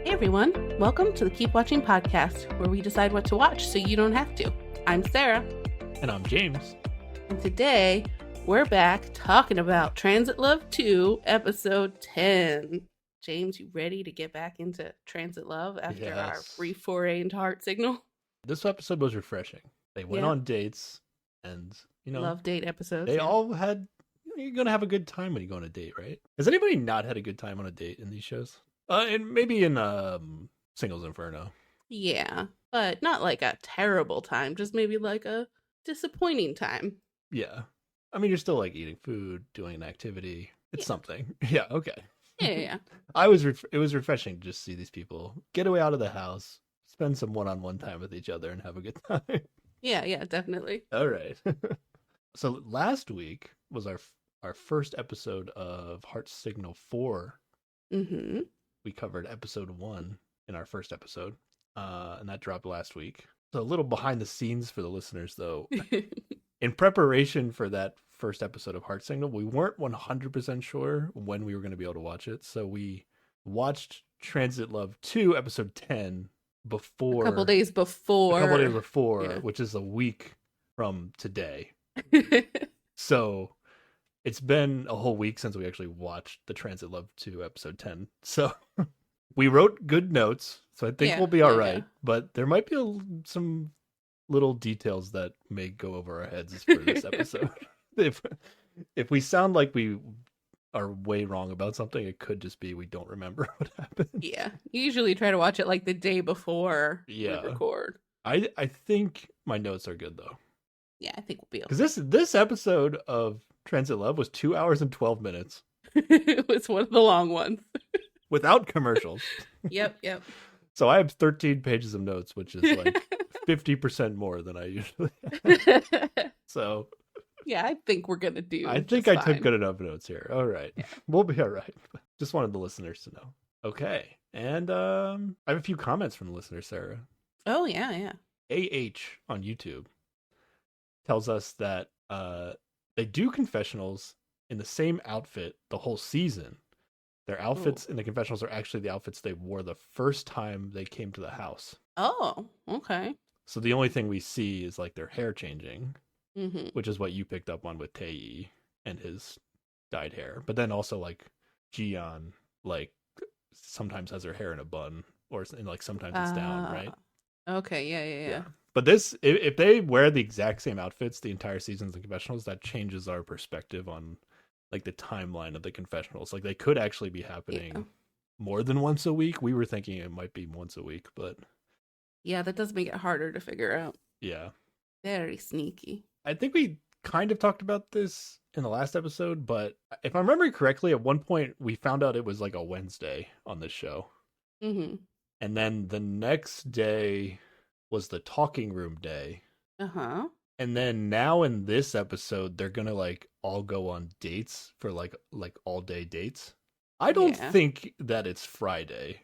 Hey everyone, welcome to the Keep Watching podcast, where we decide what to watch so you don't have to. I'm Sarah, And I'm James. and today we're back talking about Transit Love 2, episode 10. James, you ready to get back into Transit Love after our Yes. brief foray into Heart Signal? This episode was refreshing. They went Yeah. on dates, and Love date episodes. they yeah. all had. You're gonna have a good time when you go on a date, right? Has anybody not had a good time on a date in these shows? And maybe in Singles Inferno. Yeah, but not like a terrible time, just maybe like a disappointing time. Yeah, I mean you're still like eating food, doing an activity. It's Yeah. something. Yeah, okay. Yeah. It was refreshing to just see these people get away out of the house, spend some one-on-one time with each other, and have a good time. Yeah, definitely. All right. So last week was our first episode of Heart Signal 4. Mm-hmm. We covered episode 1 in our first episode, and that dropped last week. So a little behind the scenes for the listeners, though. In preparation for that first episode of Heart Signal, we weren't 100% sure when we were going to be able to watch it. So we watched Transit Love 2, episode 10, before... A couple days before. Yeah. which is a week from today. So it's been a whole week since we actually watched the Transit Love 2 episode 10. So we wrote good notes, so I think Yeah, we'll be all yeah, right. yeah. But there might be some little details that may go over our heads for this episode. If we sound like we are way wrong about something, it could just be we don't remember what happened. Yeah, you usually try to watch it like the day before Yeah. we record. I think my notes are good though. Yeah, I think we'll be Because this episode of Transit Love was 2 hours and 12 minutes okay. It was one of the long ones. without commercials. Yep. So I have 13 pages of notes, which is like 50% more than I usually have. So Yeah, I think we're gonna do. I think just I took fine. good enough notes here. All right. Yeah. We'll be all right. Just wanted the listeners to know. Okay. And I have a few comments from the listeners, Sarah. Oh yeah. AH on YouTube tells us that they do confessionals in the same outfit the whole season. Their outfits in the confessionals are actually the outfits they wore the first time they came to the house. Oh, okay. So the only thing we see is like their hair changing, Mm-hmm. which is what you picked up on with Tae and his dyed hair. But then also like Jiyeon, like sometimes has her hair in a bun, or like sometimes it's down, right? Okay. Yeah. But this, if they wear the exact same outfits the entire season of the confessionals, that changes our perspective on like the timeline of the confessionals. Like they could actually be happening more than once a week. We were thinking it might be once a week, but Yeah, that does make it harder to figure out. yeah. Very sneaky. I think we kind of talked about this in the last episode, but if I'm remembering correctly, at one point we found out it was like a Wednesday on this show. Mm-hmm. And then the next day was the talking room day. Uh-huh. And then now in this episode, they're gonna like all go on dates for like all day dates. I don't Yeah. think that it's Friday.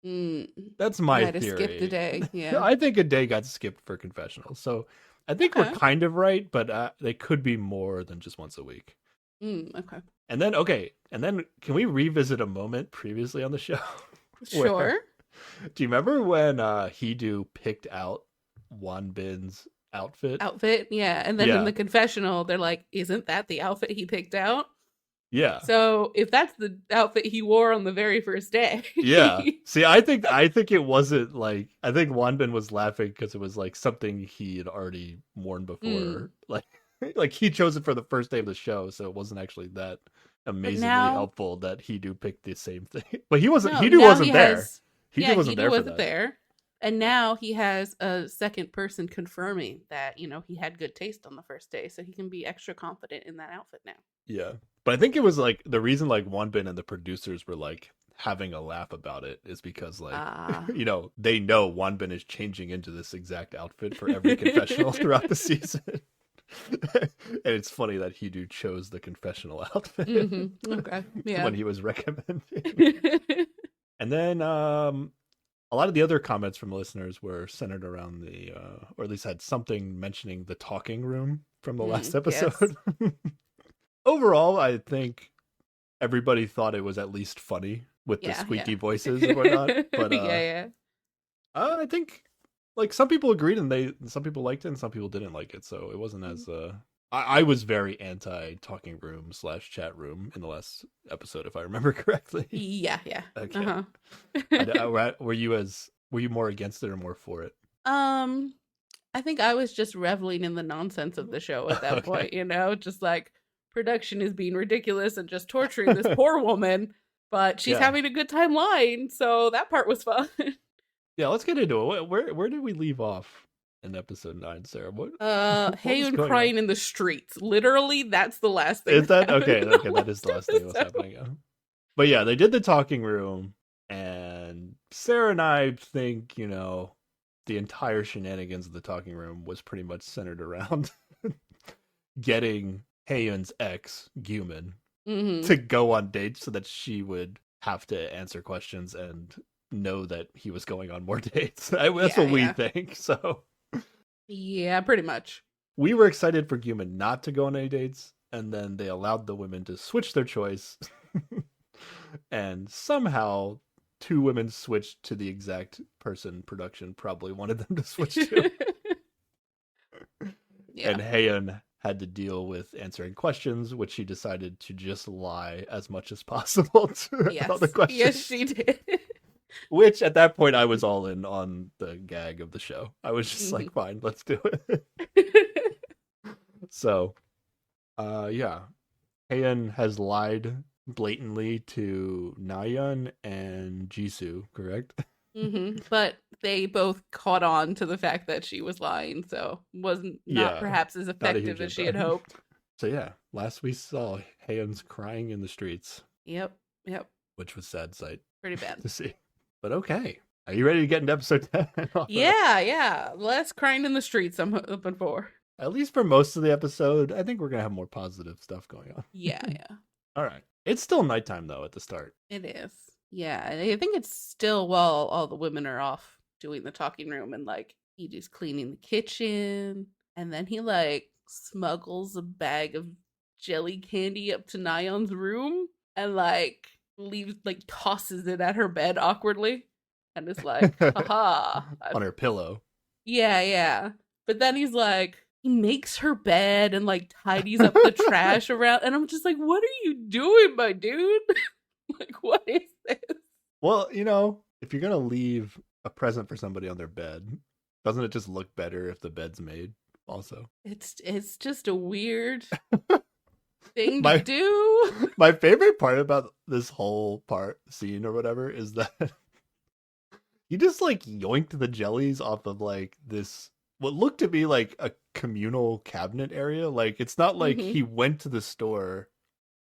Mm. That's my Might have theory. skipped a day. Yeah. I think a day got skipped for confessionals. So I think we're Okay. kind of right, but they could be more than just once a week. Okay. And then can we revisit a moment previously on the show? Sure. Do you remember when Heedu picked out Wonbin's outfit? Outfit, yeah. And then Yeah. in the confessional, they're like, isn't that the outfit he picked out? Yeah. So if that's the outfit he wore on the very first day. Yeah. See, I think it wasn't like, I think Wonbin was laughing because it was like something he had already worn before. Like he chose it for the first day of the show, so it wasn't actually that amazingly now- helpful that Heedu picked the same thing. But he wasn't. No, Heedu now wasn't he there. has- Heedu wasn't there for wasn't that. there. And now he has a second person confirming that, he had good taste on the first day. So he can be extra confident in that outfit now. Yeah. But I think it was like the reason like Wonbin and the producers were like having a laugh about it is because like they know Wonbin is changing into this exact outfit for every confessional throughout the season. And it's funny that Heedu chose the confessional outfit Okay. Yeah. when he was recommending. And then a lot of the other comments from listeners were centered around the, or at least had something mentioning the talking room from the last episode. Overall, I think everybody thought it was at least funny. with the Yeah, squeaky yeah. voices and whatnot. But Yeah. I think like some people agreed and some people liked it and some people didn't like it. So it wasn't as I was very anti talking room / chat room in the last episode, if I remember correctly. Yeah. Okay. Uh-huh. Were you more against it or more for it? I think I was just reveling in the nonsense of the show at that Okay. point, just like production is being ridiculous and just torturing this poor woman, but she's Yeah. having a good time lying, so that part was fun. Yeah, let's get into it. Where did we leave off in episode 9, Sarah? What was Hayun going on? crying in the streets. Literally, that's the last thing Is that happened okay? in the Okay, that is the last thing that was episode. happening. But yeah, they did the talking room, and Sarah and I think the entire shenanigans of the talking room was pretty much centered around getting Hayun's ex, Guman, Mm-hmm. to go on dates so that she would have to answer questions and know that he was going on more dates. That's what we Yeah. think. So Yeah, pretty much. we were excited for Guman not to go on any dates, and then they allowed the women to switch their choice. And somehow 2 women switched to the exact person production probably wanted them to switch to. Yeah. And Heian had to deal with answering questions, which she decided to just lie as much as possible about the questions. Yes, she did. Which at that point I was all in on the gag of the show. I was just like, fine, let's do it. So, yeah. Heian has lied blatantly to Nayeon and Jisoo, correct? But they both caught on to the fact that she was lying, so wasn't not perhaps as effective as she had hoped. So yeah, last we saw Heian's crying in the streets. Yep. Which was a sad sight. Pretty bad to see. But okay. Are you ready to get into episode 10? Yeah. Less crying in the streets I'm hoping for. At least for most of the episode, I think we're going to have more positive stuff going on. Yeah. All right. It's still nighttime, though, at the start. It is. Yeah, I think it's still while all the women are off doing the talking room, and like he just cleaning the kitchen, and then he like smuggles a bag of jelly candy up to Nayeon's room and like tosses it at her bed awkwardly, and it's like, haha, on her pillow. Yeah. But then he makes her bed and like tidies up the trash around, and I'm just like, what are you doing, my dude? Like, what is this? Well, if you're gonna leave a present for somebody on their bed, doesn't it just look better if the bed's made also? It's just a weird thing to do. My favorite part about this whole scene or whatever is that he just like yoinked the jellies off of like this what looked to be like a communal cabinet area. Like it's not like he went to the store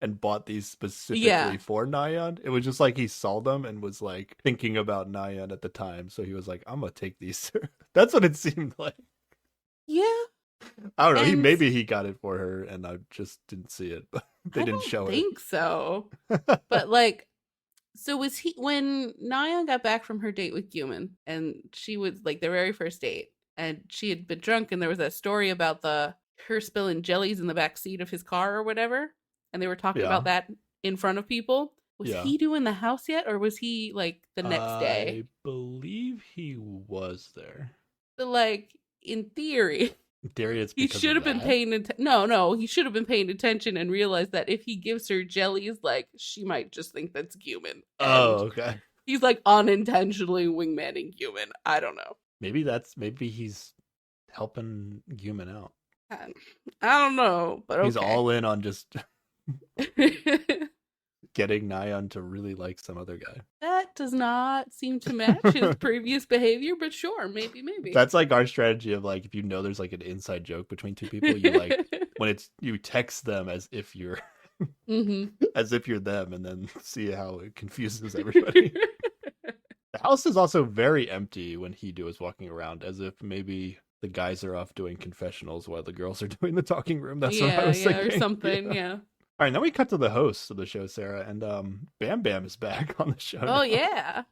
and bought these specifically for Nayeon. It was just like he saw them and was like thinking about Nayeon at the time. So he was like, I'm gonna take these. That's what it seemed like. Yeah. I don't know. Maybe he got it for her and I just didn't see it, but they didn't show it. I think so. But like, so was he, when Nayeon got back from her date with Guman, and she was like their very first date, and she had been drunk, and there was that story about her spilling jellies in the back seat of his car or whatever, and they were talking about that in front of people. Was he doing the house yet, or was he like the next day? I believe he was there. But like in theory, he should have been paying attention. No, he should have been paying attention and realized that if he gives her jellies, like she might just think that's Guman. Oh, okay. He's like unintentionally wingmanning Guman. I don't know. Maybe he's helping Guman out. I don't know, but he's all in on just getting Nayeon to really like some other guy. That does not seem to match his previous behavior, but sure, maybe. That's like our strategy of like, if there's like an inside joke between 2 people, you like when you text them as if you're as if you're them, and then see how it confuses everybody. The house is also very empty when Hee-do is walking around, as if maybe the guys are off doing confessionals while the girls are doing the talking room. That's what I was thinking. Or something, yeah. All right, now we cut to the host of the show, Sarah, and Bam Bam is back on the show. Oh, yeah.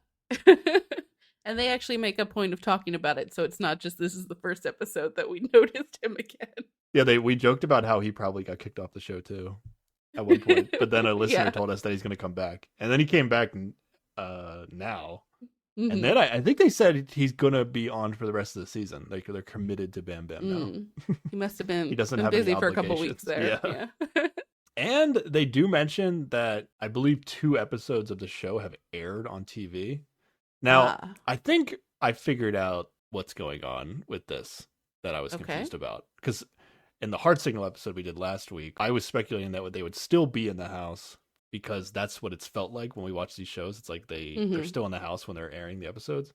And they actually make a point of talking about it, so it's not just this is the first episode that we noticed him again. Yeah, we joked about how he probably got kicked off the show, too, at one point. But then a listener told us that he's going to come back. And then he came back, and now. Mm-hmm. And then I think they said he's gonna be on for the rest of the season. Like they're committed to Bam Bam now. He must have been, He doesn't been have any busy for a couple obligations. weeks there. Yeah. And they do mention that I believe 2 episodes of the show have aired on TV. Now, I think I figured out what's going on with this that I was confused about. Because in the Heart Signal episode we did last week, I was speculating that they would still be in the house because that's what it's felt like when we watch these shows. It's like they're still in the house when they're airing the episodes.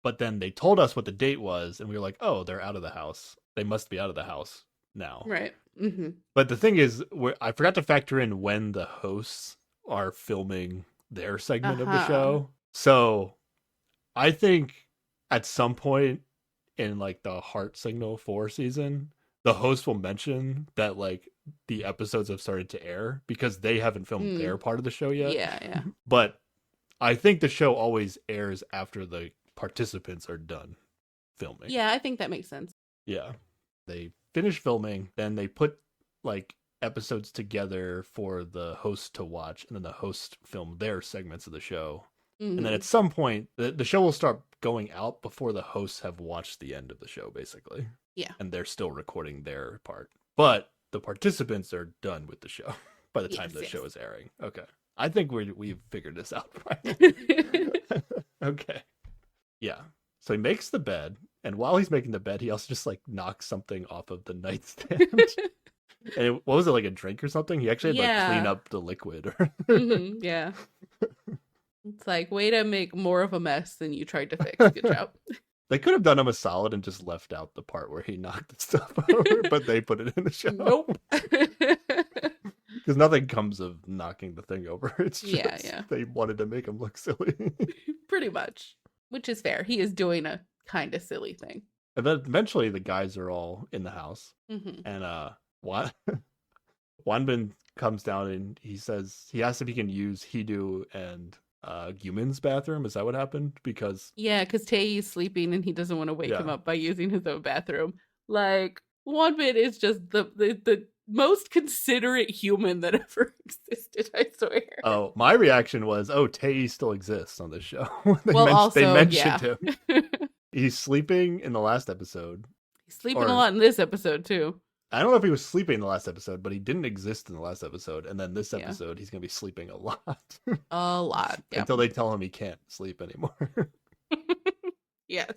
But then they told us what the date was, and we were like, oh, they're out of the house. They must be out of the house now. Right. Mm-hmm. But the thing is, I forgot to factor in when the hosts are filming their segment of the show. So I think at some point in like the Heart Signal 4 season, the host will mention that like the episodes have started to air because they haven't filmed their part of the show yet. Yeah. But I think the show always airs after the participants are done filming. Yeah, I think that makes sense. Yeah. They finish filming, then they put like episodes together for the host to watch, and then the host film their segments of the show. Mm-hmm. And then at some point, the show will start going out before the hosts have watched the end of the show, basically. Yeah. And they're still recording their part. But the participants are done with the show by the time the show is airing. Okay. I think we've figured this out finally. Okay. Yeah. So he makes the bed, and while he's making the bed, he also just like knocks something off of the nightstand. And what was it, like a drink or something? He actually had to like clean up the liquid. Yeah. It's like, way to make more of a mess than you tried to fix. Good job. They could have done him a solid and just left out the part where he knocked the stuff over, but they put it in the show. Nope. Because nothing comes of knocking the thing over. It's just yeah. They wanted to make him look silly. Pretty much. Which is fair. He is doing a kind of silly thing. And then eventually the guys are all in the house. Mm-hmm. And Wanbin comes down and he says he asks if he can use Hidu and Gyumin's bathroom. Is that what happened? Because Tae's sleeping and he doesn't want to wake him up by using his own bathroom. Like, Wanbin is just the most considerate human that ever existed, I swear. Oh, my reaction was, Tae still exists on this show. They mentioned him. He's sleeping in the last episode. He's sleeping a lot in this episode, too. I don't know if he was sleeping in the last episode, but he didn't exist in the last episode. And then this episode, he's going to be sleeping a lot. A lot. Yep. Until they tell him he can't sleep anymore. Yes.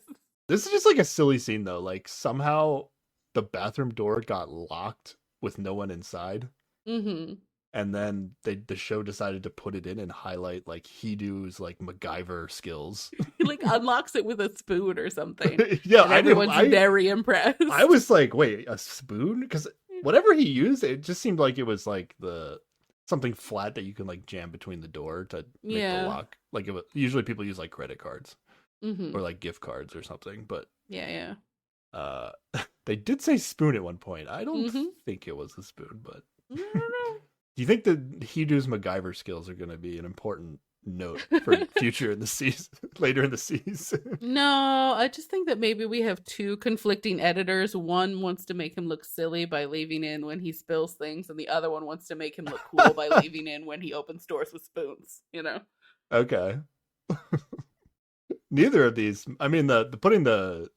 This is just like a silly scene, though. Like, somehow the bathroom door got locked with no one inside. Mm-hmm. And then the show decided to put it in and highlight like Hidu's like MacGyver skills. He like unlocks it with a spoon or something. Yeah, and everyone's very impressed. I was like, wait, a spoon? Because whatever he used, it just seemed like it was like something flat that you can like jam between the door to make the lock. Like usually people use like credit cards or like gift cards or something. But yeah. They did say spoon at one point. I don't think it was a spoon, but I don't know. Do you think that Hidu's MacGyver skills are going to be an important note for future in the season, later in the season? No, I just think that maybe we have two conflicting editors. One wants to make him look silly by leaving in when he spills things, and the other one wants to make him look cool by leaving in when he opens doors with spoons, you know? Okay. Neither of these, I mean, the putting the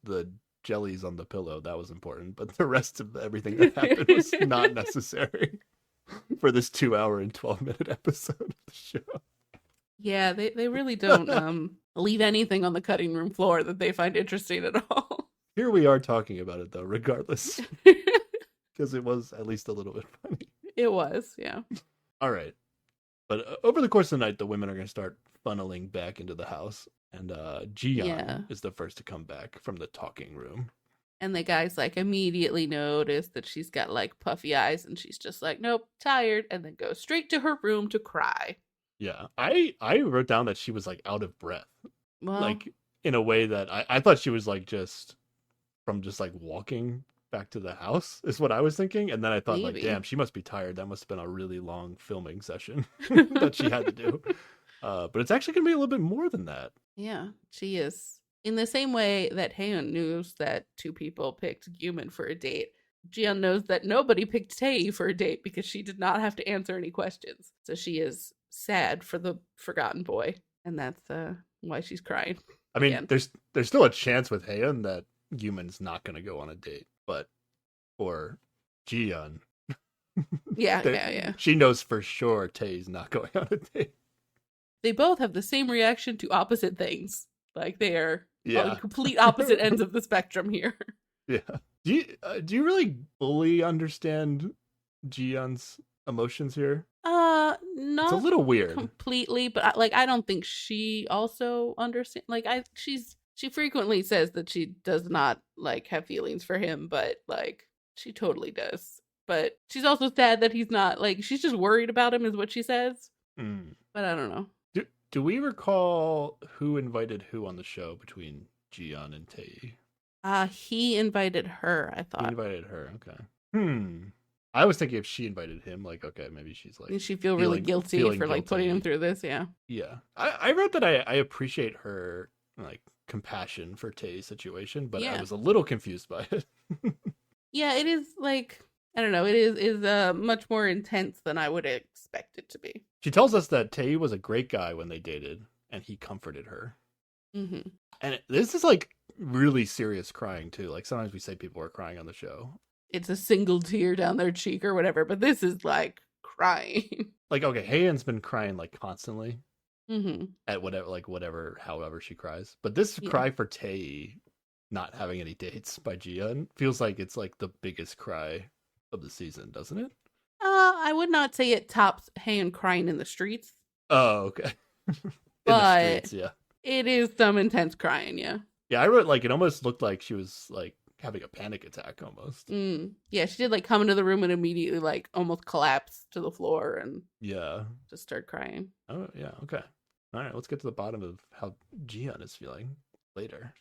jellies on the pillow, that was important, but the rest of everything that happened was not necessary for this 2-hour and 12-minute episode of the show. Yeah, they really don't leave anything on the cutting room floor that they find interesting at all. Here we are talking about it, though, regardless. Because it was at least a little bit funny. It was, yeah. All right. But over the course of the night, the women are going to start funneling back into the house. And Jiyeon is the first to come back from the talking room. And the guys like immediately notice that she's got like puffy eyes and she's just like, nope, tired. And then goes straight to her room to cry. Yeah. I wrote down that she was like out of breath. Well, like in a way that I thought she was like just like walking back to the house is what I was thinking. And then I thought like, damn, she must be tired. That must have been a really long filming session that she had to do. But it's actually going to be a little bit more than that. Yeah, she is. In the same way that Haeun knows that 2 people picked Gyumin for a date, Jiyeon knows that nobody picked Tae for a date because she did not have to answer any questions. So she is sad for the forgotten boy. and that's why she's crying. I mean, Again. there's still a chance with Heian that Yuman's not going to go on a date, but for Jiyeon, Yeah. she knows for sure Tae's not going on a date. They both have the same reaction to opposite things. Like they are Yeah, on complete opposite ends of the spectrum here. yeah. Do you really fully understand Jiyeon's emotions here? It's a Not little weird. completely, but I don't think she also understands. Like she frequently says that she does not like have feelings for him, but like she totally does. But she's also sad that he's not like she's just worried about him, is what she says. Mm. But I don't know. Do we recall who invited who on the show between Jiyeon and Tae? He invited her, I He thought. invited her. Okay. I was thinking if she invited him, like, okay, maybe she's like, Did she feel really guilty feeling for like putting him guilty. through this? Yeah. Yeah. I wrote that I appreciate her like compassion for Tae's situation, but I Yeah. was a little confused by it. Yeah, it is like I don't know, it is much more intense than I would expect it to be. She tells us that Tae was a great guy when they dated, and he comforted her. Mm-hmm. And this is like really serious crying too. Like sometimes we say people are crying on the show. It's a single tear down their cheek or whatever, but this is like crying. Like, okay, Haeyeon's been crying like constantly Mm-hmm. at whatever, however she cries. But this Yeah. cry for Tae not having any dates by Jiyeon feels like it's like the biggest cry of the season, doesn't it? I would not say it tops Haeun crying in the streets. Oh, okay. In But- the streets, yeah. It is some intense crying, yeah. Yeah, I wrote like it almost looked like she was like having a panic attack almost. Yeah, she did like come into the room and immediately like almost collapse to the floor and Yeah. just start crying. Oh, yeah. Okay. All right. Let's get to the bottom of how Jiyeon is feeling later.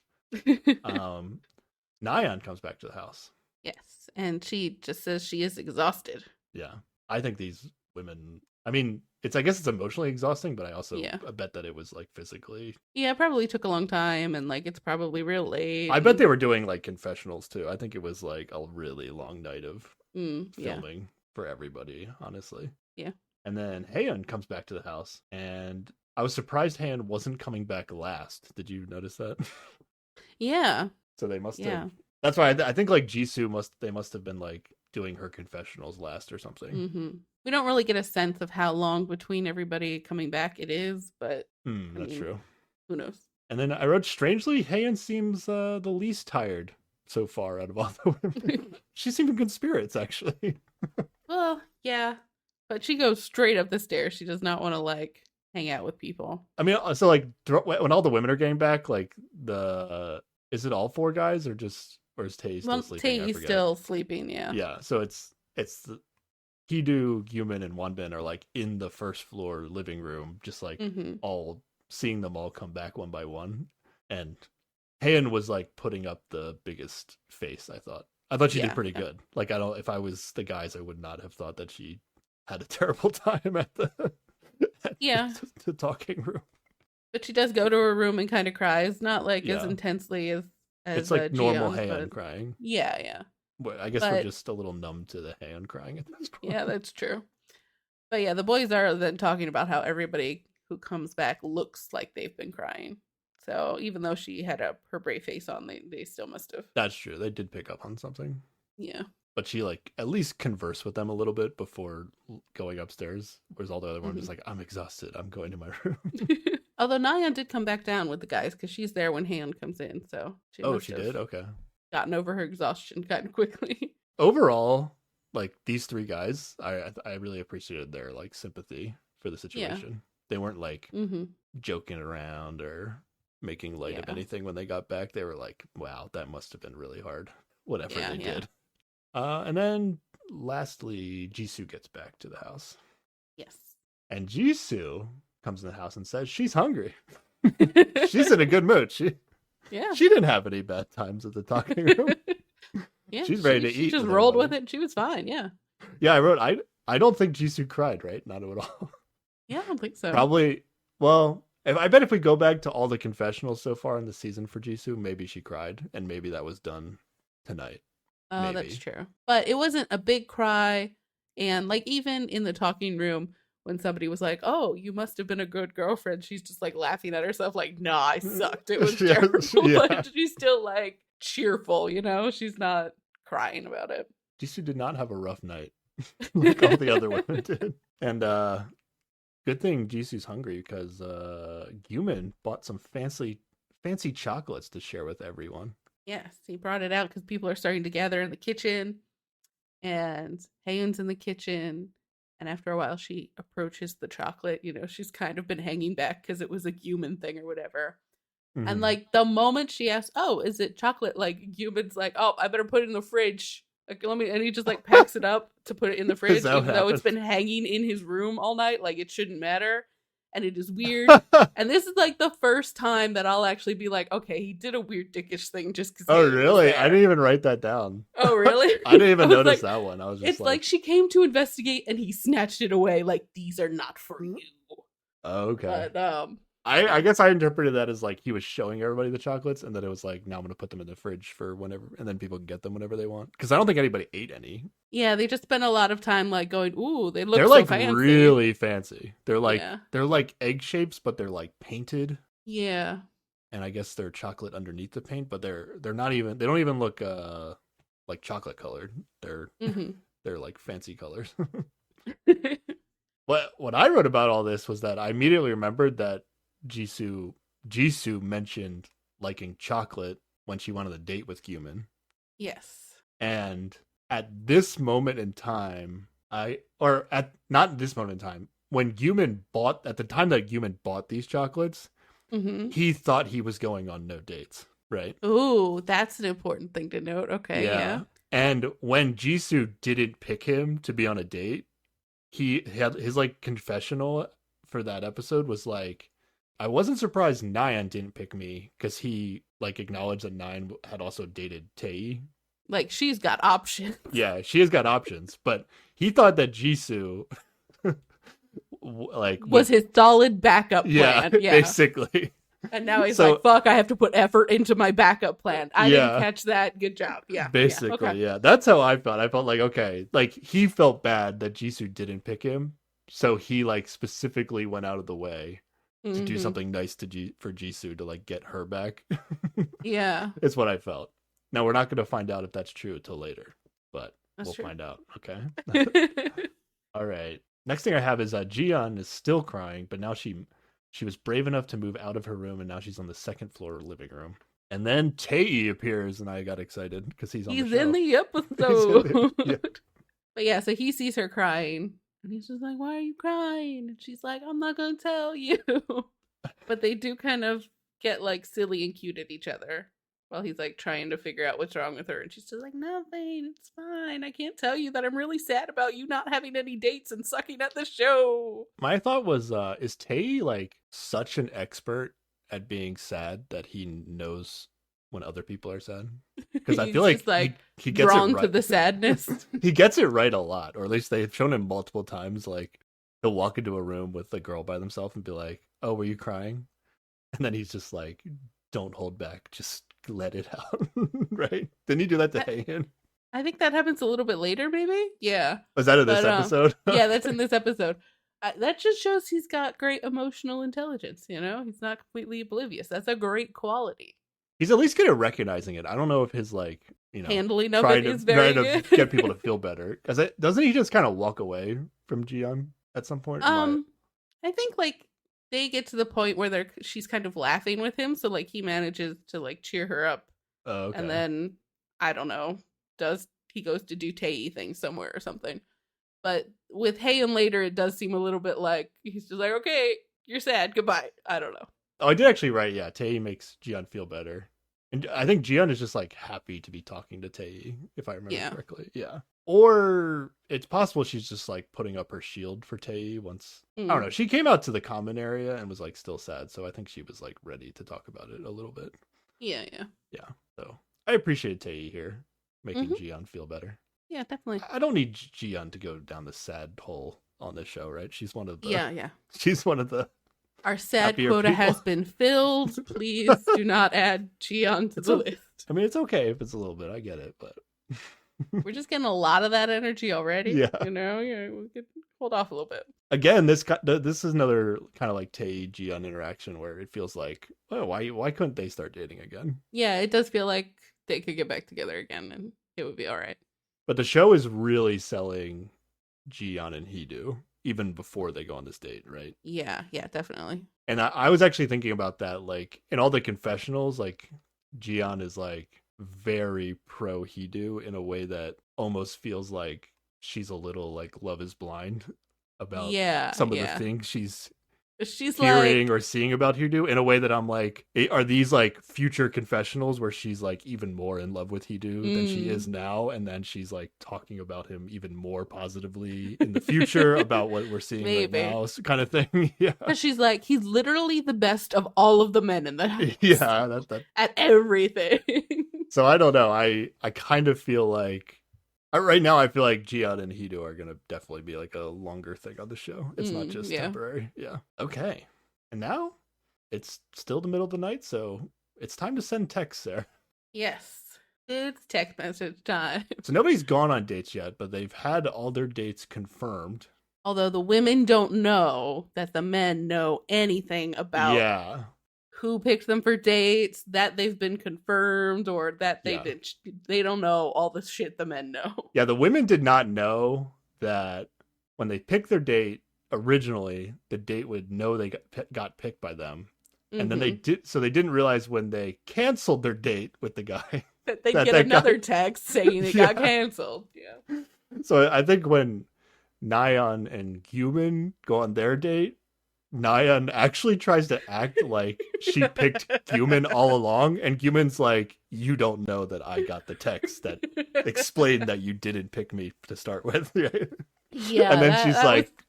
Nayeon comes back to the house. Yes, and she just says she is exhausted. Yeah. I think these women, I mean, I guess it's emotionally exhausting, but I also Yeah. I bet that it was like physically. Yeah, it probably took a long time and like it's probably real late. I bet they were doing like confessionals too. I think it was like a really long night of yeah. filming for everybody, honestly. Yeah. And then Haeyeon comes back to the house, and I was surprised Haeyeon wasn't coming back last. Did you notice that? Yeah. So they must Yeah. have. That's why I think like Jisoo must have been like doing her confessionals last or something. Mm-hmm. We don't really get a sense of how long between everybody coming back it is, but That's mean, true. who knows? And then I wrote, strangely, Haeyeon seems the least tired so far out of all the women. She seemed in good spirits, actually. Well, yeah. But she goes straight up the stairs. She does not want to like hang out with people. I mean, so like when all the women are getting back, like is it all four guys or is Tae still sleeping? Tae's still sleeping, yeah. Yeah, so it's the Kidu, Yumin, and Wonbin are like in the first floor living room, just like all seeing them all come back one by one. And Haeyeon was like putting up the biggest face, I thought. I thought she did pretty good. Like if I was the guys, I would not have thought that she had a terrible time at the the talking room. But she does go to her room and kind of cries, not like as intensely as it's like normal Jiyeon, Haeyeon crying. Yeah. But I guess we're just a little numb to the Haeyeon crying at this point. Yeah, that's true. But yeah, the boys are then talking about how everybody who comes back looks like they've been crying. So even though she had her brave face on, they still must have. That's true. They did pick up on something. Yeah. But she like at least conversed with them a little bit before going upstairs. Whereas all the other ones just like, I'm exhausted. I'm going to my room. Although Nayeon did come back down with the guys because she's there when Haeyeon comes in. So she did? Okay. Gotten over her exhaustion kind of quickly. Overall, like these three guys, I really appreciated their like sympathy for the situation. Yeah. They weren't like joking around or making light of anything when they got back. They were like, wow, that must have been really hard. Whatever they did. And then lastly, Jisoo gets back to the house. Yes. And Jisoo comes in the house and says she's hungry. She's in a good mood. She didn't have any bad times at the talking room. Yeah, she's ready to eat. She just rolled with it. She was fine. Yeah. Yeah, I wrote. I don't think Jisoo cried. Right? Not at all. Yeah, I don't think so. Probably. Well, I bet if we go back to all the confessionals so far in the season for Jisoo, maybe she cried, and maybe that was done tonight. Oh, that's true. But it wasn't a big cry, and like even in the talking room when somebody was like, "Oh, you must have been a good girlfriend," she's just like laughing at herself, like, "Nah, I sucked. It was Yeah, terrible." yeah. But she's still like cheerful, you know? She's not crying about it. Jisoo did not have a rough night like all the other women did. And good thing Jisoo's hungry because Gyumin bought some fancy chocolates to share with everyone. Yes, he brought it out because people are starting to gather in the kitchen, and Haeun's in the kitchen. And after a while, she approaches the chocolate. You know, she's kind of been hanging back because it was a human thing or whatever. Mhm. And like the moment she asks, "Oh, is it chocolate?" Like Human's like, "Oh, I better put it in the fridge." Like, let me, and he just like packs it up to put it in the fridge, that what even though it's happened? been hanging in his room all night. Like it shouldn't matter, and it is weird. And this is like the first time that I'll actually be like, okay, he did a weird dickish thing just because. Oh, really? I didn't even write that down. Oh, really? I didn't even was notice like, that one. I was just it's like she came to investigate and he snatched it away. Like, these are not for you. oh, okay. But I guess I interpreted that as like he was showing everybody the chocolates, and then it was like, now I'm gonna put them in the fridge for whenever, and then people can get them whenever they want. Because I don't think anybody ate any. yeah, they just spent a lot of time like going, "Ooh, they look They're so like fancy." really fancy. They're like Yeah. they're like egg shapes, but they're like painted. Yeah. And I guess they're chocolate underneath the paint, but they're not even, they don't even look like chocolate colored. They're Mhm. they're like fancy colors. What I wrote about all this was that I immediately remembered that Jisoo mentioned liking chocolate when she went on a date with Gyumin. Yes. And at this moment in time, not this moment in time, when Gyumin bought, at the time that Gyumin bought these chocolates, he thought he was going on no dates, right? Ooh, that's an important thing to note. Okay, yeah. And when Jisoo didn't pick him to be on a date, he had his like confessional for that episode was like, I wasn't surprised Nayeon didn't pick me because he like acknowledged that Nayeon had also dated Tae. Like, she's got options. Yeah, she has got options, but he thought that Jisoo like was his solid backup plan. Yeah, basically. And now he's like, fuck, I have to put effort into my backup plan. I didn't catch that. Good job. Yeah. Basically, yeah. Okay. That's how I felt. I felt like, okay, like he felt bad that Jisoo didn't pick him. So he like specifically went out of the way to do something nice for Jisoo to like get her back. Yeah. It's what I felt. Now we're not going to find out if that's true until later, but we'll true. find out. Okay. All right. Next thing I have is Jiyeon is still crying, but now she was brave enough to move out of her room, and now she's on the second floor living room. And then Tae appears, and I got excited because he's on the show. In the episode. But yeah, so he sees her crying, and he's just like, "Why are you crying?" And she's like, "I'm not going to tell you." But they do kind of get like silly and cute at each other while he's like trying to figure out what's wrong with her. And she's just like, "Nothing, it's fine. I can't tell you that I'm really sad about you not having any dates and sucking at the show." My thought was, is Tae like such an expert at being sad that he knows when other people are sad? Because I feel like he gets drawn it right. to the sadness. He gets it right a lot, or at least they've shown him multiple times. Like he'll walk into a room with a girl by themselves and be like, "Oh, were you crying?" And then he's just like, "Don't hold back, just let it out." Right? Didn't he do that to Haeun? I think that happens a little bit later, maybe. Yeah. Was that in this episode? Yeah, that's in this episode. That just shows he's got great emotional intelligence. You know, he's not completely oblivious. That's a great quality. He's at least good at recognizing it. I don't know if his like, you know, handling of it is very good. To get people to feel better. Because doesn't he just kind of walk away from Jiyeon at some point? I think like they get to the point where she's kind of laughing with him, so like he manages to like cheer her up. Oh, okay. And then I don't know, he goes to do Tae things somewhere or something. But with Haeun later, it does seem a little bit like he's just like, "Okay, you're sad, goodbye." I don't know. Oh, I did actually write, yeah, Tae makes Jiyeon feel better. And I think Jiyeon is just like happy to be talking to Tae, if I remember correctly. Yeah. Or it's possible she's just like putting up her shield for Tae once. I don't know. She came out to the common area and was like still sad. So I think she was like ready to talk about it a little bit. Yeah. Yeah. So I appreciate Tae here making Jiyeon feel better. Yeah, definitely. I don't need Jiyeon to go down the sad hole on this show, right? She's one of the... Yeah. She's one of the... Our sad quota has been filled. Please do not add Jiyeon to the list. I mean, it's okay if it's a little bit. I get it, but... We're just getting a lot of that energy already. Yeah. You know? Yeah, we'll hold off a little bit. Again, this is another kind of like Tae Jiyeon interaction where it feels like, oh, why couldn't they start dating again? Yeah, it does feel like they could get back together again and it would be all right. But the show is really selling Jiyeon and Hee-do even before they go on this date, right? Yeah, definitely. And I was actually thinking about that, like in all the confessionals, like Jiyeon is like very pro Hee-do in a way that almost feels like she's a little like Love is Blind about some of the things she's hearing or seeing about Hee-do in a way that I'm like, are these like future confessionals where she's like even more in love with Hee-do than she is now, and then she's like talking about him even more positively in the future about what we're seeing right now, kind of thing. Yeah, because she's like, he's literally the best of all of the men in the house. Yeah, that at everything. So I don't know. I kind of feel like right now I feel like Jiyeon and Hee-do are gonna definitely be like a longer thing on the show. It's not just temporary. Yeah. Okay. And now it's still the middle of the night, so it's time to send texts, Sarah. Yes. It's text message time. So nobody's gone on dates yet, but they've had all their dates confirmed. Although the women don't know that the men know anything about who picked them for dates, that they've been confirmed, or that they don't know all the shit the men know. Yeah, the women did not know that when they picked their date originally, the date would know they got picked by them. And then they didn't realize when they canceled their date with the guy that they'd get another text saying it got canceled. Yeah. So I think when Nayeon and Gyumin go on their date, Nayeon actually tries to act like she picked Gyumin all along, and Gyumin's like, you don't know that I got the text that explained that you didn't pick me to start with. Yeah. And then she's like,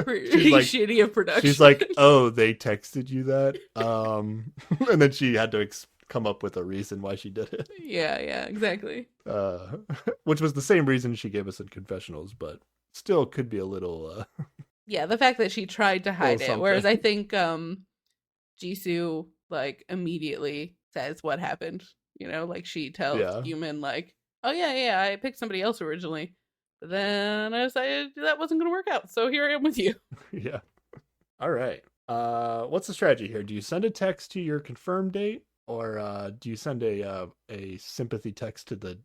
pretty shitty of production. She's like, oh, they texted you that? And then she had to come up with a reason why she did it. Yeah, exactly. Which was the same reason she gave us in confessionals, but still could be a little... Yeah, the fact that she tried to hide it, whereas I think Jisoo like immediately says what happened. You know, like she tells Gyumin like, oh yeah, I picked somebody else originally, but then I decided that wasn't going to work out, so here I am with you. Yeah. All right. What's the strategy here? Do you send a text to your confirmed date, or do you send a sympathy text to the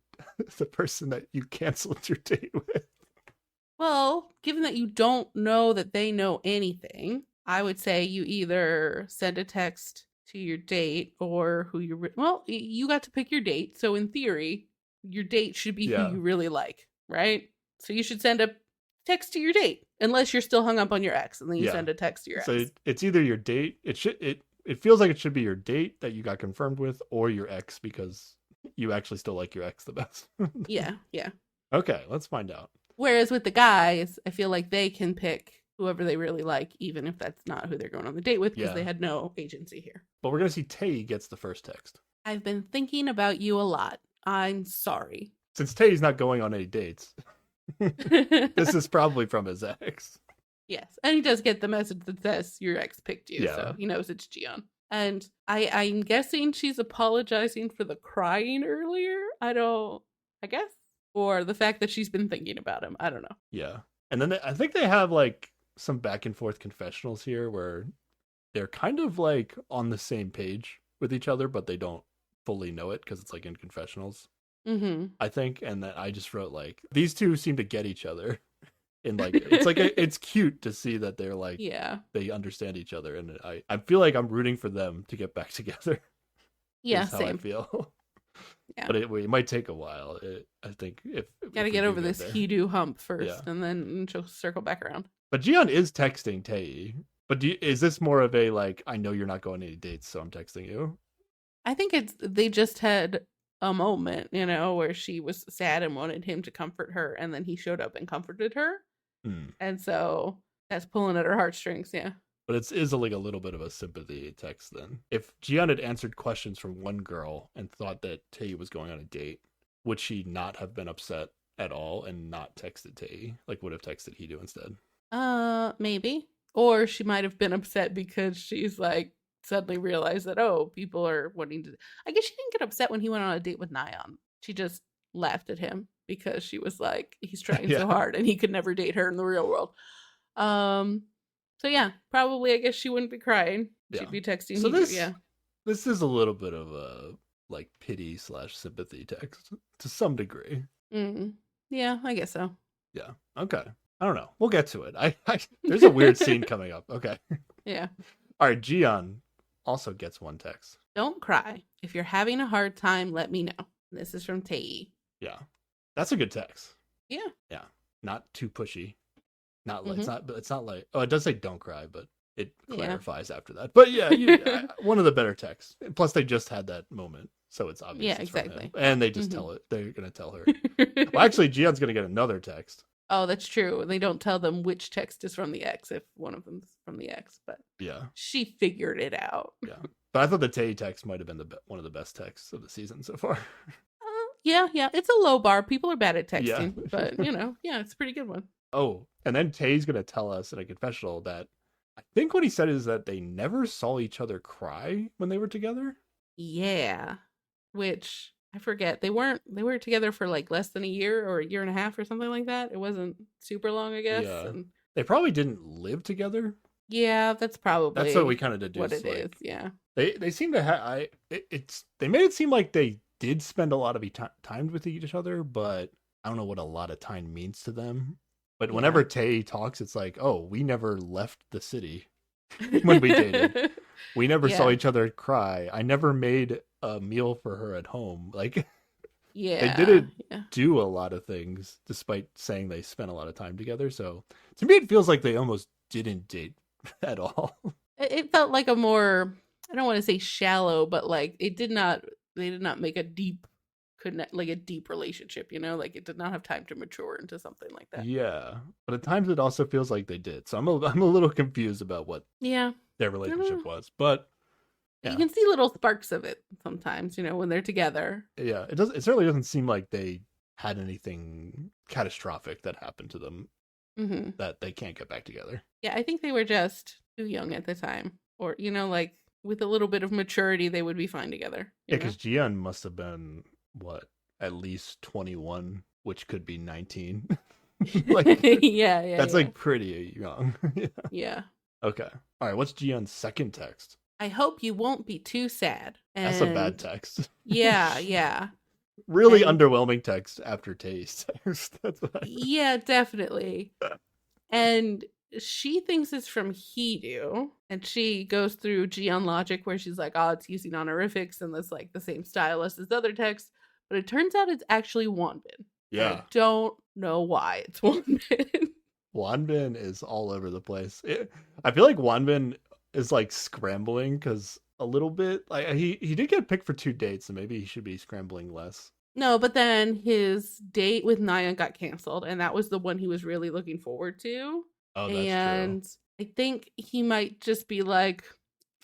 person that you canceled your date with? Well, given that you don't know that they know anything, I would say you either send a text to your date or who you... Well, you got to pick your date, so in theory, your date should be who you really like, right? So you should send a text to your date, unless you're still hung up on your ex, and then you send a text to your ex. So it's either your date, it feels like it should be your date that you got confirmed with, or your ex, because you actually still like your ex the best. Yeah. Okay, let's find out. Whereas with the guys, I feel like they can pick whoever they really like, even if that's not who they're going on the date with, because they had no agency here. But we're going to see Tae gets the first text. I've been thinking about you a lot. I'm sorry. Since Tae's not going on any dates, this is probably from his ex. Yes, and he does get the message that says your ex picked you, so he knows it's Jiyeon. And I'm guessing she's apologizing for the crying earlier. I guess. Or the fact that she's been thinking about him. I don't know. Yeah. And then I think they have like some back and forth confessionals here where they're kind of like on the same page with each other, but they don't fully know it because it's like in confessionals. I think. And then I just wrote like, these two seem to get each other. And like, it's like, it's cute to see that they're like, they understand each other. And I feel like I'm rooting for them to get back together. Yeah, same. How I feel. Yeah. But it might take a while. I think if gotta get over this Hee-do hump first, and then she'll circle back around. But Jiyeon is texting Tae. But is this more of a like, I know you're not going on any dates, so I'm texting you? I think they just had a moment, where she was sad and wanted him to comfort her, and then he showed up and comforted her, and so that's pulling at her heartstrings. Yeah. But it is like a little bit of a sympathy text then. If Jiyeon had answered questions from one girl and thought that Tae was going on a date, would she not have been upset at all and not texted Tae? Like would have texted Hee-do instead? Maybe. Or she might have been upset because she's like suddenly realized that, people are wanting to... I guess she didn't get upset when he went on a date with Nayeon. She just laughed at him. because she was like, he's trying Yeah. so hard and he could never date her in the real world. So yeah, probably I guess she wouldn't be crying. Yeah. She'd be texting So Hidu, yeah. this is a little bit of a like pity / sympathy text to some degree. Yeah, I guess so. Yeah. Okay. I don't know. We'll get to it. I there's a weird scene coming up. Okay. Yeah. All right. Jiyeon also gets one text. Don't cry. If you're having a hard time, let me know. This is from Tae. Yeah. That's a good text. Yeah. Yeah. Not too pushy. Not like Mhm. it's not like, oh, it does say don't cry, but it Yeah. clarifies after that. But yeah, one of the better texts. Plus they just had that moment, so it's obvious. Yeah, it's from exactly. him. And they just Mhm. tell it. They're gonna tell her. Well, actually, Jiyeon's gonna get another text. Oh, that's true. They don't tell them which text is from the ex if one of them's from the ex, but Yeah. she figured it out. Yeah. But I thought the Tae text might have been one of the best texts of the season so far. Yeah. It's a low bar. People are bad at Yeah. texting, but yeah, it's a pretty good one. Oh, and then Tae's gonna tell us in a confessional that I think what he said is that they never saw each other cry when they were together. Yeah. Which I forget. They were together for like less than a year or a year and a half or something like that. It wasn't super long, I guess. Yeah. And They probably didn't live together. yeah, that's probably That's what we kind of deduced. what it like, is. Yeah. They seem to have they made it seem like they did spend a lot of time with each other, but I don't know what a lot of time means to them. But whenever Tae talks, it's like, oh, we never left the city when we dated. We never saw each other cry. I never made a meal for her at home. Like, Yeah. they didn't Yeah. do a lot of things despite saying they spent a lot of time together. So to me, it feels like they almost didn't date at all. It felt like a more, I don't want to say shallow, but like they did not make a deep relationship, like it did not have time to mature into something like that. Yeah, but at times it also feels like they did. So I'm a little confused about what Yeah. their relationship was. But yeah. You can see little sparks of it sometimes, when they're together. Yeah, it certainly doesn't seem like they had anything catastrophic that happened to them that they can't get back together. Yeah, I think they were just too young at the time. Or, like with a little bit of maturity, they would be fine together. Yeah, because Jiyeon must have been, what, at least 21, which could be 19. Like, yeah. That's like pretty young. Yeah. Okay. All right, what's Jiyeon's second text? I hope you won't be too sad. That's a bad text. Yeah. Really underwhelming text after Tae's text. That's what Yeah, definitely. And she thinks it's from Hidu, and she goes through Jiyeon logic where she's like, oh, it's using honorifics and that's like the same style as this other text, but it turns out it's actually Wonbin. Yeah. I don't know why it's Wonbin. Wonbin is all over the place. I feel like Wonbin is like scrambling because a little bit, like he did get picked for 2 dates, so maybe he should be scrambling less. No, but then his date with Nayeon got canceled, and that was the one he was really looking forward to. Oh, that's true. I think he might just be like,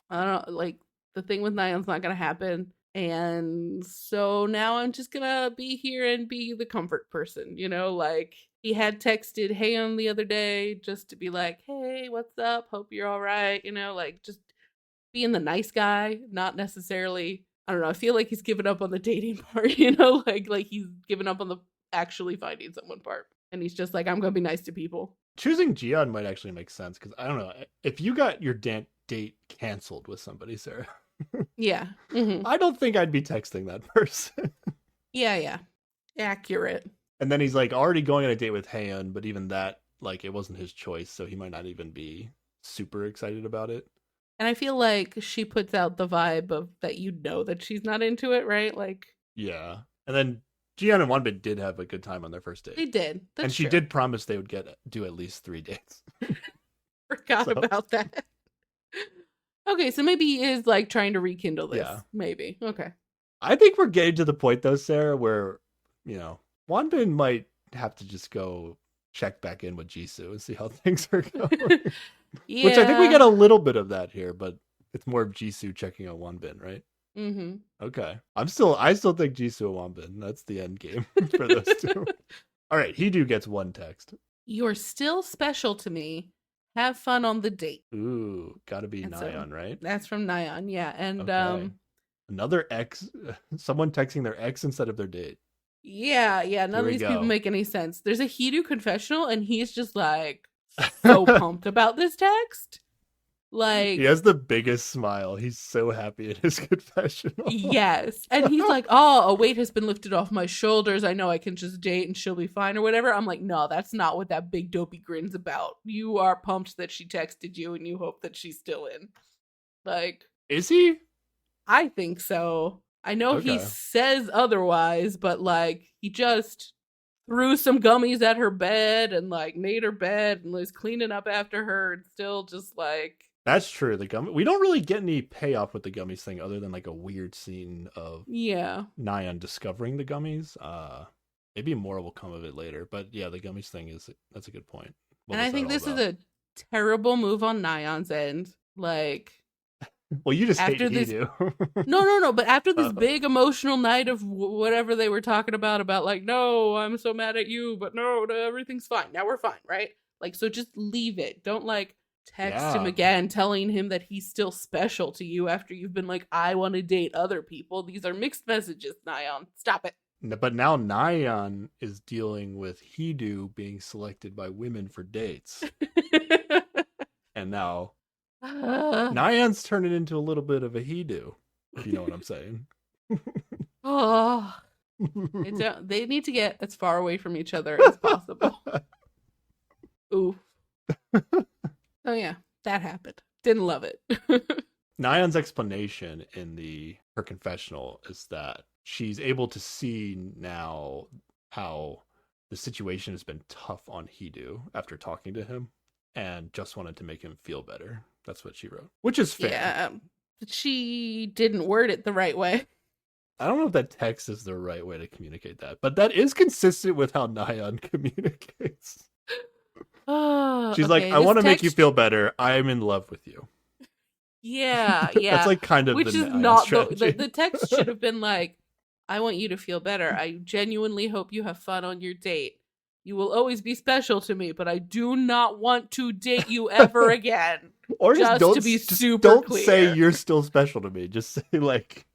I don't know, like the thing with Nayeon's not gonna happen. And so now I'm just gonna be here and be the comfort person, like he had texted Haeyeon the other day just to be like, hey, what's up? Hope you're all right. Like just being the nice guy, not necessarily, I don't know. I feel like he's given up on the dating part, like he's given up on the actually finding someone part. And he's just like, I'm going to be nice to people. Choosing Jiyeon might actually make sense because I don't know. If you got your date canceled with somebody, Sarah. Yeah. I don't think I'd be texting that person. Yeah. Accurate. And then he's like already going on a date with Haeyeon, but even that, like, it wasn't his choice, so he might not even be super excited about it. And I feel like she puts out the vibe of that that she's not into it, right? Like, yeah. And then Jiyeon and Wonbin did have a good time on their first date. They did. That's and she true. did promise they would do at least 3 dates. Forgot about that. Okay, so maybe he is like trying to rekindle this. Yeah. Maybe. Okay. I think we're getting to the point though, Sarah, where, Wonbin might have to just go check back in with Jisoo and see how things are going. Yeah. Which I think we get a little bit of that here, but it's more of Jisoo checking out Wonbin, right? Mm-hmm. Okay. I still think Jisoo and Wonbin. That's the end game for those two. All right, Hidu gets 1 text. You're still special to me. Have fun on the date. Ooh, gotta be And Nayeon, right? That's from Nayeon, yeah. And Okay. Another ex, someone texting their ex instead of their date. Yeah, none Here of we these people go. make any sense. There's a Hidu confessional, and he's just like so pumped about this text. He Like, has the biggest smile. He's so happy in his confessional. yes. And he's like, oh, a weight has been lifted off my shoulders. I know I can just date and she'll be fine or whatever. I'm like, no, that's not what that big dopey grin's about. You are pumped that she texted you and you hope that she's still in. Like, Is he? I think so. I know he Okay. says otherwise, but like, he just threw some gummies at her bed and like made her bed and was cleaning up after her and still just like, That's true. The gummy. We don't really get any payoff with the gummies thing, other than like a weird scene of yeah. Nyan discovering the gummies. Maybe more will come of it later. But yeah, the gummies thing that's a good point. What And was I that think all this is about? a terrible move on Nyan's end. Like, Well, you just hate after this Hidu. no, but after this Uh, big emotional night of whatever they were talking about like, no, I'm so mad at you, but no, everything's fine. Now we're fine, right? Like, so just leave it. Don't like text him Yeah. again telling him that he's still special to you after you've been like, I want to date other people. These are mixed messages, Nyan. Stop it. But now Nyan is dealing with Hidu being selected by women for dates. And now Nyan's turning into a little bit of a Hidu, if you know what I'm saying. Oh, they need to get as far away from each other as possible. Ooh. Oh yeah, that happened. Didn't love it. Nyan's explanation in her confessional is that she's able to see now how the situation has been tough on Hidu after talking to him, and just wanted to make him feel better. That's what she wrote, which is fair. Yeah, but she didn't word it the right way. I don't know if that text is the right way to communicate that, but that is consistent with how Nyan communicates. Oh, She's like, okay, I this want to make you text- feel better. I am in love with you. Yeah, That's like kind of which the is Nyan not strategy. the text should have been like, I want you to feel better. I genuinely hope you have fun on your date. You will always be special to me, but I do not want to date you ever again. Or just Just don't to be just super don't clear. say you're still special to me. Just say like,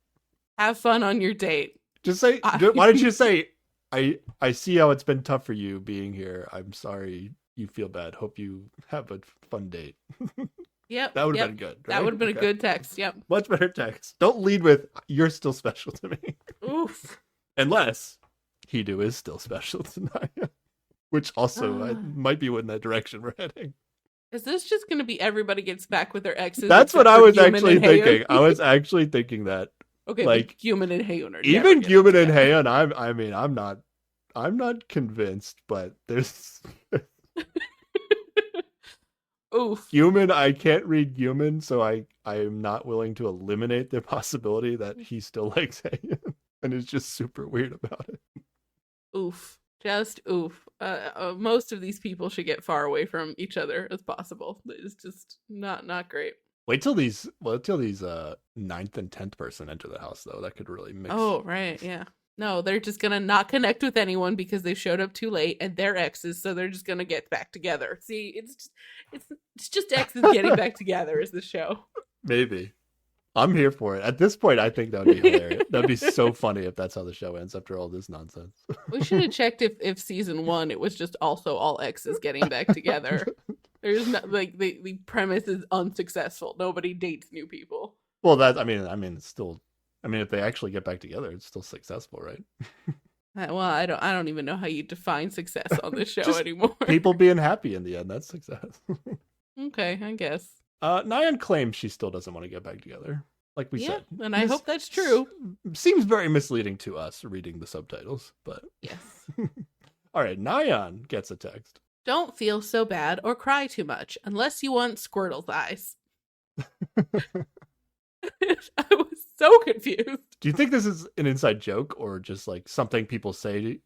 Have fun on your date. just say. Why don't you say, I see how it's been tough for you being here. I'm sorry you feel bad. Hope you have a fun date. Yep. That would have yep. been good. That right? would have been Okay. a good text. Yep. Much better text. Don't lead with you're still special to me, Oof. unless Hidu is still special to Naya, which also might be in that direction we're heading. Is this just going to be everybody gets back with their exes? That's what except I for was Gyumin actually and Haeun? thinking. I was actually thinking that. Okay, like, but Gyumin and Haeun are Even never Gyumin and getting Haeun, I'm not convinced, but there's together. Oof. Gyumin. I can't read Gyumin, so I am not willing to eliminate the possibility that he still likes Haeun and is just super weird about it. Oof. Just oof. Most of these people should get far away from each other as possible. It's just not great. Wait till these 9th and 10th person enter the house though. That could really mix. Oh, right. Yeah. No, they're just going to not connect with anyone because they showed up too late and they're exes, so they're just going to get back together. See, it's just exes getting back together is the show. Maybe. I'm here for it. At this point, I think that would be hilarious. That'd be so funny if that's how the show ends after all this nonsense. We should have checked if season 1 it was just also all exes getting back together. There's not like the premise is unsuccessful. Nobody dates new people. Well, it's still. I mean, if they actually get back together, it's still successful, right? Well, I don't even know how you define success on this show Just anymore. People being happy in the end, that's success. Okay, I guess. Nyan claims she still doesn't want to get back together, like we said. And I hope that's true. Seems very misleading to us reading the subtitles, but Yes. all right. Nyan gets a text. Don't feel so bad or cry too much unless you want Squirtle's eyes. I was so confused. Do you think this is an inside joke or just like something people say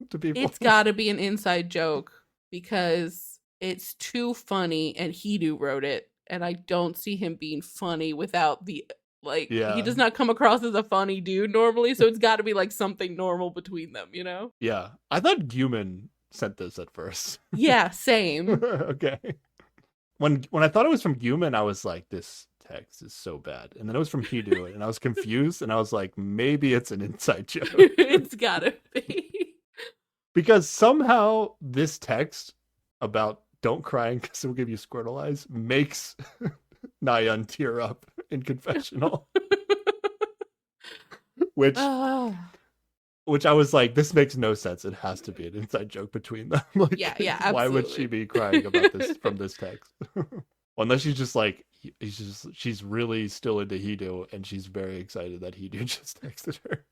to people? It's gotta be an inside joke because it's too funny and Hidu wrote it. And I don't see him being funny without the, like, Yeah. he does not come across as a funny dude normally. So it's gotta be like something normal between them, you know? Yeah. I thought Gyumin sent this at first. Yeah, same. Okay. When I thought it was from Gyumin, I was like, this text is so bad. And then it was from Hidu, and I was confused, and I was like, maybe it's an inside joke. It's gotta be. Because somehow this text about don't cry because it will give you Squirtle eyes makes Nayeon tear up in confessional. Which I was like, this makes no sense. It has to be an inside joke between them. Like, Yeah, absolutely. Why would she be crying about this from this text? Unless she's just like, she's really still into Hidu, and she's very excited that Hidu just texted her.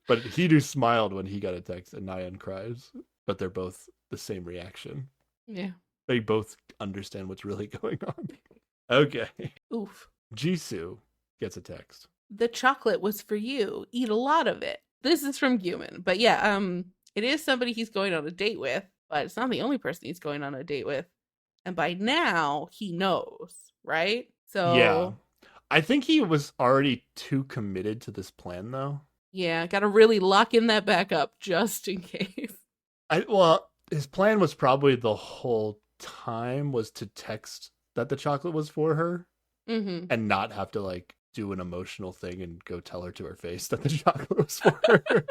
But Hidu smiled when he got a text, and Nayeon cries. But they're both the same reaction. Yeah. They both understand what's really going on. Okay. Oof. Jisoo gets a text. The chocolate was for you. Eat a lot of it. This is from Guman. But yeah, it is somebody he's going on a date with, but it's not the only person he's going on a date with. And by now, he knows, right? So yeah. I think he was already too committed to this plan, though. Yeah, gotta really lock in that backup just in case. Well, his plan was probably the whole time was to text that the chocolate was for her and not have to like do an emotional thing and go tell her to her face that the chocolate was for her.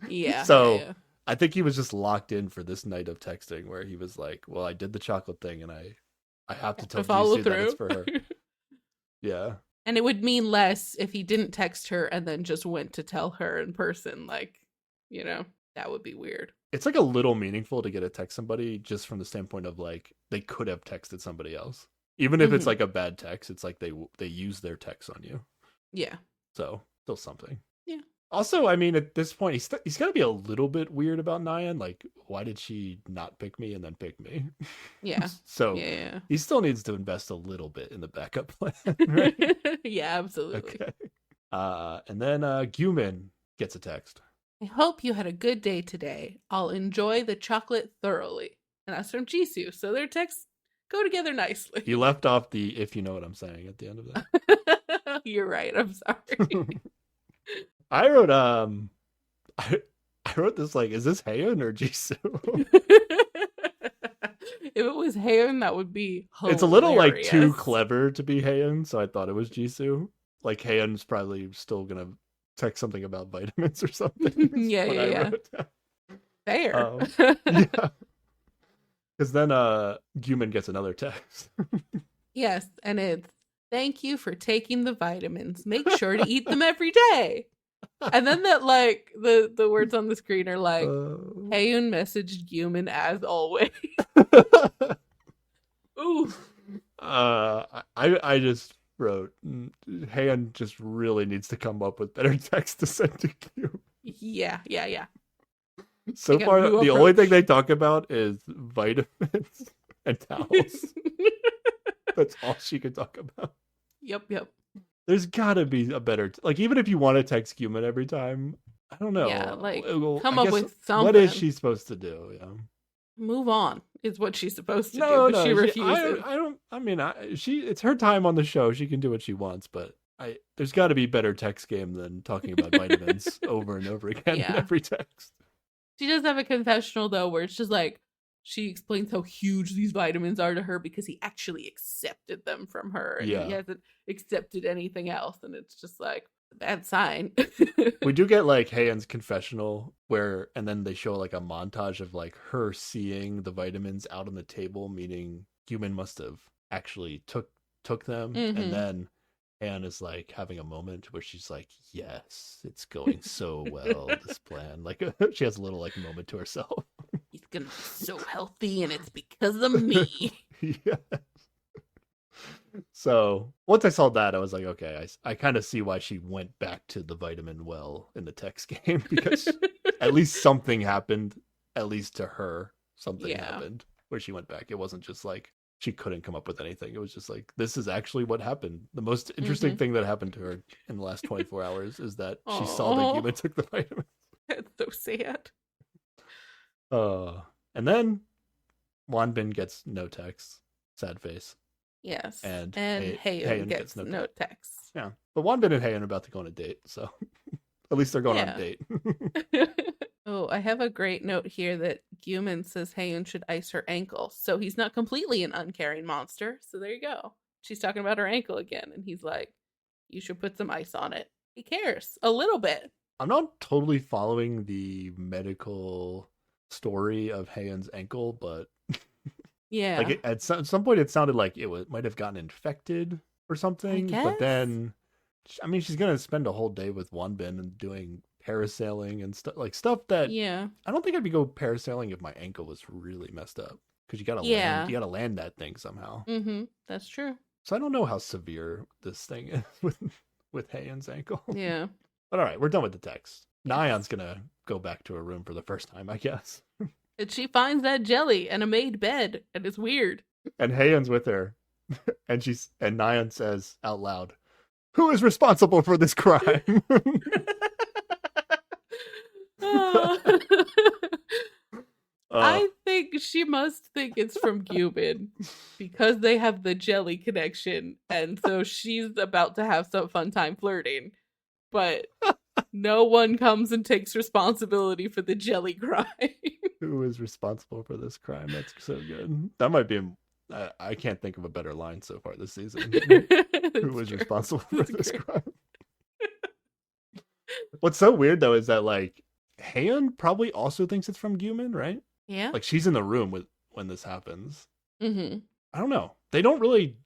Yeah. So yeah. I think he was just locked in for this night of texting where he was like, well, I did the chocolate thing and I have to tell follow Jisoo through. that it's for her. Yeah. And it would mean less if he didn't text her and then just went to tell her in person. Like, you know, that would be weird. It's like a little meaningful to get to text somebody just from the standpoint of like they could have texted somebody else. Even if it's like a bad text, it's like they use their text on you. Yeah. So still something. Yeah. Also, I mean, at this point, he's got to be a little bit weird about Nayeon. Like, why did she not pick me and then pick me? Yeah. So yeah. he still needs to invest a little bit in the backup plan, right? Yeah, absolutely. Okay. And then Guman gets a text. I hope you had a good day today. I'll enjoy the chocolate thoroughly. And that's from Jisoo. So their texts go together nicely. You left off the if you know what I'm saying at the end of that. You're right. I'm sorry. I wrote I wrote this like, is this Haeun or Jisoo? If it was Haeun, that would be hilarious. It's a little like too clever to be Haeun, so I thought it was Jisoo. Like Haeun's probably still gonna text something about vitamins or something. yeah. Fair. Yeah. Because then Guman gets another text. Yes, and it's, thank you for taking the vitamins. Make sure to eat them every day. And then that like the words on the screen are like, Haeun messaged Guman as always. Ooh. I just wrote, Haeun just really needs to come up with better text to send to Q. Yeah. So far, the only thing they talk about is vitamins and towels. That's all she could talk about. Yep. There's gotta be a better, like, even if you want to text Guman every time, I don't know. Yeah, like, well, come up with something. What is she supposed to do? Yeah. Move on is what she's supposed to do, but she refuses. It's her time on the show. She can do what she wants, but there's got to be better text game than talking about vitamins over and over again in every text. She does have a confessional though, where it's just like she explains how huge these vitamins are to her because he actually accepted them from her, and he hasn't accepted anything else, and it's just like a bad sign. We do get like Haeun's confessional and then they show like a montage of like her seeing the vitamins out on the table, meaning Guman must have actually took them, and then Haeun is like having a moment where she's like, yes, it's going so well, this plan. Like she has a little like moment to herself. He's gonna be so healthy and it's because of me. Yes. So once I saw that, I was like, okay, I kind of see why she went back to the vitamin well in the text game, because at least something happened, at least to her, something happened where she went back. It wasn't just like she couldn't come up with anything. It was just like, this is actually what happened. The most interesting thing that happened to her in the last 24 hours is that she saw that Guman took the vitamins. That's so sad. And then Wanbin gets no text. Sad face. Yes. And Haeun gets no text. Yeah. But Wanbin and Haeun are about to go on a date, so at least they're going on a date. Oh, I have a great note here that Guman says Haeun should ice her ankle, so he's not completely an uncaring monster. So there you go. she's talking about her ankle again, and he's like, you should put some ice on it. He cares a little bit. I'm not totally following the medical story of Haeun's ankle, but Yeah. like at some point it sounded like might have gotten infected or something. But then, I mean, she's gonna spend a whole day with Wonbin and doing parasailing and stuff that I don't think I'd be go parasailing if my ankle was really messed up, because you gotta land that thing somehow. That's true. So I don't know how severe this thing is with Haeun's ankle. Yeah. But all right, we're done with the text. Nayeon's gonna go back to her room for the first time, I guess. And she finds that jelly and a made bed, and it's weird. And Haeun's with her, and Nayeon says out loud, "Who is responsible for this crime?" I think she must think it's from Gyumin because they have the jelly connection, and so she's about to have some fun time flirting. But no one comes and takes responsibility for the jelly crime. Who is responsible for this crime? That's so good. That might be. I can't think of a better line so far this season. Who is responsible for this crime? What's so weird though is that like Haeun probably also thinks it's from Gyumin, right? Yeah. Like she's in the room when this happens. Mm-hmm. I don't know. They don't really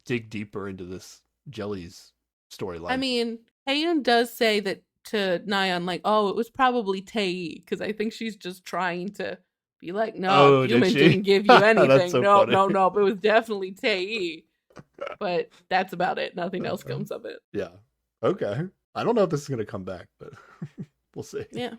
dig deeper into this Jelly's storyline. I mean, Haeun does say that to Nayeon, like, oh, it was probably Tae, because I think she's just trying to be like, no, Gyumin didn't give you anything. So no, but it was definitely Tae. But that's about it. Nothing else comes of it. Yeah. Okay. I don't know if this is going to come back, but we'll see. Yeah.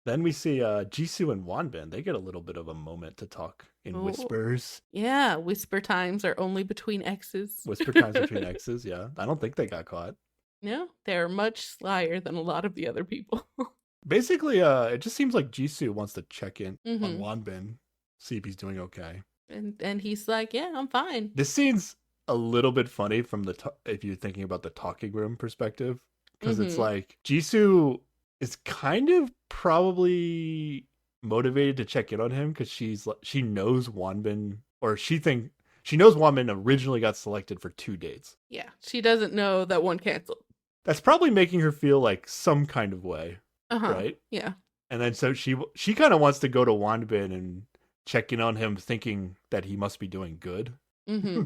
Then we see Jisoo and Wonbin. They get a little bit of a moment to talk in whispers. Yeah, whisper times are only between exes. Whisper times between exes, yeah. I don't think they got caught. No, they're much slyer than a lot of the other people. Basically, it just seems like Jisoo wants to check in on Wonbin, see if he's doing okay. And he's like, yeah, I'm fine. This scene's a little bit funny from if you're thinking about the talking room perspective, because it's like Jisoo is kind of probably motivated to check in on him because she knows Wonbin, or she knows Wonbin originally got selected for 2 dates. Yeah, she doesn't know that one canceled. That's probably making her feel like some kind of way, right? Yeah. And then so she kind of wants to go to Wonbin and check in on him, thinking that he must be doing good. Mm-hmm.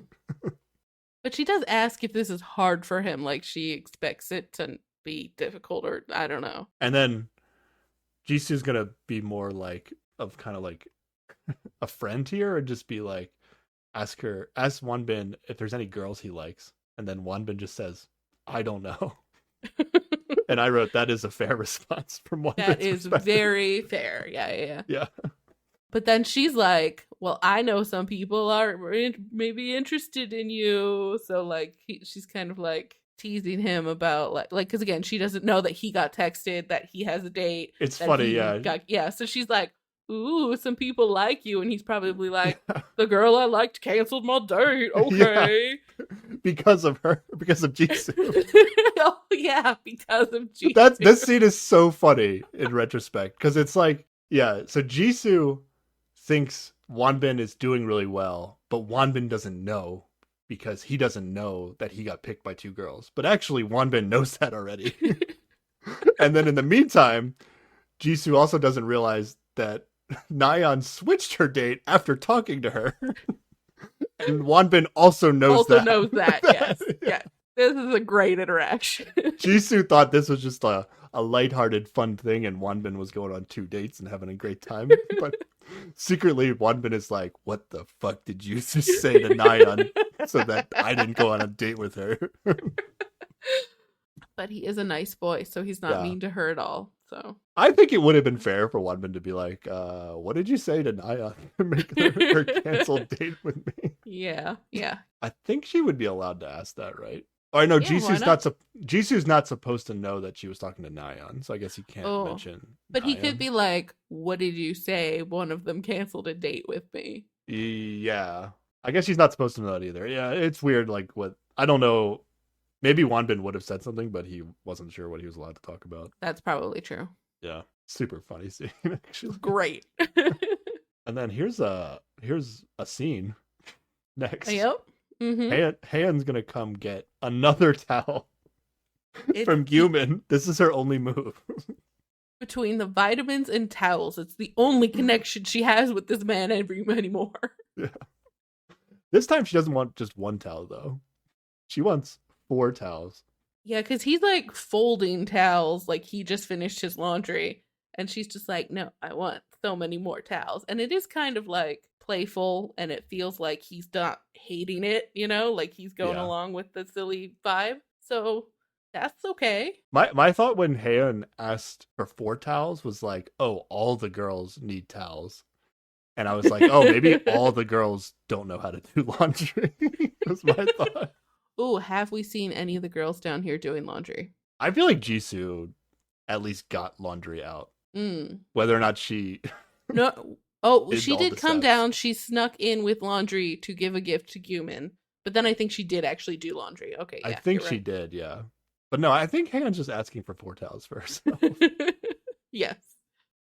But she does ask if this is hard for him, like she expects it to be difficult, or I don't know. And then Jisoo's gonna be more like kind of like a friend here, and just be like, ask Wonbin if there's any girls he likes, and then Wonbin just says, "I don't know." And I wrote, that is a fair response from Wonbin's That is very fair. Yeah. But then she's like, well, I know some people are maybe interested in you. So like she's kind of like teasing him about like because again, she doesn't know that he got texted that he has a date. It's funny, yeah. So she's like, ooh, some people like you, and he's probably like, the girl I liked canceled my date. Okay. Yeah. Because of Jisoo. Oh yeah, because of Jisoo. This scene is so funny in retrospect, because it's like, yeah, so Jisoo thinks Wonbin is doing really well, but Wonbin doesn't know, because he doesn't know that he got picked by 2 girls. But actually, Wonbin knows that already. And then in the meantime, Jisoo also doesn't realize that Nayeon switched her date after talking to her. And Wonbin also knows that. Yes. Yeah. This is a great interaction. Jisoo thought this was just a lighthearted, fun thing, and Wonbin was going on 2 dates and having a great time. But secretly, Wonbin is like, what the fuck did you just say to Nayeon so that I didn't go on a date with her? But he is a nice boy, so he's not mean to her at all. So I think it would have been fair for Wonbin to be like, what did you say to Nayeon to make her cancel date with me? Yeah. I think she would be allowed to ask that, right? Oh, I know Jisoo's not supposed to know that she was talking to Nayeon, so I guess he can't mention. But Nayeon. He could be like, what did you say? One of them canceled a date with me. Yeah. I guess she's not supposed to know that either. Yeah, it's weird, like what I don't know. Maybe Wonbin would have said something, but he wasn't sure what he was allowed to talk about. That's probably true. Yeah. Super funny scene, actually. Great. And then here's a scene next. Yep. Han's gonna come get another towel It's from Guman. This is her only move. between the vitamins and towels. It's the only connection she has with this man anymore. Yeah. This time she doesn't want just one towel though. She wants 4 towels. Yeah, because he's like folding towels like he just finished his laundry. And she's just like, no, I want so many more towels. And it is kind of like playful, and it feels like he's not hating it, you know, like he's going Yeah. along with the silly vibe. So that's okay. My thought when Han asked for 4 towels was like, oh, all the girls need towels. And I was like, oh, maybe all the girls don't know how to do laundry. Was my thought. Ooh, have we seen any of the girls down here doing laundry? I feel like Jisoo at least got laundry out. Whether or not she No. Oh, did she all did the come steps. down. She snuck in with laundry to give a gift to Guman. But then I think she did actually do laundry. Okay, yeah. I think you're she right. did, yeah. But no, I think Han's just asking for 4 towels for herself. Yes.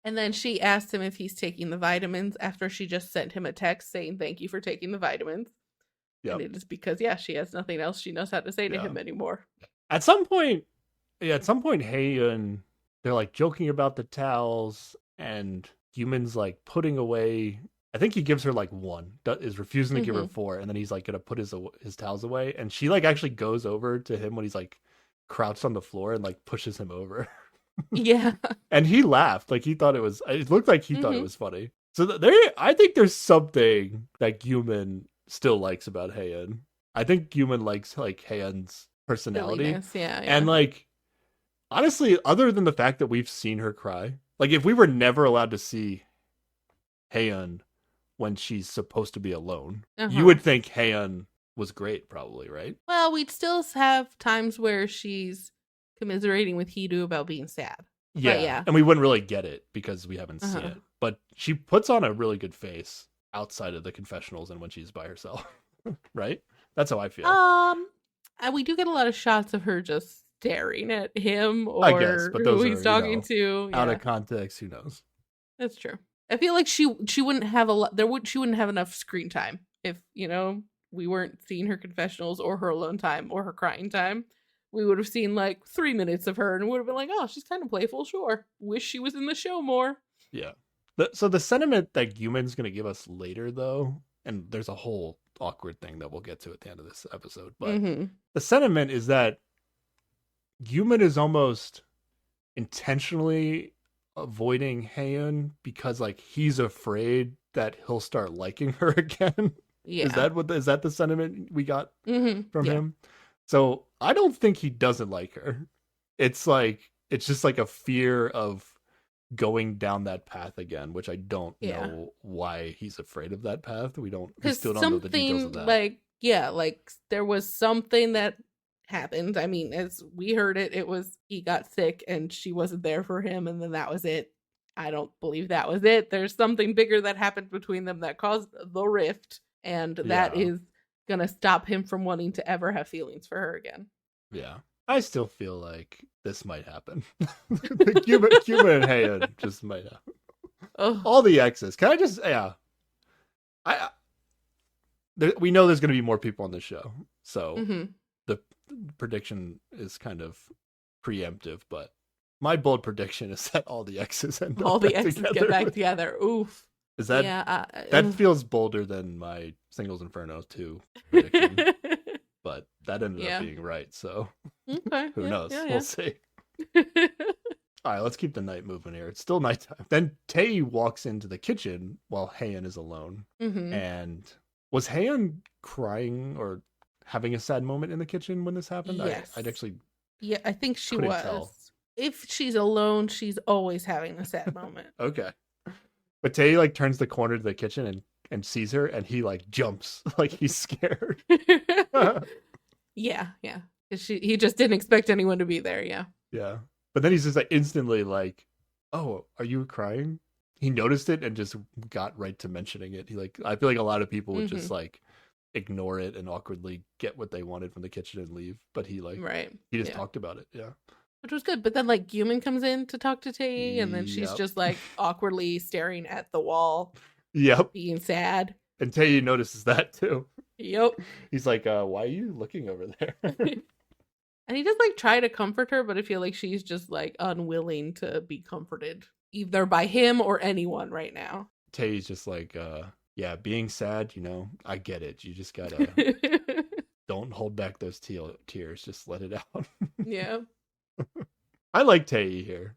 And then she asked him if he's taking the vitamins after she just sent him a text saying thank you for taking the vitamins. Yep. And it is because, yeah, she has nothing else she knows how to say to Yeah. him anymore. At some point, Han, they're like joking about the towels, and Human's like putting away. I think he gives her like 1, is refusing to give her 4, and then he's like gonna put his towels away, and she like actually goes over to him when he's like crouched on the floor and like pushes him over. Yeah. And he laughed, like it looked like he thought it was funny. So I think there's something that Human still likes about Han. I think Human likes like Han's personality. Silliness, yeah. And like, honestly, other than the fact that we've seen her cry, like if we were never allowed to see Han when she's supposed to be alone, you would think Han was great, probably, right? Well, we'd still have times where she's commiserating with Hidu about being sad. Yeah. Yeah. And we wouldn't really get it because we haven't seen it. But she puts on a really good face outside of the confessionals and when she's by herself. Right? That's how I feel. And we do get a lot of shots of her just staring at him or I guess, but those who he's are, talking to. Out Yeah, of context, who knows? that's true. I feel like she wouldn't have a lot. She wouldn't have enough screen time if we weren't seeing her confessionals or her alone time or her crying time. We would have seen like 3 minutes of her and would have been like, oh, she's kind of playful. Sure, wish she was in the show more. Yeah. So the sentiment that Human's going to give us later, though, and there's a whole awkward thing that we'll get to at the end of this episode, but the sentiment is that Human is almost intentionally avoiding Han because like he's afraid that he'll start liking her again. Yeah, is that the sentiment we got from Yeah. him? So I don't think he doesn't like her. It's just like a fear of going down that path again, which I don't know why he's afraid of that path. We still don't know the details of that. Like there was something that happened. I mean, as we heard it, it was he got sick and she wasn't there for him, and then that was it. I don't believe that was it. There's something bigger that happened between them that caused the rift, and that is gonna stop him from wanting to ever have feelings for her again. Yeah. I still feel like this might happen. Cuba and Han just might happen. Oh. All the exes. Can I just, we know there's going to be more people on this show. So the prediction is kind of preemptive, but my bold prediction is that all the exes get back together. Oof. Is that, that feels bolder than my Singles Inferno 2 prediction. But that ended up being right, so who knows? We'll see. All right, let's keep the night moving here. It's still nighttime. Then Tae walks into the kitchen while Han is alone. And was Han crying or having a sad moment in the kitchen when this happened? Yes. I'd actually... Yeah, I think she couldn't was. tell. If she's alone, she's always having a sad moment. Okay. But Tae like turns the corner to the kitchen and sees her, and he like jumps like he's scared. Yeah. He just didn't expect anyone to be there. Yeah. But then he's just like instantly like, "Oh, are you crying?" He noticed it and just got right to mentioning it. I feel like a lot of people would just like ignore it and awkwardly get what they wanted from the kitchen and leave. But he he just talked about it. Yeah. Which was good. But then like Guman comes in to talk to Tae, and then she's just like awkwardly staring at the wall. Yep. Being sad. And Tae notices that too. Yep. He's like, why are you looking over there? And he does like try to comfort her, but I feel like she's just like unwilling to be comforted either by him or anyone right now. Tay's just like, yeah, being sad, I get it. You just gotta don't hold back those tears. Just let it out. Yeah. I like Tay here.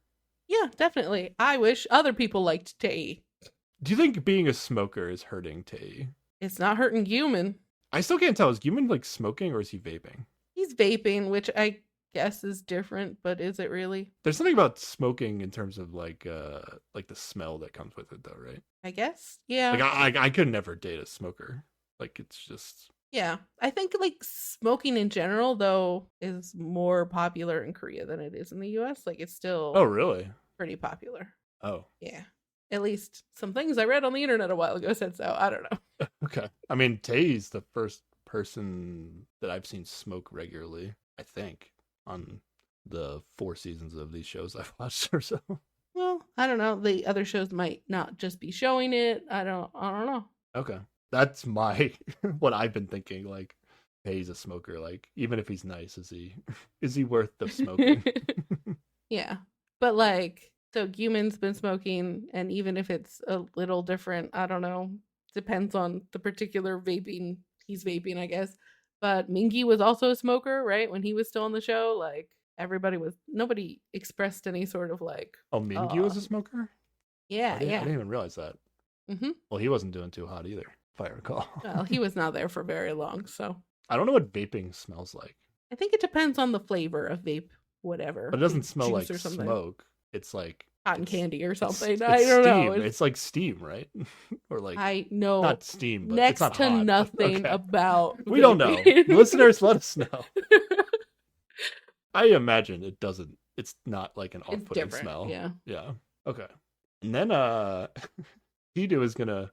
Yeah, definitely. I wish other people liked Tay. Do you think being a smoker is hurting Tay? It's not hurting Human. I still can't tell. Is Human like smoking or is he vaping? He's vaping, which I guess is different, but is it really? There's something about smoking in terms of like the smell that comes with it, though, right? I guess. Yeah. Like I could never date a smoker. Like it's just. Yeah. I think like smoking in general though is more popular in Korea than it is in the US. Like it's still Oh, really? pretty popular. Oh. Yeah. At least some things I read on the internet a while ago said so. I don't know. Okay. I mean, Tay's the first person that I've seen smoke regularly, I think, on the 4 seasons of these shows I've watched or so. Well, I don't know. The other shows might not just be showing it. I don't know. Okay. That's my what I've been thinking. Like, Tay's a smoker. Like, even if he's nice, is he worth the smoking? Yeah. But like, so Human's been smoking, and even if it's a little different, I don't know. Depends on the particular vaping he's vaping, I guess. But Mingi was also a smoker, right? When he was still on the show, like nobody expressed any sort of like, Oh, Mingyu was a smoker? Yeah, I yeah. didn't even realize that. Mm-hmm. Well, he wasn't doing too hot either, if I recall. Well, he was not there for very long, so I don't know what vaping smells like. I think it depends on the flavor of vape, whatever. But it doesn't smell like or something. smoke. It's like Cotton candy or something. It's I don't steam. know. It's like steam, right? Or like I know not steam, but next it's not to hot. nothing Okay. about We don't know. vaping. Listeners, let us know. I imagine it doesn't. It's not like an It's off-putting different. smell. Yeah. Yeah. Okay. And then Hidu is gonna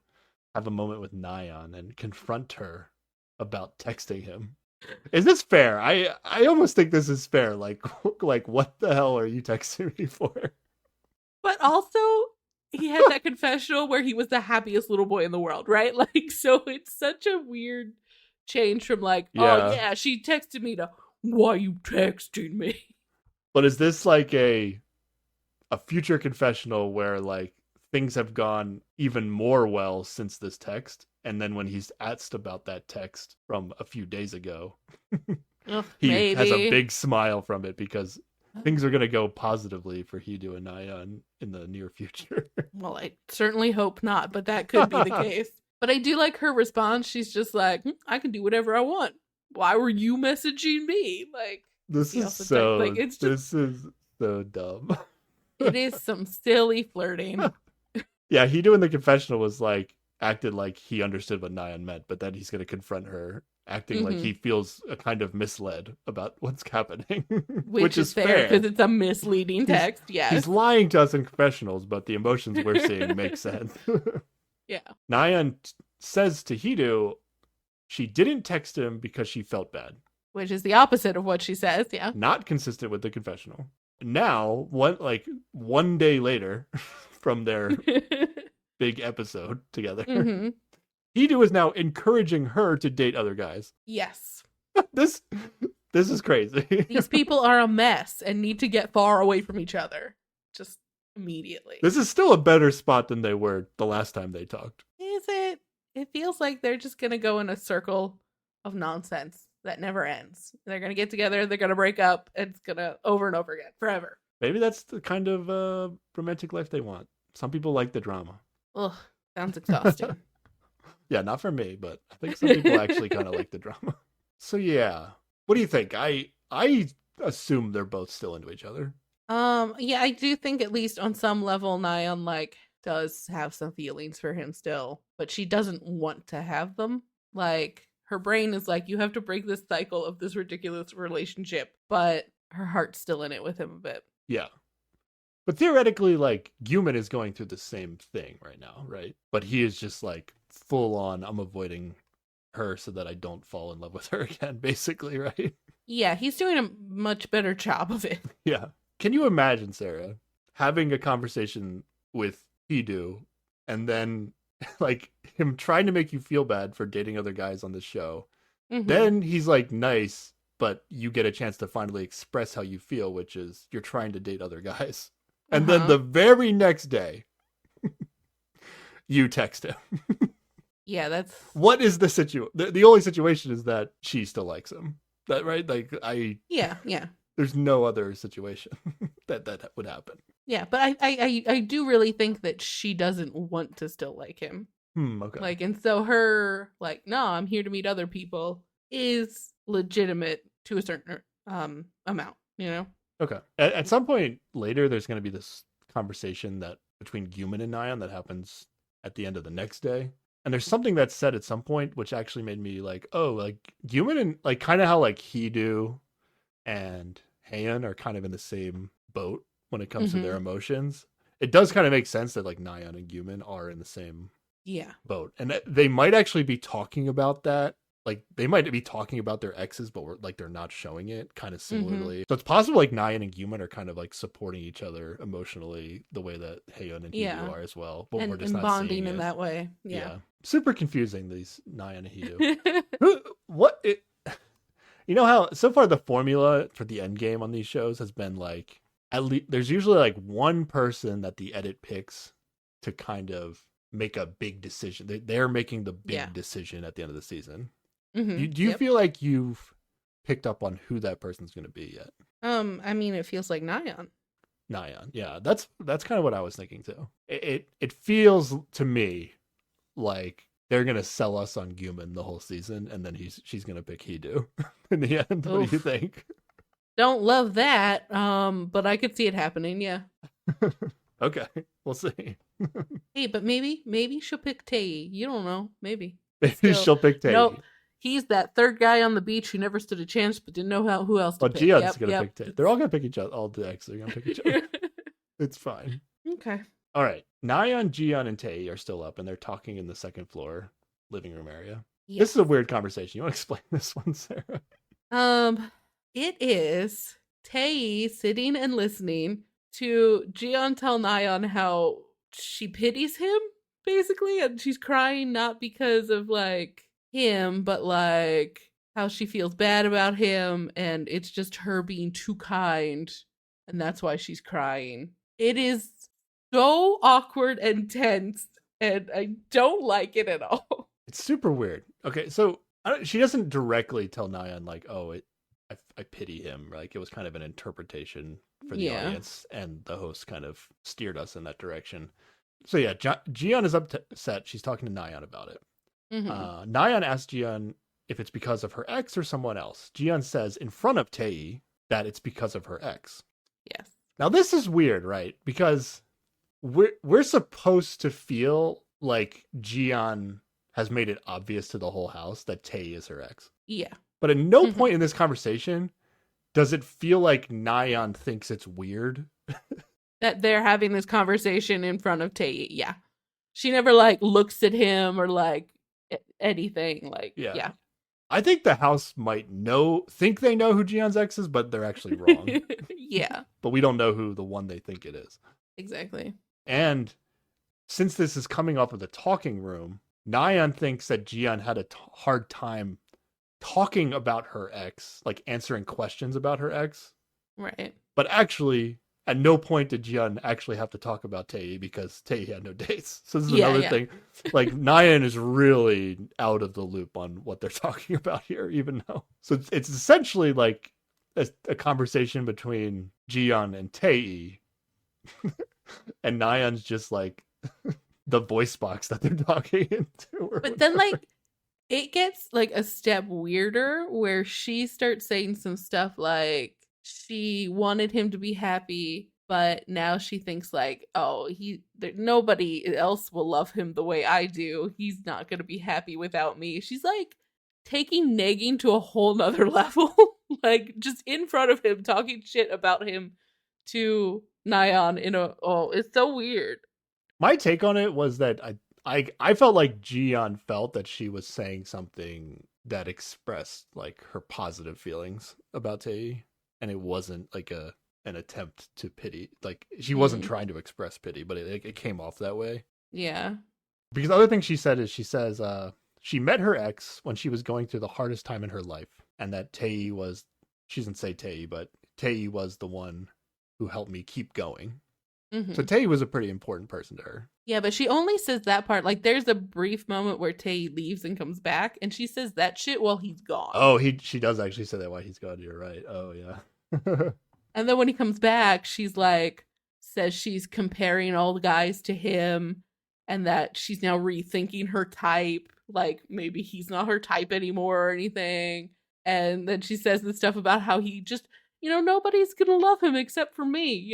have a moment with Nyan and confront her about texting him. Is this fair? I almost think this is fair. Like what the hell are you texting me for? But also, he had that confessional where he was the happiest little boy in the world, right? Like, so it's such a weird change from like, oh yeah, she texted me to, why you texting me? But is this like a future confessional where like things have gone even more well since this text? And then when he's asked about that text from a few days ago, he has a big smile from it because things are going to go positively for Hidu and Nyan in the near future. Well, I certainly hope not, but that could be the case. But I do like her response. She's just like, I can do whatever I want. Why were you messaging me? Like, this is so dumb. It is some silly flirting. Yeah, Hidu in the confessional was like, acted like he understood what Nyan meant, but then he's going to confront her, acting like he feels a kind of misled about what's happening. Which is fair because it's a misleading text. Yes. He's lying to us in confessionals, but the emotions we're seeing make sense. Yeah. Nyan says to Hidu she didn't text him because she felt bad. Which is the opposite of what she says, yeah. Not consistent with the confessional. Now, one day later from their big episode together, Hidu is now encouraging her to date other guys. Yes. This is crazy. These people are a mess and need to get far away from each other. Just immediately. This is still a better spot than they were the last time they talked. Is it? It feels like they're just going to go in a circle of nonsense that never ends. They're going to get together, they're going to break up, and it's going to over and over again, forever. Maybe that's the kind of romantic life they want. Some people like the drama. Ugh, sounds exhausting. Yeah, not for me, but I think some people actually kind of like the drama. So yeah, what do you think? I assume they're both still into each other. Yeah, I do think at least on some level, Nyan like does have some feelings for him still, but she doesn't want to have them. Like her brain is like, you have to break this cycle of this ridiculous relationship, but her heart's still in it with him a bit. Yeah. But theoretically, like, Human is going through the same thing right now, right? But he is just like full on, I'm avoiding her so that I don't fall in love with her again, basically, right? Yeah, he's doing a much better job of it. Yeah. Can you imagine, Sarah, having a conversation with Hidu and then like him trying to make you feel bad for dating other guys on the show. Mm-hmm. Then he's like nice, but you get a chance to finally express how you feel, which is you're trying to date other guys. And then the very next day, you text him. Yeah, that's What is the situation? The only situation is that she still likes him. That right? Like yeah. there's no other situation that would happen. Yeah, but I do really think that she doesn't want to still like him. Okay. Like, and so her like, no, I'm here to meet other people is legitimate to a certain amount, you know? Okay. At some point later, there's going to be this conversation that between Guman and Nyan that happens at the end of the next day. And there's something that's said at some point, which actually made me like, oh, like Guman and like kind of how like Hidu and Heian are kind of in the same boat when it comes to their emotions. It does kind of make sense that like Nyan and Guman are in the same boat. And they might actually be talking about that. Like they might be talking about their exes, but they're not showing it kind of similarly. So it's possible like Nyan and Guman are kind of like supporting each other emotionally the way that Heian and Hidu are as well. But we're just not bonding seeing in it. that way. Yeah. Super confusing, these Nyan and Hidu. You know how so far the formula for the end game on these shows has been like at least there's usually like one person that the edit picks to kind of make a big decision. They're making the big decision at the end of the season. Do you feel like you've picked up on who that person's going to be yet? I mean, it feels like Nyan. Yeah, that's kind of what I was thinking too. It feels to me like they're gonna sell us on Guman the whole season, and then she's gonna pick Hidu in the end. What do you think? Don't love that, but I could see it happening. Yeah. Okay, we'll see. Hey, but maybe she'll pick Tae. You don't know. Maybe she'll pick Tae. Nope. He's that third guy on the beach who never stood a chance, but didn't know who else to pick. Jiyeon's gonna pick Tae. They're all gonna pick each other. All the exes are gonna pick each other. It's fine. Okay. All right. Nyan, Jiyeon, and Tae are still up, and they're talking in the second floor living room area. Yes. This is a weird conversation. You want to explain this one, Sarah? It is Tae sitting and listening to Jiyeon tell Nyan how she pities him, basically, and she's crying not because of like him, but like how she feels bad about him, and it's just her being too kind, and that's why she's crying. It is so awkward and tense, and I don't like it at all. It's super weird. Okay, so she doesn't directly tell Nyan like, "Oh, I pity him." Like it was kind of an interpretation for the audience, and the host kind of steered us in that direction. So yeah, Jiyeon is upset. She's talking to Nyan about it. Nyan asks Jiyeon if it's because of her ex or someone else. Jiyeon says in front of Tae that it's because of her ex. Yes. Now this is weird, right? Because we're supposed to feel like Jiyeon has made it obvious to the whole house that Tae is her ex. Yeah. But at no point in this conversation does it feel like Nyan thinks it's weird that they're having this conversation in front of Tae. Yeah. She never like looks at him or like anything. Like, yeah. I think the house might think they know who Jiyeon's ex is, but they're actually wrong. Yeah. But we don't know who the one they think it is. Exactly. And since this is coming off of the talking room, Nyan thinks that Jiyeon had a hard time talking about her ex, like answering questions about her ex. Right. But actually, at no point did Jiyeon actually have to talk about Tae because Tae had no dates. So this is another thing. Like Nyan is really out of the loop on what they're talking about here, even though. So it's essentially like a conversation between Jiyeon and Tae. And Nyan's just like the voice box that they're talking into. But then like it gets like a step weirder where she starts saying some stuff like she wanted him to be happy, but now she thinks like, oh, nobody else will love him the way I do. He's not going to be happy without me. She's like taking nagging to a whole nother level, like just in front of him, talking shit about him to Nyan it's so weird. My take on it was that I felt like Jiyeon felt that she was saying something that expressed like her positive feelings about Tae, and it wasn't like an attempt to pity. Like she wasn't trying to express pity, but it came off that way. Yeah. Because the other thing she said is she says she met her ex when she was going through the hardest time in her life, and that Tae was, she doesn't say Tae, but Tae was the one who helped me keep going. So Tae was a pretty important person to her. Yeah, but she only says that part. Like, there's a brief moment where Tae leaves and comes back, and she says that shit while he's gone. Oh, she does actually say that while he's gone. You're right. Oh, yeah. And then when he comes back, she's like, says she's comparing all the guys to him, and that she's now rethinking her type. Like, maybe he's not her type anymore or anything. And then she says this stuff about how he just, nobody's gonna love him except for me.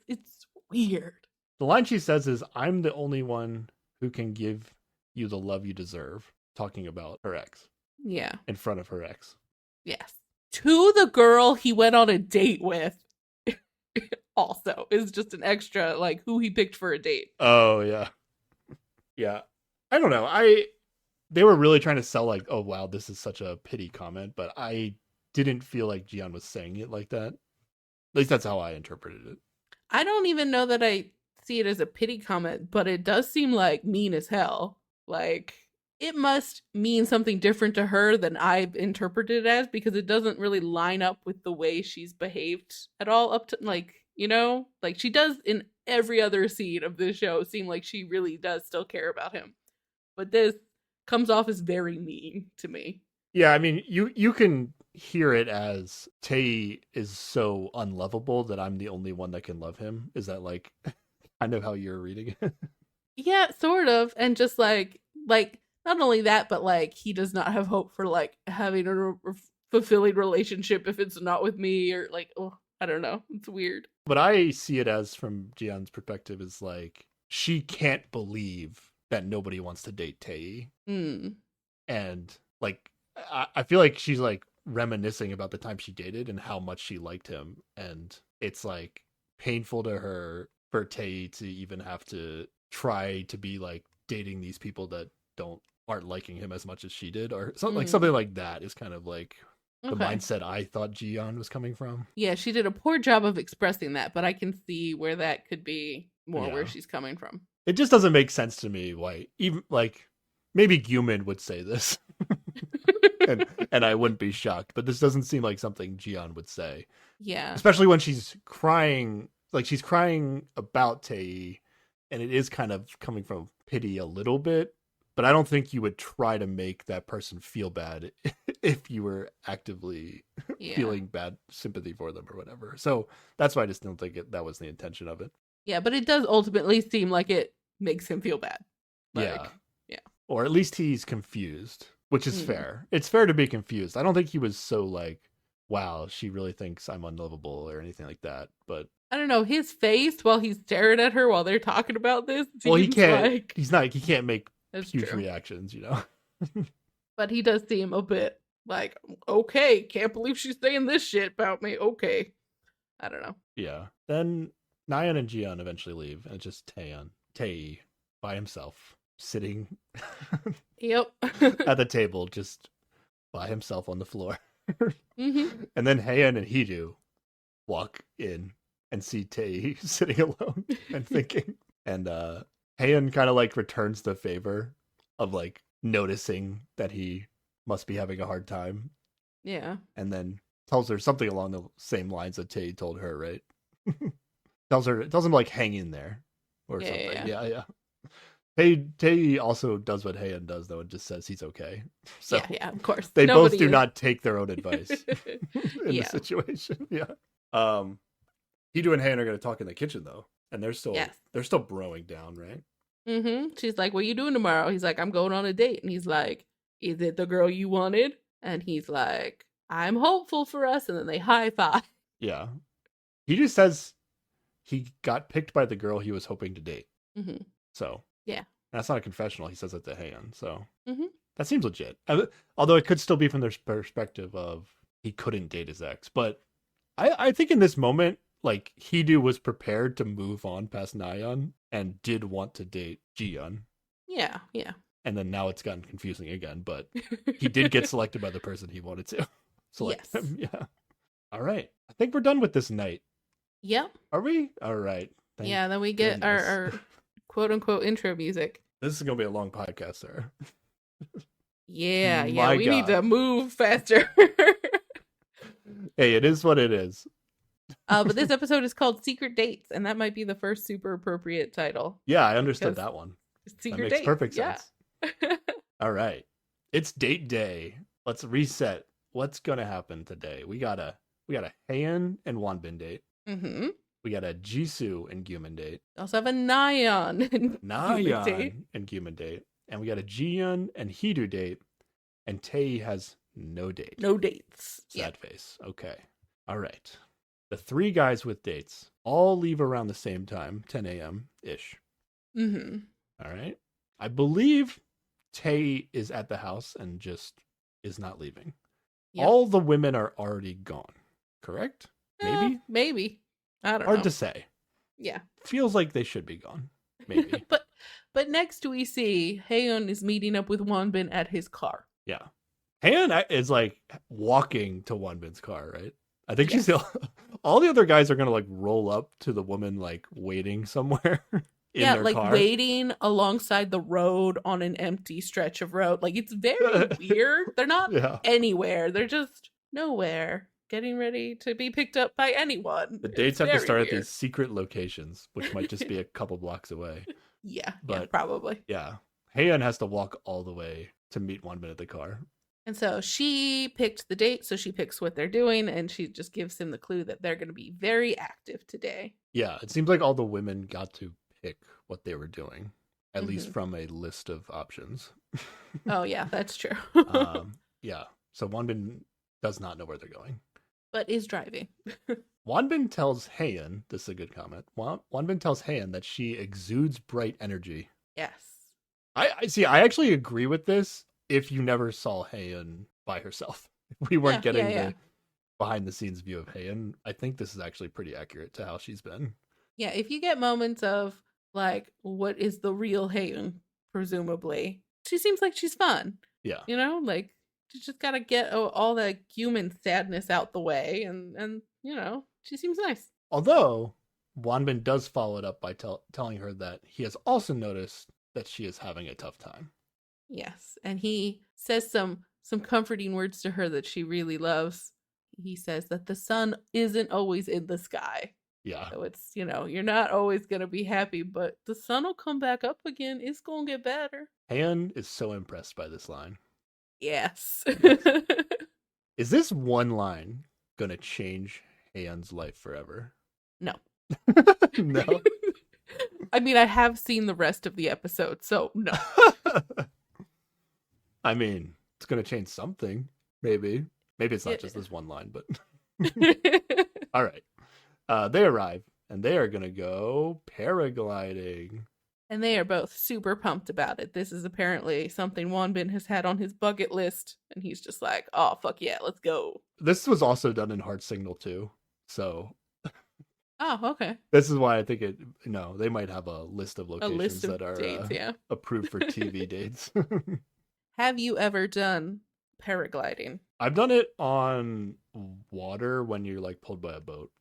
It's weird. The line she says is, "I'm the only one who can give you the love you deserve," talking about her ex. Yeah. In front of her ex. Yes. To the girl he went on a date with also is just an extra, like, who he picked for a date. Oh, yeah. Yeah. I don't know. They were really trying to sell, like, oh, wow, this is such a pity comment, but I didn't feel like Jiyeon was saying it like that. At least that's how I interpreted it. I don't even know that I see it as a pity comment, but it does seem like mean as hell. Like, it must mean something different to her than I've interpreted it as, because it doesn't really line up with the way she's behaved at all up to, like, like she does in every other scene of this show seem like she really does still care about him. But this comes off as very mean to me. Yeah, I mean, you can hear it as Tae is so unlovable that I'm the only one that can love him. Is that like kind of how you're reading it? Yeah, sort of. And just like not only that, but like he does not have hope for like having a fulfilling relationship if it's not with me, or like, oh, I don't know. It's weird. But I see it as, from Jiyeon's perspective, is like she can't believe that nobody wants to date Tae. And like I feel like she's like reminiscing about the time she dated and how much she liked him, and it's like painful to her for Tae to even have to try to be like dating these people that aren't liking him as much as she did, or something like something like that is kind of like the mindset I thought Jiyeon was coming from. Yeah, she did a poor job of expressing that, but I can see where that could be more where she's coming from. It just doesn't make sense to me why, even like maybe Gyumin would say this. and I wouldn't be shocked, but this doesn't seem like something Jiyeon would say. Yeah. Especially when she's crying, like she's crying about Tae, and it is kind of coming from pity a little bit, but I don't think you would try to make that person feel bad if you were actively feeling bad sympathy for them or whatever. So that's why I just don't think that was the intention of it. Yeah, but it does ultimately seem like it makes him feel bad. Like, yeah. Or at least he's confused, which is fair. It's fair to be confused. I don't think he was so like, wow, she really thinks I'm unlovable or anything like that. But I don't know, his face while he's staring at her while they're talking about this. Well, he can't. He can't make huge true. reactions, But he does seem a bit like, okay, can't believe she's saying this shit about me. Okay, I don't know. Yeah. Then Nayeon and Jiyeon eventually leave, and it's just Tae by himself, sitting Yep. at the table, just by himself on the floor. And then Haeyeon and Heeju walk in and see Tae sitting alone and thinking. And Haeyeon kind of like returns the favor of like noticing that he must be having a hard time. Yeah. And then tells her something along the same lines that Tae told her, right? tells him like hang in there or something. Yeah. Tae also does what Haeyeon does though, and just says he's okay. So yeah, of course. They both do not take their own advice in the situation. Yeah. Heeju and Haeyeon are going to talk in the kitchen though, and they're still broing down, right? She's like, "What are you doing tomorrow?" He's like, "I'm going on a date," and he's like, "Is it the girl you wanted?" And he's like, "I'm hopeful for us," and then they high five. Yeah. He just says he got picked by the girl he was hoping to date. So yeah, that's not a confessional. He says it to Haeyeon, so that seems legit. Although it could still be from their perspective of he couldn't date his ex. But I think in this moment, like Heeju was prepared to move on past Nayeon and did want to date Jiyeon. Yeah. And then now it's gotten confusing again, but he did get selected by the person he wanted to select him. Yeah. All right. I think we're done with this night. Yep. Are we? All right. Then we get our quote unquote intro music. This is gonna be a long podcast, Sarah. Yeah, My we need God. to move faster. Hey, it is what it is. But this episode is called Secret Dates, and that might be the first super appropriate title. Yeah, I understood Because that one. Secret That makes Dates. perfect Yeah. sense. All right. It's date day. Let's reset. What's gonna happen today? We got a Heian and Wanbin date. Mm-hmm. We got a Jisoo and Gyumin date. We also have a Nyan. Date. Nayeon and Gyumin date. And we got a Jiyeon and Hidu date. And Tae has no date. No dates. Sad face. Okay. All right. The 3 guys with dates all leave around the same time, 10 a.m. ish. Mm-hmm. All right. I believe Tae is at the house and just is not leaving. Yep. All the women are already gone. Correct? Maybe? Maybe. I don't know. Hard to say. Yeah. Feels like they should be gone. Maybe. But next we see Haeun is meeting up with Wanbin at his car. Yeah. Han is like walking to Wanbin's car, right? I think she's all the other guys are gonna like roll up to the woman like waiting somewhere in their like car. waiting alongside the road on an empty stretch of road. Like it's very weird. They're not Yeah. anywhere. They're just nowhere, getting ready to be picked up by anyone. The dates It's have to very start at weird. these secret locations, which might just be a couple blocks away. Yeah, but- probably. Yeah. Heian has to walk all the way to meet Wanbin at the car. And so she picked the date, so she picks what they're doing, and she just gives him the clue that they're going to be very active today. Yeah, it seems like all the women got to pick what they were doing, at Mm-hmm. least from a list of options. Oh, yeah, that's true. Yeah, so Wanbin does not know where they're going. But is driving. Wanbin tells Heian, this is a good comment. Wanbin tells Heian that she exudes bright energy. Yes. I see. I actually agree with this. If you never saw Heian by herself, we weren't getting yeah. the behind the scenes view of Heian. I think this is actually pretty accurate to how she's been. Yeah, if you get moments of, like, what is the real Haeun, presumably, she seems like she's fun. Yeah, You know? Like, you just gotta get all the human sadness out the way, and you know, she seems nice. although Wanbin does follow it up by telling her that he has also noticed that she is having a tough time. Yes, and he says some comforting words to her that she really loves. He says that the sun isn't always in the sky. Yeah, So it's, you know, you're not always going to be happy, but the sun will come back up again. It's going to get better. Heian is so impressed by this line. Yes. Is this one line gonna change Heian's life forever? No. No. I mean, I have seen the rest of the episode, so no. I mean, it's gonna change something. Maybe it's not Yeah. just this one line, but all right. They arrive and they are gonna go paragliding. And they are both super pumped about it. This is apparently something Wanbin has had on his bucket list, and he's just like, oh, fuck yeah, let's go. This was also done in Heart Signal too, so Oh, okay. this is why I think it. No, they might have a list of A locations list of that are dates, yeah. approved for TV dates. Have you ever done paragliding? I've done it on water when you're like pulled by a boat.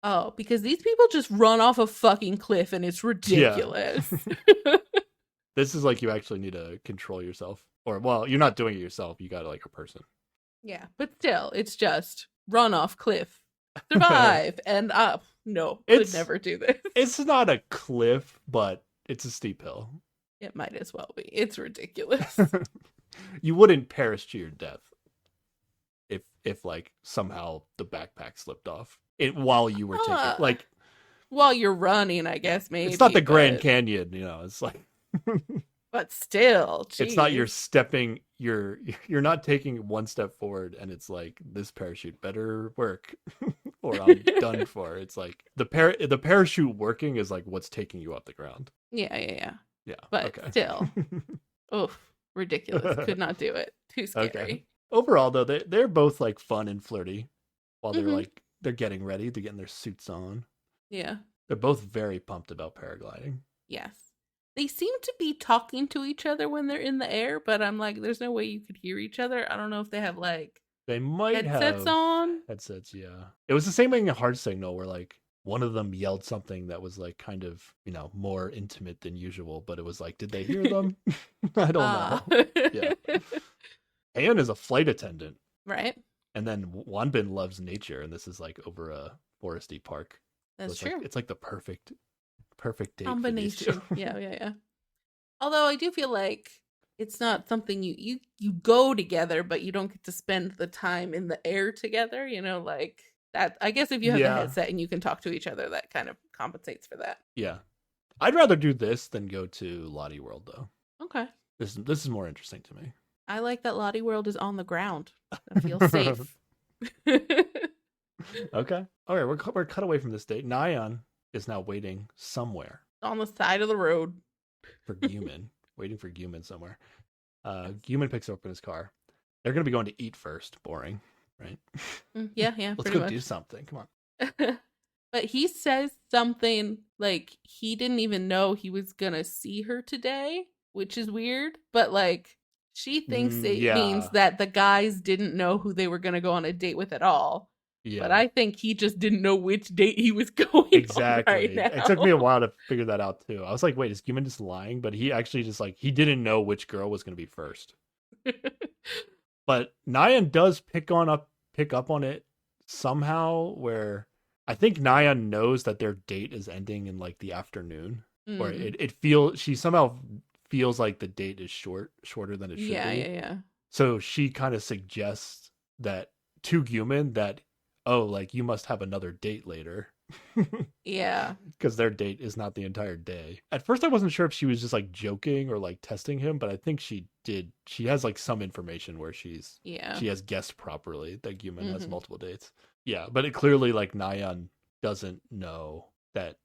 Oh, because these people just run off a fucking cliff and it's ridiculous. This is like you actually need to control yourself. Or, well, you're not doing it yourself. You got like a person. Yeah, but still, it's just run off cliff, survive, and up. No, could It's- never do this. It's not a cliff, but it's a steep hill. It might as well be. It's ridiculous. You wouldn't perish to your death if like somehow the backpack slipped off while you were taking like While you're running, I guess maybe. it's not the Grand but- Canyon, you know. It's like But still, it's not you're jeez. stepping you're not taking one step forward and it's like this parachute better work or I'm done for. It's like the parachute working is like what's taking you off the ground. Yeah. Yeah. But okay. still. Oof. Ridiculous. Could not do it. Too scary. Okay. Overall though, they're both like fun and flirty while they're Mhm. like they're getting ready, they're getting their suits on. Yeah. They're both very pumped about paragliding. Yes. They seem to be talking to each other when they're in the air, but I'm like, there's no way you could hear each other. I don't know if they have like They might headsets have on. headsets, yeah. It was the same thing in Heart Signal where like one of them yelled something that was like kind of, more intimate than usual, but it was like, did they hear them? I don't know. Yeah. Heian is a flight attendant. Right. And then Wanbin loves nature, and this is like over a foresty park. That's so true. It's like the perfect date Combination. Yeah. Although I do feel like it's not something you go together, but you don't get to spend the time in the air together, like that. I guess if you have the headset and you can talk to each other, that kind of compensates for that. Yeah. I'd rather do this than go to Lottie World, though. Okay. This is more interesting to me. I like that Lottie World is on the ground. I feel safe. Okay. All right, we're cut away from this date. Nayeon is now waiting somewhere. On the side of the road. For Gyumin. Waiting for Gyumin somewhere. Gyumin picks her up in his car. They're going to be going to eat first. Boring, right? Yeah. Let's go do something. Come on. But he says something like he didn't even know he was going to see her today, which is weird. But like, she thinks it means that the guys didn't know who they were going to go on a date with at all. Yeah. But I think he just didn't know which date he was going exactly. on right now. It took me a while to figure that out too. I was like, wait, is Gyumin just lying? But he actually just like, he didn't know which girl was going to be first. But Nayeon does pick up on it somehow, where I think Nayeon knows that their date is ending in like the afternoon. Mm. Or she somehow feels like the date is shorter than it should be. Yeah. So she kind of suggests that to Gyumin that, oh, like you must have another date later. Yeah. Because their date is not the entire day. At first I wasn't sure if she was just like joking or like testing him, but I think she did. She has like some information where she has guessed properly that Gyumin has multiple dates. Yeah, but it clearly like Nayeon doesn't know that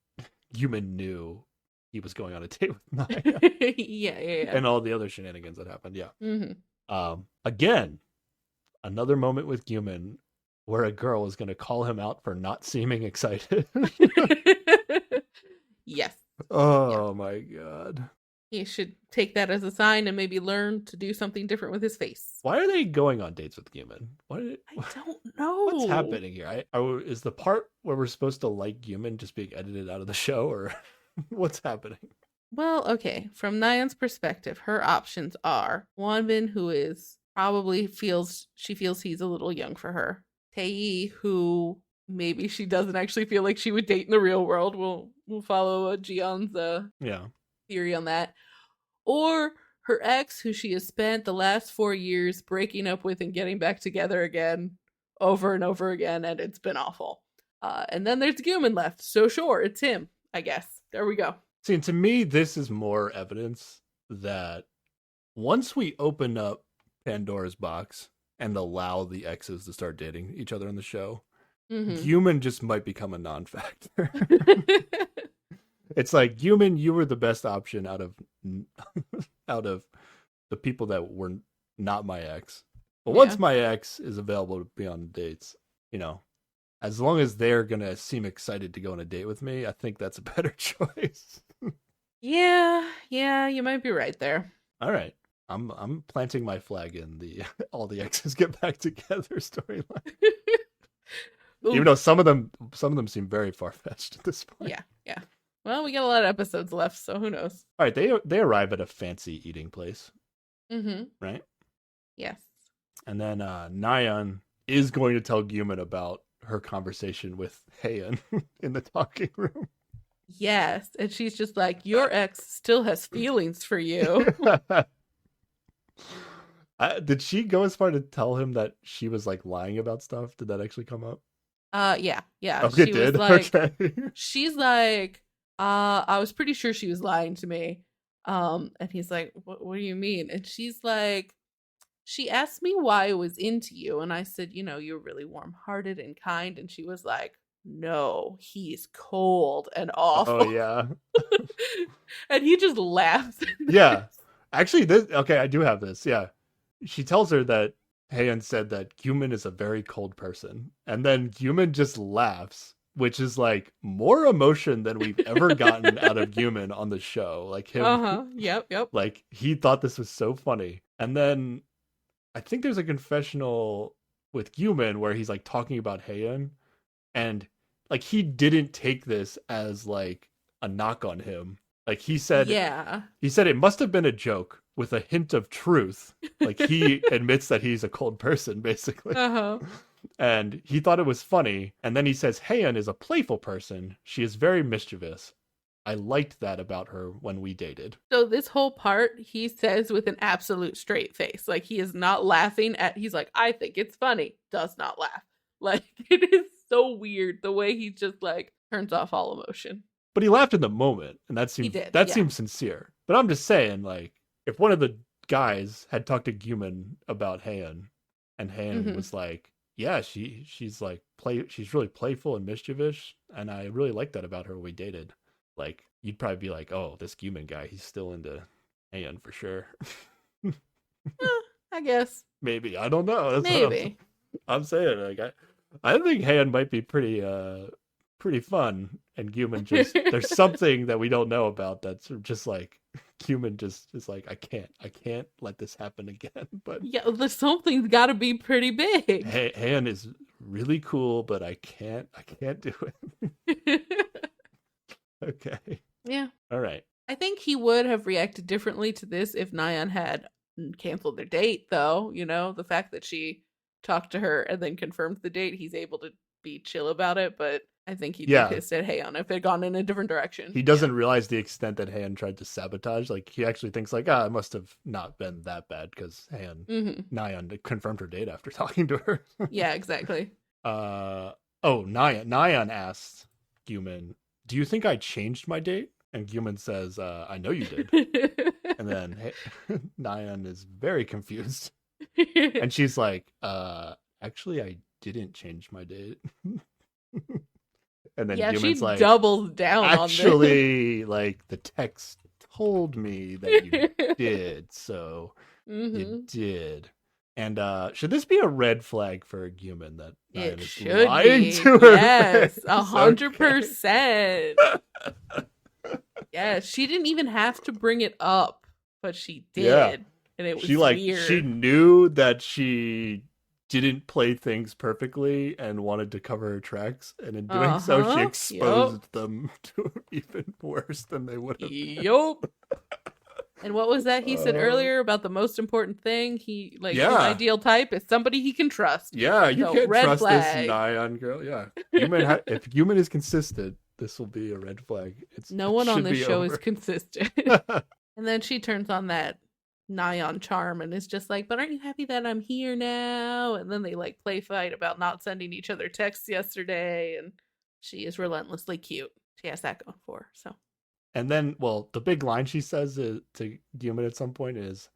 Gyumin knew he was going on a date with Nayeon. Yeah. And all the other shenanigans that happened. Yeah. Again, another moment with Gyumin where a girl is going to call him out for not seeming excited. Yes. Oh my God. He should take that as a sign and maybe learn to do something different with his face. Why are they going on dates with Gyumin? I don't know. What's happening here? Is the part where we're supposed to like Gyumin just being edited out of the show, or what's happening? Well, okay. From Nayeon's perspective, her options are Wanbin, who is probably feels he's a little young for her. Tae, who maybe she doesn't actually feel like she would date in the real world. We'll follow Jiyeon's theory on that. Or her ex, who she has spent the last 4 years breaking up with and getting back together again over and over again, and it's been awful. And then there's Gyumin left. So sure, it's him, I guess. There we go. See, and to me, this is more evidence that once we open up Pandora's box and allow the exes to start dating each other in the show, Gyumin just might become a non-factor. It's like, Gyumin, you were the best option out of the people that were not my ex. But once my ex is available to be on dates, as long as they're gonna seem excited to go on a date with me, I think that's a better choice. Yeah, you might be right there. All right. I'm planting my flag in the all the exes get back together storyline. Even though some of them seem very far-fetched at this point. Yeah. Well, we got a lot of episodes left, so who knows? All right, they arrive at a fancy eating place. Right? Yes. And then Nayeon is going to tell Gyumin about her conversation with Heian in the talking room. Yes, and she's just like, your ex still has feelings for you. Did she go as far to tell him that she was like lying about stuff? Did that actually come up? Yeah. Okay, she did. Was like, okay. She's like, I was pretty sure she was lying to me. And he's like, what do you mean? And she's like, she asked me why I was into you, and I said, you're really warm-hearted and kind. And she was like, no, he's cold and awful. Oh yeah. And he just laughs. Yeah. Actually, I do have this. Yeah. She tells her that Heian said that Gyumin is a very cold person. And then Gyumin just laughs, which is like more emotion than we've ever gotten out of Gyumin on the show. Like him. Yep. Like he thought this was so funny. And then I think there's a confessional with Gyumin where he's like talking about Heian, and like he didn't take this as like a knock on him. Like he said Yeah. it must have been a joke with a hint of truth. Like he admits that he's a cold person, basically. Uh-huh. And he thought it was funny. And then he says, Heian is a playful person. She is very mischievous. I liked that about her when we dated. So this whole part, he says with an absolute straight face. Like, he is not laughing at, he's like, I think it's funny. Does not laugh. Like, it is so weird the way he just, like, turns off all emotion. But he laughed in the moment, and that seemed did, yeah. seems sincere. But I'm just saying, like, if one of the guys had talked to Guman about Heian, and Heian was like, yeah, she's like she's really playful and mischievous, and I really like that about her when we dated. Like, you'd probably be like, oh, this Guman guy, he's still into Heian for sure. I guess. Maybe. I don't know. That's Maybe. I'm saying. Like, I think Heian might be pretty fun, and Guman just there's something that we don't know about that's just like Guman just is like, I can't let this happen again. But yeah, something's got to be pretty big. Heian is really cool, but I can't do it. Okay. Yeah. All right. I think he would have reacted differently to this if Nyan had canceled their date, though. You know, the fact that she talked to her and then confirmed the date, he's able to be chill about it. But I think he'd be pissed at Heian if it had gone in a different direction. He doesn't realize the extent that Heian tried to sabotage. Like, he actually thinks like, it must have not been that bad because Nyan confirmed her date after talking to her. Yeah, exactly. Nyan asked Guman, do you think I changed my date? And Guman says, I know you did. And then Nyan is very confused. And she's like, actually, I didn't change my date. And then Guman's like, doubles down actually, on like, the text told me that you did, so you did. And should this be a red flag for Guman that Nyan is lying to her? Yes, 100%. Yeah, she didn't even have to bring it up, but she did. Yeah. And it was weird. She knew that she didn't play things perfectly and wanted to cover her tracks, and in doing so, she exposed them to even worse than they would have. Yup. And what was that he said earlier about the most important thing? His ideal type is somebody he can trust. Yeah, you can't trust this Nyan girl. Yeah, if Guman is consistent, this will be a red flag. No one on this show is consistent. And then she turns on that Nyan charm and is just like, but aren't you happy that I'm here now? And then they like play fight about not sending each other texts yesterday, and she is relentlessly cute. She has that going for her. So, and then, well, the big line she says to Guman at some point is,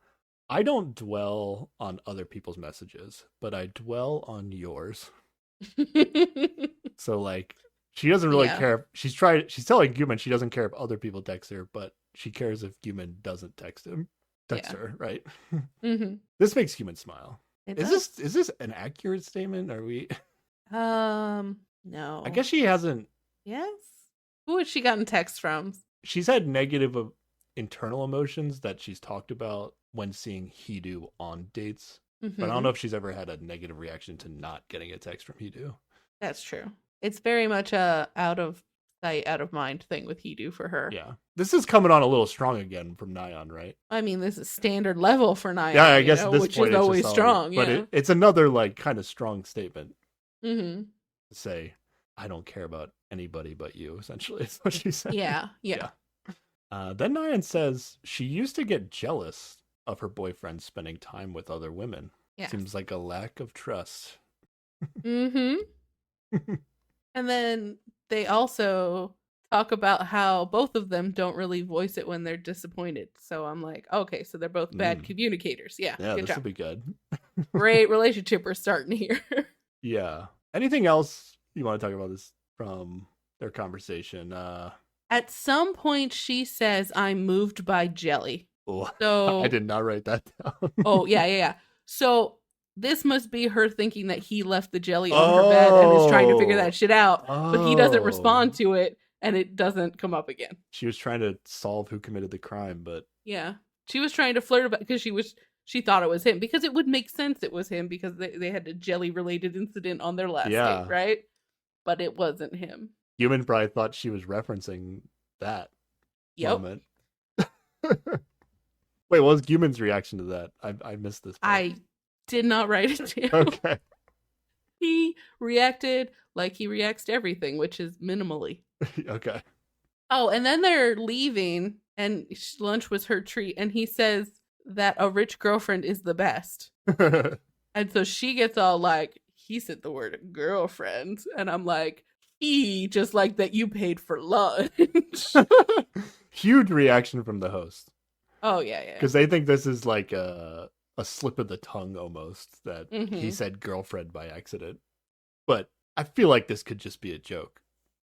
I don't dwell on other people's messages, but I dwell on yours. So like, she doesn't really care. She's telling Guman she doesn't care if other people text her, but she cares if Guman doesn't text her, right? This makes Guman smile. Is this an accurate statement? Are we? No. I guess she hasn't. Yes. Who has she gotten texts from? She's had negative internal emotions that she's talked about when seeing Hidu on dates, but I don't know if she's ever had a negative reaction to not getting a text from Hidu. That's true. It's very much a out of sight, out of mind thing with Hidu for her. Yeah. This is coming on a little strong again from Nyan, right? I mean, this is standard level for Nyan. Yeah, I guess at this which point is always strong. But it's another like kind of strong statement. To say, I don't care about anybody but you, essentially, is what she said. Yeah. Then Nyan says she used to get jealous of her boyfriend spending time with other women. Yeah. Seems like a lack of trust. And then they also talk about how both of them don't really voice it when they're disappointed. So I'm like, okay, so they're both bad communicators. Yeah, this will be good. Great relationship we're starting here. Yeah. Anything else you want to talk about this from their conversation? At some point, she says, I'm moved by jelly. Oh, so I did not write that down. Oh, yeah. So this must be her thinking that he left the jelly on her bed and is trying to figure that shit out, but he doesn't respond to it, and it doesn't come up again. She was trying to solve who committed the crime, but... Yeah. She was trying to flirt about because she thought it was him, because it would make sense it was him, because they had a jelly-related incident on their last date, right? but it wasn't him. Human probably thought she was referencing that moment. Wait, what was Human's reaction to that? I missed this part. I did not write it down. Okay. He reacted like he reacts to everything, which is minimally. Okay. Oh, and then they're leaving, and lunch was her treat, and he says that a rich girlfriend is the best. And so she gets all like, he said the word girlfriend, and I'm like, he just like that you paid for lunch. Huge reaction from the host. Oh, yeah. Because they think this is like a slip of the tongue almost, that he said girlfriend by accident. But I feel like this could just be a joke.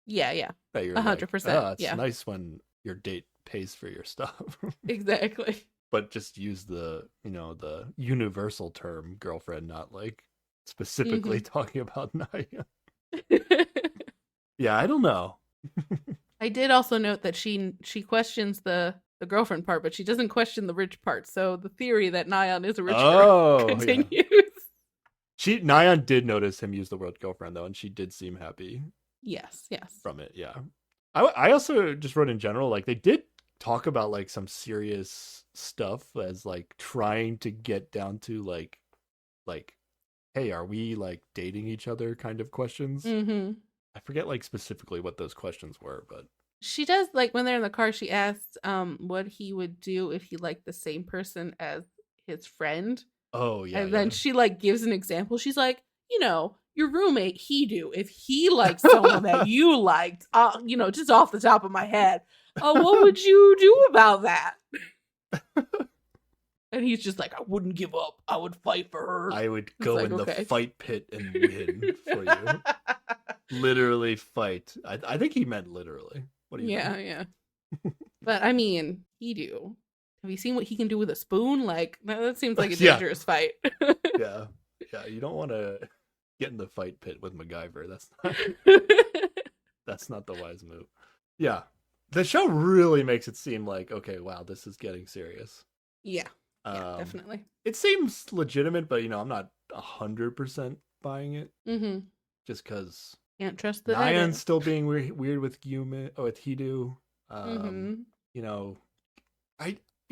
Yeah. That you're 100%. Like, it's yeah. nice when your date pays for your stuff. Exactly. But just use the universal term girlfriend, not like specifically talking about Naya. Yeah, I don't know. I did also note that she questions the girlfriend part, but she doesn't question the rich part. So the theory that Nyan is a rich girl continues. Yeah. Nyan did notice him use the word girlfriend though, and she did seem happy. Yes. From it, yeah. I also just wrote in general, like they did talk about like some serious stuff as like trying to get down to like, hey, are we like dating each other kind of questions? I forget like specifically what those questions were, but she does, like when they're in the car, she asks what he would do if he liked the same person as his friend. Oh yeah. And then she like gives an example. She's like, your roommate, Hidu, if he likes someone that you liked, just off the top of my head, what would you do about that? And he's just like, I wouldn't give up. I would fight for her. I would go in the fight pit and win for you. Literally fight. I think he meant literally. What do you think? Yeah. But I mean, Hidu. Have you seen what he can do with a spoon? Like, that seems like a dangerous fight. Yeah. You don't want to get in the fight pit with MacGyver. That's not the wise move. Yeah. The show really makes it seem like, okay, wow, this is getting serious. Yeah, definitely. It seems legitimate, but I'm not 100% buying it. Just because can't trust the Nyan's still being weird with Hidu.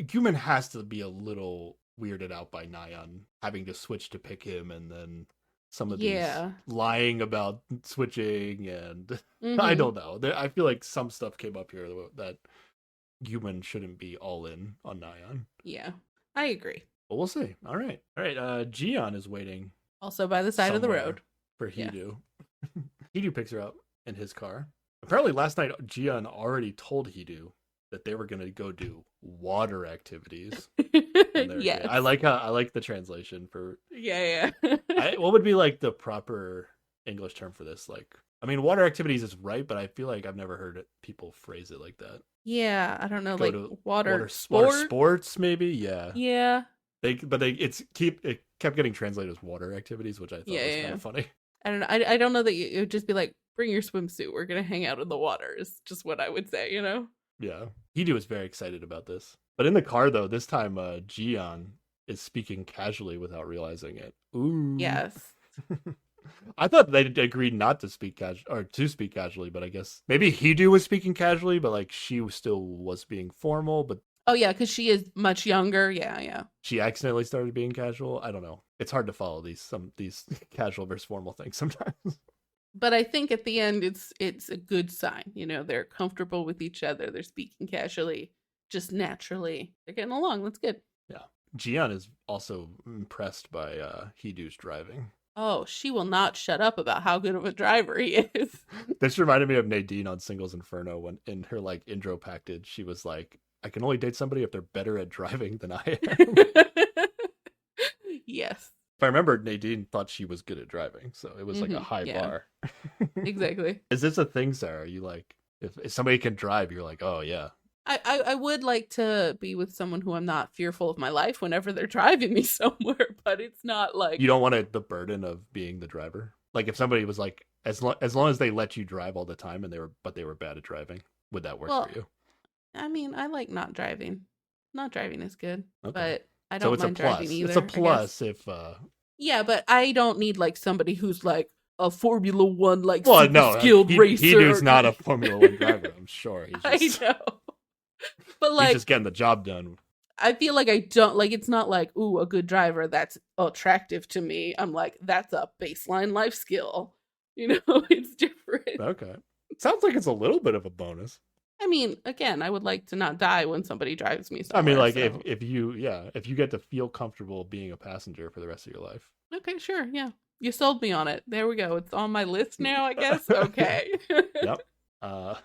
Guman has to be a little weirded out by Nyan having to switch to pick him, and then some of these lying about switching, and I don't know. I feel like some stuff came up here that Guman shouldn't be all in on Nyan. Yeah, I agree. But we'll see. All right. Jian is waiting. Also by the side of the road. For Hidu. Yeah. Hidu picks her up in his car. Apparently last night, Jian already told Hidu that they were going to go do water activities. Yes. I like the translation for... Yeah. What would be like the proper English term for this? Like, I mean, water activities is right, but I feel like I've never heard people phrase it like that. Yeah, I don't know, go like water sports maybe. Yeah. It kept getting translated as water activities, which I thought was kind of funny. I don't know. I don't know that it would just be like, bring your swimsuit. We're gonna hang out in the water. Is just what I would say. Yeah, Hidu was very excited about this. But in the car though, this time Jian is speaking casually without realizing it. Ooh. Yes. I thought they agreed not to speak casually, but I guess maybe Hidu was speaking casually, but like she still was being formal. But oh yeah, because she is much younger. Yeah. She accidentally started being casual. I don't know. It's hard to follow these casual versus formal things sometimes. But I think at the end, it's a good sign. They're comfortable with each other. They're speaking casually, just naturally. They're getting along. That's good. Yeah. Jian is also impressed by Hidu's driving. Oh, she will not shut up about how good of a driver he is. This reminded me of Nadine on Singles Inferno when in her like intro package, she was like, I can only date somebody if they're better at driving than I am. Yes. If I remember, Nadine thought she was good at driving, so it was like a high bar. Exactly. Is this a thing, Sarah? You like, if somebody can drive, you're like, oh yeah. I would like to be with someone who I'm not fearful of my life whenever they're driving me somewhere, but it's not like... You don't want the burden of being the driver? Like if somebody was like, as long as they let you drive all the time and they were bad at driving, would that work for you? I mean, I like not driving. Not driving is good, okay. But I don't mind driving either. It's a plus if... Yeah, but I don't need like somebody who's like, a Formula One like Well, super no, skilled racer. Hidu's not a Formula One driver. I'm sure he's I know, but he's like just getting the job done. I feel like I don't like. It's not like ooh, a good driver that's attractive to me. I'm like that's a baseline life skill. You know, it's different. Okay, sounds like it's a little bit of a bonus. I mean, again, I would like to not die when somebody drives me somewhere. I mean, like so. if you get to feel comfortable being a passenger for the rest of your life. Okay, sure, yeah. You sold me on it. There we go. It's on my list now, I guess. Okay. Yep. I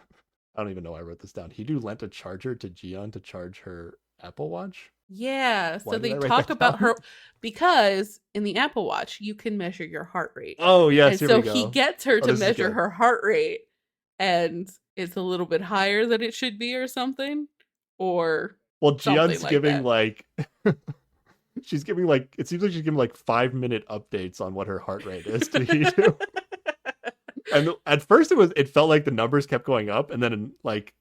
don't even know why I wrote this down. Hidu lent a charger to Jiyeon to charge her Apple Watch. Yeah, Why so did they I write talk that about down? her because in the Apple Watch you can measure your heart rate. Oh yes, And here so we go. he gets her to this is measure good. her heart rate and it's a little bit higher than it should be or something. Or Well, something Jiyeon's like giving that. like she's giving like it seems like she's giving like 5-minute updates on what her heart rate is to Hidu. And at first it felt like the numbers kept going up, and then like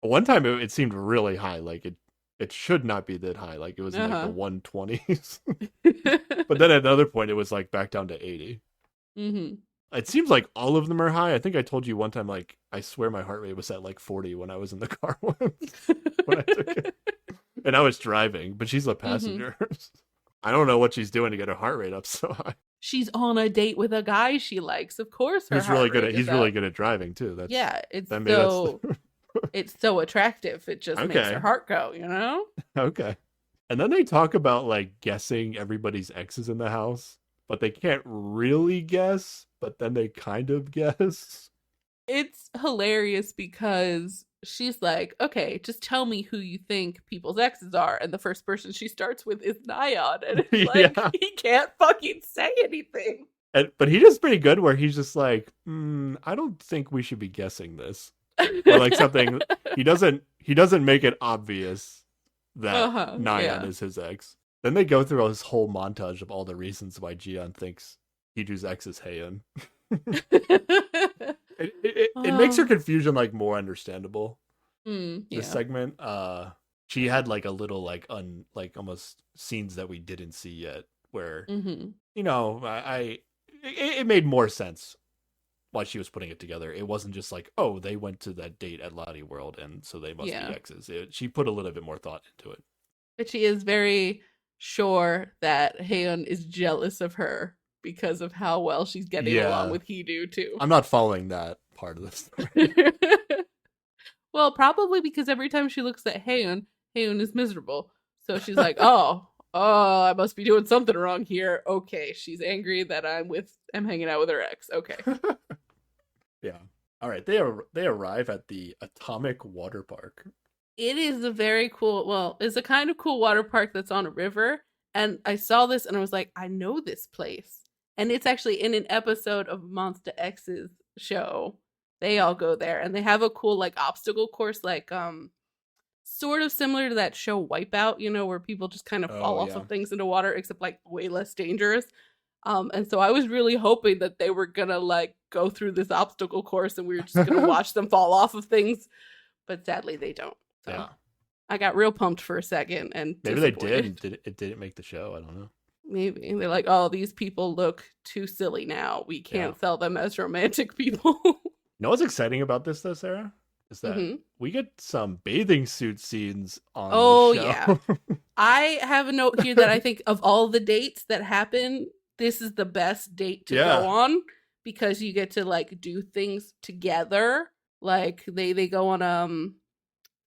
one time it seemed really high, like it should not be that high, like it was in like the 120s. But then at another point it was like back down to 80. Mm-hmm. It seems like all of them are high. I think I told you one time, like I swear my heart rate was at like 40 when I was in the car once when I took it, and I was driving, but she's a passenger. I don't know what she's doing to get her heart rate up so high. She's on a date with a guy she likes. Of course, He's really good at driving too. That's yeah. It's I mean, so it's so attractive. It just makes Okay. her heart go. You know. okay. And then they talk about like guessing everybody's exes in the house, but they can't really guess, but then they kind of guess. It's hilarious because she's like, okay, just tell me who you think people's exes are. And the first person she starts with is Nyan. And it's like, Yeah. he can't fucking say anything. But he does pretty good where he's just like, I don't think we should be guessing this. Or like something, he doesn't make it obvious that Nyan is his ex. Then they go through this whole montage of all the reasons why Jiyeon thinks Hidu's ex is Haeun. It makes her confusion like more understandable. This segment, she had like a little like like almost scenes that we didn't see yet, where you know, it made more sense why she was putting it together. It wasn't just like, oh, they went to that date at Lottie World, and so they must be exes. She put a little bit more thought into it. But she is very sure that Haeun is jealous of her because of how well she's getting along with Hidu too. I'm not following that part of the story. Well, probably because every time she looks at Haeun is miserable. So she's like, oh, I must be doing something wrong here. Okay, she's angry that I'm hanging out with her ex. Okay. Yeah. All right. They arrive at the Atomic Water Park. It is a very cool, well, it's a kind of cool water park that's on a river. And I saw this and I was like, I know this place. And it's actually in an episode of Monster X's show. They all go there and they have a cool like obstacle course, like sort of similar to that show Wipeout, you know, where people just kind of fall off of things into water, except like way less dangerous. And so I was really hoping that they were gonna like go through this obstacle course and we were just gonna watch them fall off of things, but sadly they don't. So yeah. I got real pumped for a second, and maybe they did. It didn't make the show. I don't know. Maybe they're like, oh, these people look too silly now. We can't sell them as romantic people. You know what's exciting about this though, Sarah? Is that we get some bathing suit scenes on the show. Yeah. I have a note here that I think of all the dates that happen, this is the best date to go on because you get to like do things together. Like they go on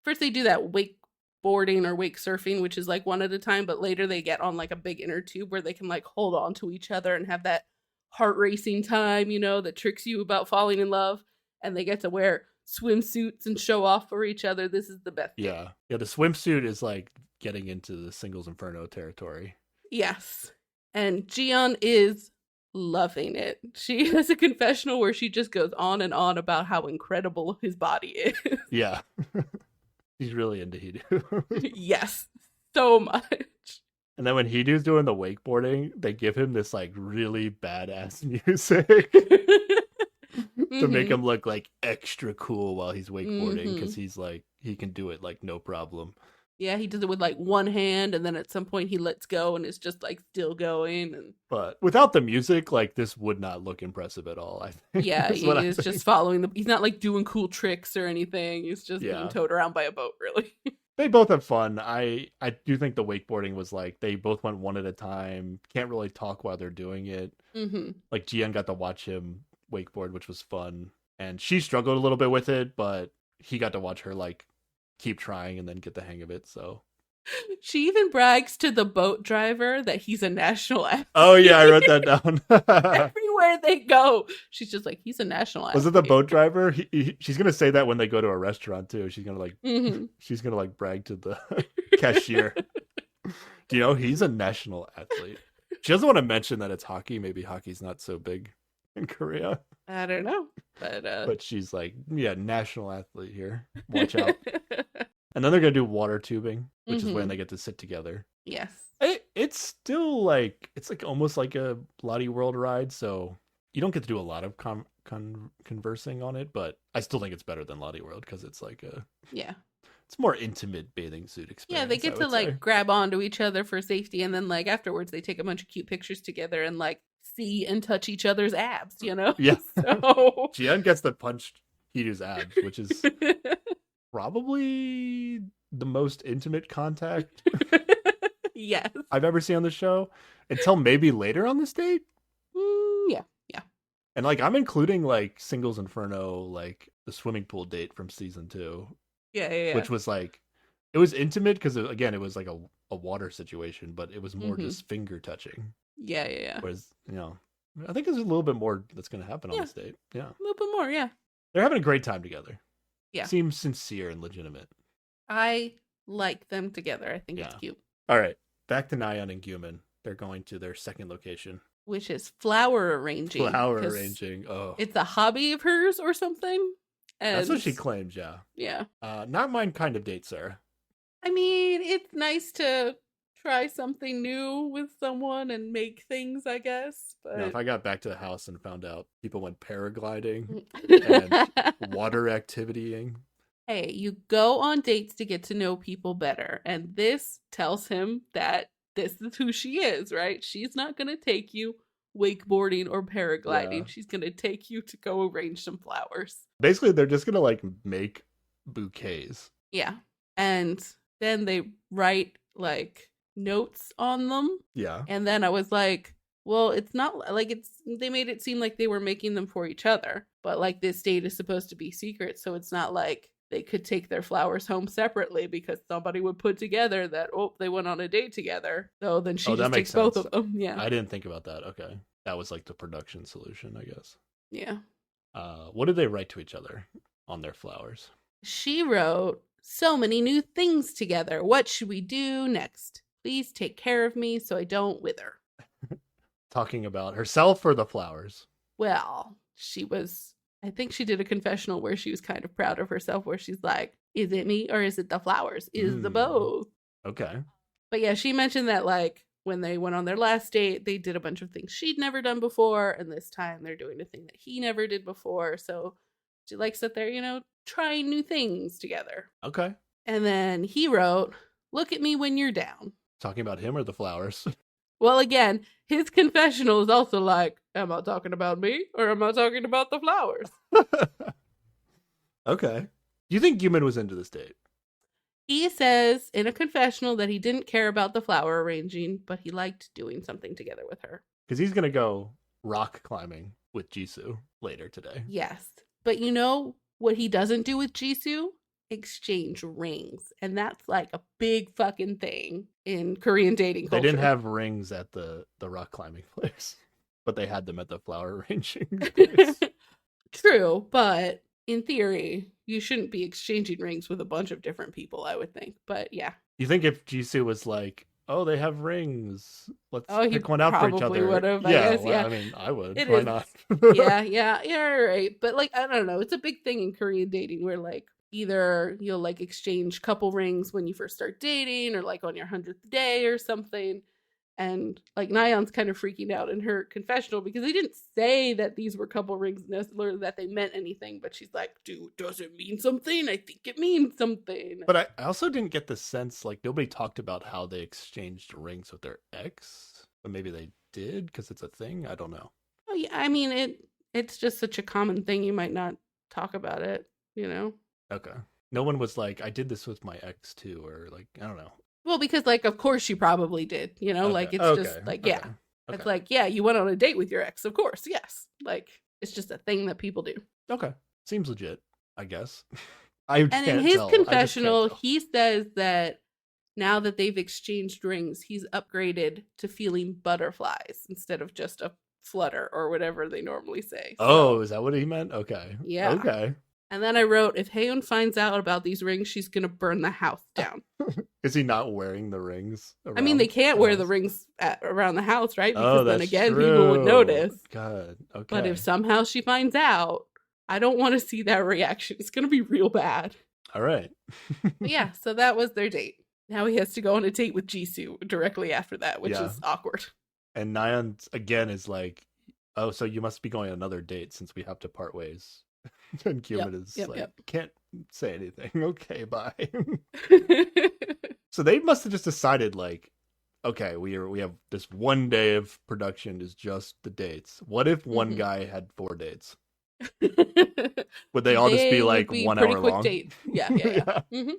first they do that wakeboarding or wake surfing, which is like one at a time, but later they get on like a big inner tube where they can like hold on to each other and have that heart racing time, you know, that tricks you about falling in love, and they get to wear swimsuits and show off for each other. This is the best. Yeah. The swimsuit is like getting into the Singles Inferno territory. Yes. And Jiyeon is loving it. She has a confessional where she just goes on and on about how incredible his body is. Yeah. He's really into Hidu. Yes, so much. And then when Hidu's doing the wakeboarding, they give him this like really badass music to make him look like extra cool while he's wakeboarding because he's like he can do it like no problem. Yeah, he does it with like one hand, and then at some point he lets go and it's just like still going. And But without the music, like this would not look impressive at all, I think. yeah, That's he what I is think. just following the. He's not like doing cool tricks or anything. He's just being Yeah. towed around by a boat, really. They both have fun. I do think the wakeboarding was like they both went one at a time. Can't really talk while they're doing it. Mm-hmm. Like Jian got to watch him wakeboard, which was fun. And she struggled a little bit with it, but he got to watch her like keep trying and then get the hang of it. So She even brags to the boat driver that he's a national athlete. oh yeah, I wrote that down. Everywhere they go, she's just like, he's a national athlete. Was it the boat driver? She's gonna say that when they go to a restaurant too. She's gonna like Mhm. she's gonna like brag to the cashier. Do you know he's a national athlete? She doesn't want to mention that it's hockey. Maybe hockey's not so big in Korea. I don't know, But she's like, yeah, national athlete here. Watch out. And then they're gonna do water tubing, which is when Mhm. they get to sit together. Yes. It's still like it's like almost like a Lottie World ride, so you don't get to do a lot of conversing on it, but I still think it's better than Lottie World because it's like Yeah. it's more intimate bathing suit experience. Yeah, they get I to would like say. grab onto each other for safety, and then like afterwards they take a bunch of cute pictures together and like see and touch each other's abs, you know? Yeah. So Jian gets to punch Hiru's abs, which is probably the most intimate contact yes. I've ever seen on the show until maybe later on this date. Yeah. And like I'm including like Singles Inferno, like the swimming pool date from season 2, Yeah. which was like it was intimate because again it was like a water situation, but it was more Mhm. just finger touching. Yeah. Whereas I think there's a little bit more that's going to happen on Yeah. this date. Yeah, A little bit more, yeah. they're having a great time together. Yeah. Seems sincere and legitimate. I like them together. I think it's Yeah. cute. All right, back to Nayeon and Gumin. They're going to their second location. Which is flower arranging. Flower 'cause arranging. Oh, It's a hobby of hers or something. And that's what she claims. Yeah, yeah. not mine kind of date, Sarah. I mean, it's nice to try something new with someone and make things, I guess. But Now, if I got back to the house and found out people went paragliding, and water activitying, hey, you go on dates to get to know people better. And this tells him that this is who she is, right? She's not going to take you wakeboarding or paragliding. Yeah. She's going to take you to go arrange some flowers. basically they're just gonna like make bouquets. Yeah. And then they write like notes on them. Yeah, And then I was like, well, it's not like they made it seem like they were making them for each other, but like this date is supposed to be secret. So it's not like they could take their flowers home separately because somebody would put together that, oh, they went on a date together. So then she Oh, that just makes takes both sense. of them. Yeah. I didn't think about that. Okay, that was like the production solution, I guess. Yeah. What did they write to each other on their flowers? She wrote, so many new things together. What should we do next? Please take care of me so I don't wither. Talking about herself or the flowers? Well, I think she did a confessional where she was kind of proud of herself, where she's like, is it me or is it the flowers? Is the both? Okay. But yeah, she mentioned that like when they went on their last date, they did a bunch of things she'd never done before. And this time they're doing a thing that he never did before. So she likes that they're, trying new things together. Okay. And then he wrote, look at me when you're down. Talking about him or the flowers? Well, again, his confessional is also like, am I talking about me or am I talking about the flowers? Okay. Do you think Gumin was into this date? He says in a confessional that he didn't care about the flower arranging, but he liked doing something together with her. Because he's going to go rock climbing with Jisoo later today. Yes. But you know what he doesn't do with Jisoo? Exchange rings. And that's like a big fucking thing in Korean dating culture. They didn't have rings at the rock climbing place, but they had them at the flower arranging place. True, but in theory, you shouldn't be exchanging rings with a bunch of different people, I would think. But yeah. You think if Jisoo was like, oh, they have rings, let's Oh, he pick one out for each probably other. would've, I yeah, guess, well, yeah. I mean, I would. It Why is- not? yeah, right. But like, I don't know. It's a big thing in Korean dating where like either you'll like exchange couple rings when you first start dating or like on your 100th day or something. And like Nyan's kind of freaking out in her confessional because they didn't say that these were couple rings necessarily, that they meant anything. But she's like, dude, does it mean something? I think it means something. But I also didn't get the sense, like, nobody talked about how they exchanged rings with their ex. But maybe they did because it's a thing. I don't know. Oh yeah, I mean it's just such a common thing. You might not talk about it, you know. Okay. No one was like, I did this with my ex too, or like, I don't know. Well, because like of course she probably did, you know, Okay. like it's Okay. just like Okay. yeah. Okay. It's like, yeah, you went on a date with your ex, of course, yes. Like it's just a thing that people do. Okay. Seems legit, I guess. I And can't in his tell. I just can't confessional, tell. he says that now that they've exchanged rings, he's upgraded to feeling butterflies instead of just a flutter or whatever they normally say. Oh, So, is that what he meant? Okay. yeah. Okay. And then I wrote, if Haeun finds out about these rings, she's going to burn the house down. Is he not wearing the rings? I mean, they around can't the wear the house? rings around the house, right? Oh, Because then that's again, true. people would notice. God. Okay. But if somehow she finds out, I don't want to see that reaction. It's going to be real bad. All right. But yeah, so that was their date. Now he has to go on a date with Jisoo directly after that, which Yeah. is awkward. And Nyan again is like, oh, so you must be going on another date since we have to part ways. And Cumin is like, yep. can't say anything. Okay, bye. So they must have just decided, like, okay, we have this one day of production is just the dates. What if one Mhm. guy had 4 dates? Would they all just be They would like be 1 pretty hour quick long? date. Yeah. Mm-hmm.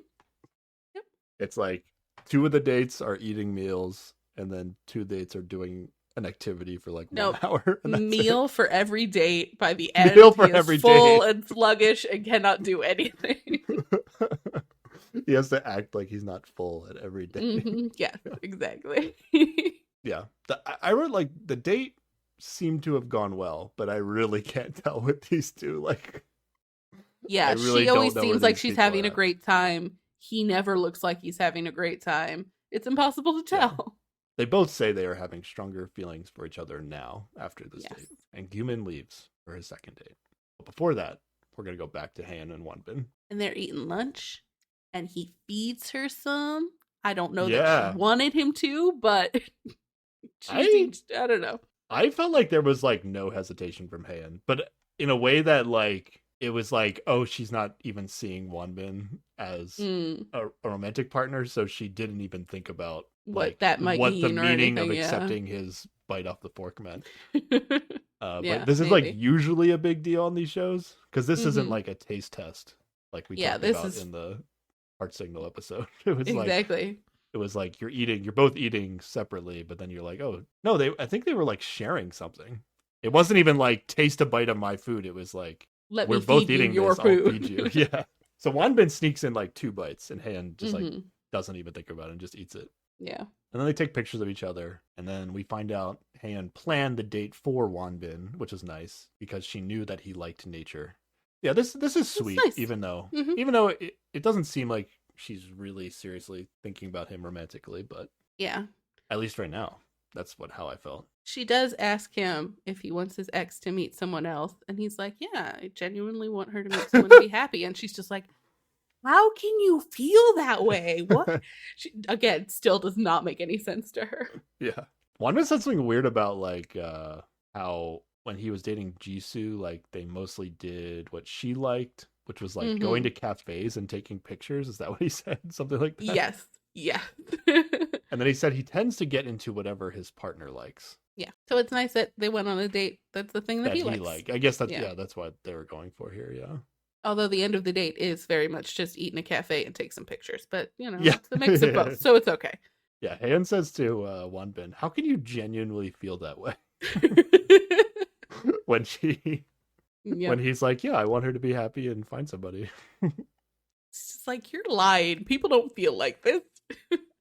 It's like 2 of the dates are eating meals, and then 2 dates are doing an activity for like No, 1 hour. And that's Meal for every date. By the end, Meal for he is every full date. and sluggish and cannot do anything. it. He has to act like he's not full at every date. Mhm. Yes, exactly. Yeah. I wrote like the date seemed to have gone well, but I really can't tell with these two. Like, Yeah, I really she don't always know where seems like these she's people having are a at. great time. He never looks like he's having a great time. It's impossible to Yeah. tell. They both say they are having stronger feelings for each other now after this Yes. date. And Gumin leaves for his second date. But before that, we're going to go back to Han and Wonbin. And they're eating lunch, and he feeds her some. I don't know that Yeah. she wanted him to, but I don't know. I felt like there was like no hesitation from Han, but in a way that like it was like, oh, she's not even seeing Wonbin as Mm, a romantic partner, so she didn't even think about what like that might what the mean or meaning of anything, yeah. accepting his bite off the fork meant. Yeah, But this is like maybe. usually a big deal on these shows because this isn't Mhm. like a taste test like we Yeah, talked this about is- in the Heart Signal episode. It was like Exactly. it was like you're both eating separately, but then you're like, oh no, I think they were like sharing something. It wasn't even like taste a bite of my food. It was like Let we're me both feed you eating your this. food. I'll feed you. Yeah. So Wonbin sneaks in like 2 bites, and Han just like Mhm. doesn't even think about it and just eats it. Yeah. And then they take pictures of each other, and then we find out Han planned the date for Wonbin, which is nice because she knew that he liked nature. Yeah, this is sweet, nice. even though Mhm. it doesn't seem like she's really seriously thinking about him romantically, but Yeah. at least right now, that's how I felt. She does ask him if he wants his ex to meet someone else, and he's like, "Yeah, I genuinely want her to meet someone to be happy." And she's just like, "How can you feel that way? What?" She again still does not make any sense to her. Yeah. Wonbin said something weird about like how when he was dating Jisoo, like they mostly did what she liked, which was like going to cafes and taking pictures. Is that what he said? Something like that. Yes. Yeah. And then he said he tends to get into whatever his partner likes. Yeah. So it's nice that they went on a date. That's the thing that That he he likes. like. I guess that's Yeah. that's what they were going for here. Yeah. Although the end of the date is very much just eat in a cafe and take some pictures, but you know, Yeah. it's a mix of both, so it's okay. Yeah. Han says to Wonbin, "How can you genuinely feel that way?" when Yeah. when he's like, "Yeah, I want her to be happy and find somebody." It's just like, you're lying. People don't feel like this.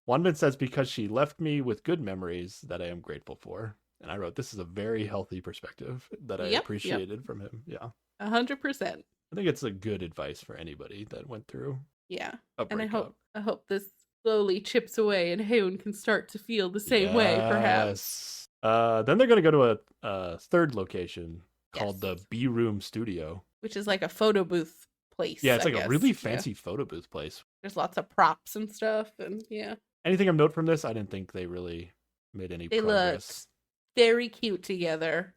Wonbin says, "Because she left me with good memories that I am grateful for." And I wrote, this is a very healthy perspective that I Yep, appreciated from him. Yeah. 100%. I think it's a good advice for anybody that went through Yeah. a And breakup. I hope this slowly chips away and Haeun can start to feel the same way, perhaps. Yes. Then they're going to go to a third location called Yes. the B Room Studio. Which is like a photo booth place. Yeah, it's I like guess. a really Yeah. fancy photo booth place. There's lots of props and stuff, and yeah. Anything of note from this? I didn't think they really made any They progress. looked very cute together,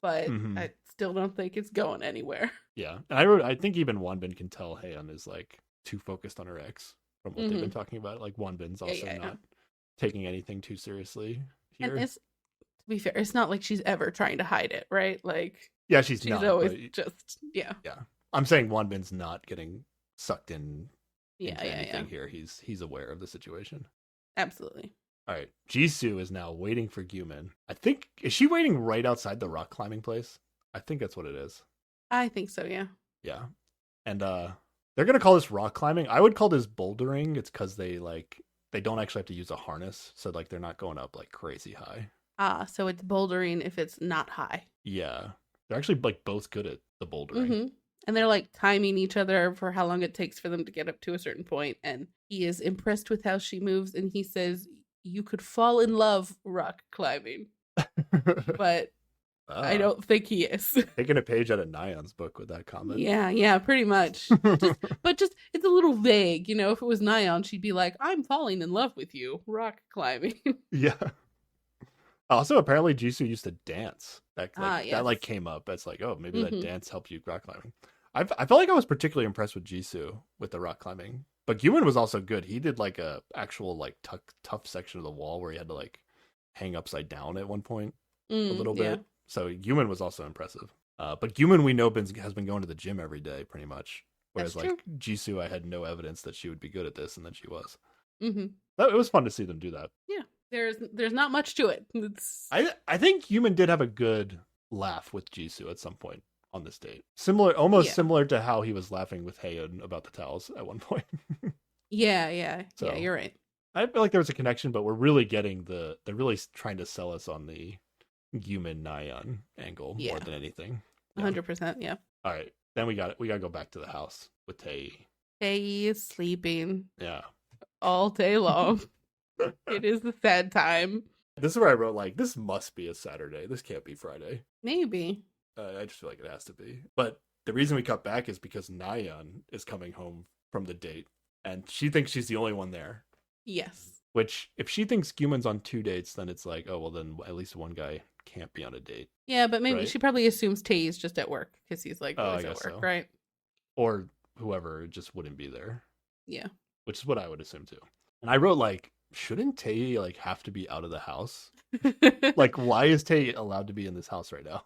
but Hmm. I still don't think it's going anywhere. Yeah, and I think even Wanbin can tell Heian is like too focused on her ex from what they've been Hmm. talking about. Like Wanbin's Yeah, also yeah, yeah. not taking anything too seriously And here. it's to be fair, it's not like she's ever trying to hide it, right? Like Yeah, she's she's not, always but just yeah, yeah, I'm saying Wanbin's not getting sucked in yeah, into yeah, yeah. anything here. He's aware of the situation. Absolutely. All right, Jisoo is now waiting for Gyumin. I think is she waiting right outside the rock climbing place? I think that's what it is. I think so. Yeah. Yeah, and they're gonna call this rock climbing. I would call this bouldering. It's because they don't actually have to use a harness, so like they're not going up like crazy high. Ah, so it's bouldering if it's not high. Yeah, they're actually like both good at the bouldering. Mm-hmm. And they're like timing each other for how long it takes for them to get up to a certain point. And he is impressed with how she moves. And he says, "You could fall in love rock climbing," but I don't think he is. Taking a page out of Nyan's book with that comment. Yeah, yeah, pretty much. But it's a little vague, you know. If it was Nyan, she'd be like, "I'm falling in love with you, rock climbing." Yeah. Also, apparently Jisoo used to dance. Yes. That like came up. That's like, oh, maybe that Mhm. dance helped you rock climbing. I felt like I was particularly impressed with Jisoo with the rock climbing, but Gyumin was also good. He did like a actual like tough section of the wall where he had to like hang upside down at one point a little Yeah. bit. So Gyumin was also impressive. But Gyumin we know has been going to the gym every day pretty much. Whereas That's like Jisoo, I had no evidence that she would be good at this, and then she was. Mm-hmm. It was fun to see them do that. Yeah. There's not much to it. It's I think Human did have a good laugh with Jisoo at some point on this date. Almost Yeah. similar to how he was laughing with Heian about the towels at one point. yeah. So- You're right. I feel like there was a connection, but we're really getting they're really trying to sell us on the human Nyan angle more Yeah. than anything. Yeah. 100%. Yeah. All right, then we got to go back to the house with Tae. He is sleeping Yeah, all day long. It is the sad time. this is where I wrote like this must be a Saturday. This can't be Friday. Maybe. I just feel like it has to be. But the reason we cut back is because Nyan is coming home from the date, and she thinks she's the only one there. Yes. Which, if she thinks Guman's on 2 dates, then it's like, oh well, then at least one guy can't be on a date, Yeah, but maybe Right. she probably assumes Tay's just at work because he's like Oh, I always at guess work, so. right? or whoever just wouldn't be there. Yeah. Which is what I would assume too. And I wrote like, shouldn't Tay like have to be out of the house? Like, why is Tay allowed to be in this house right now?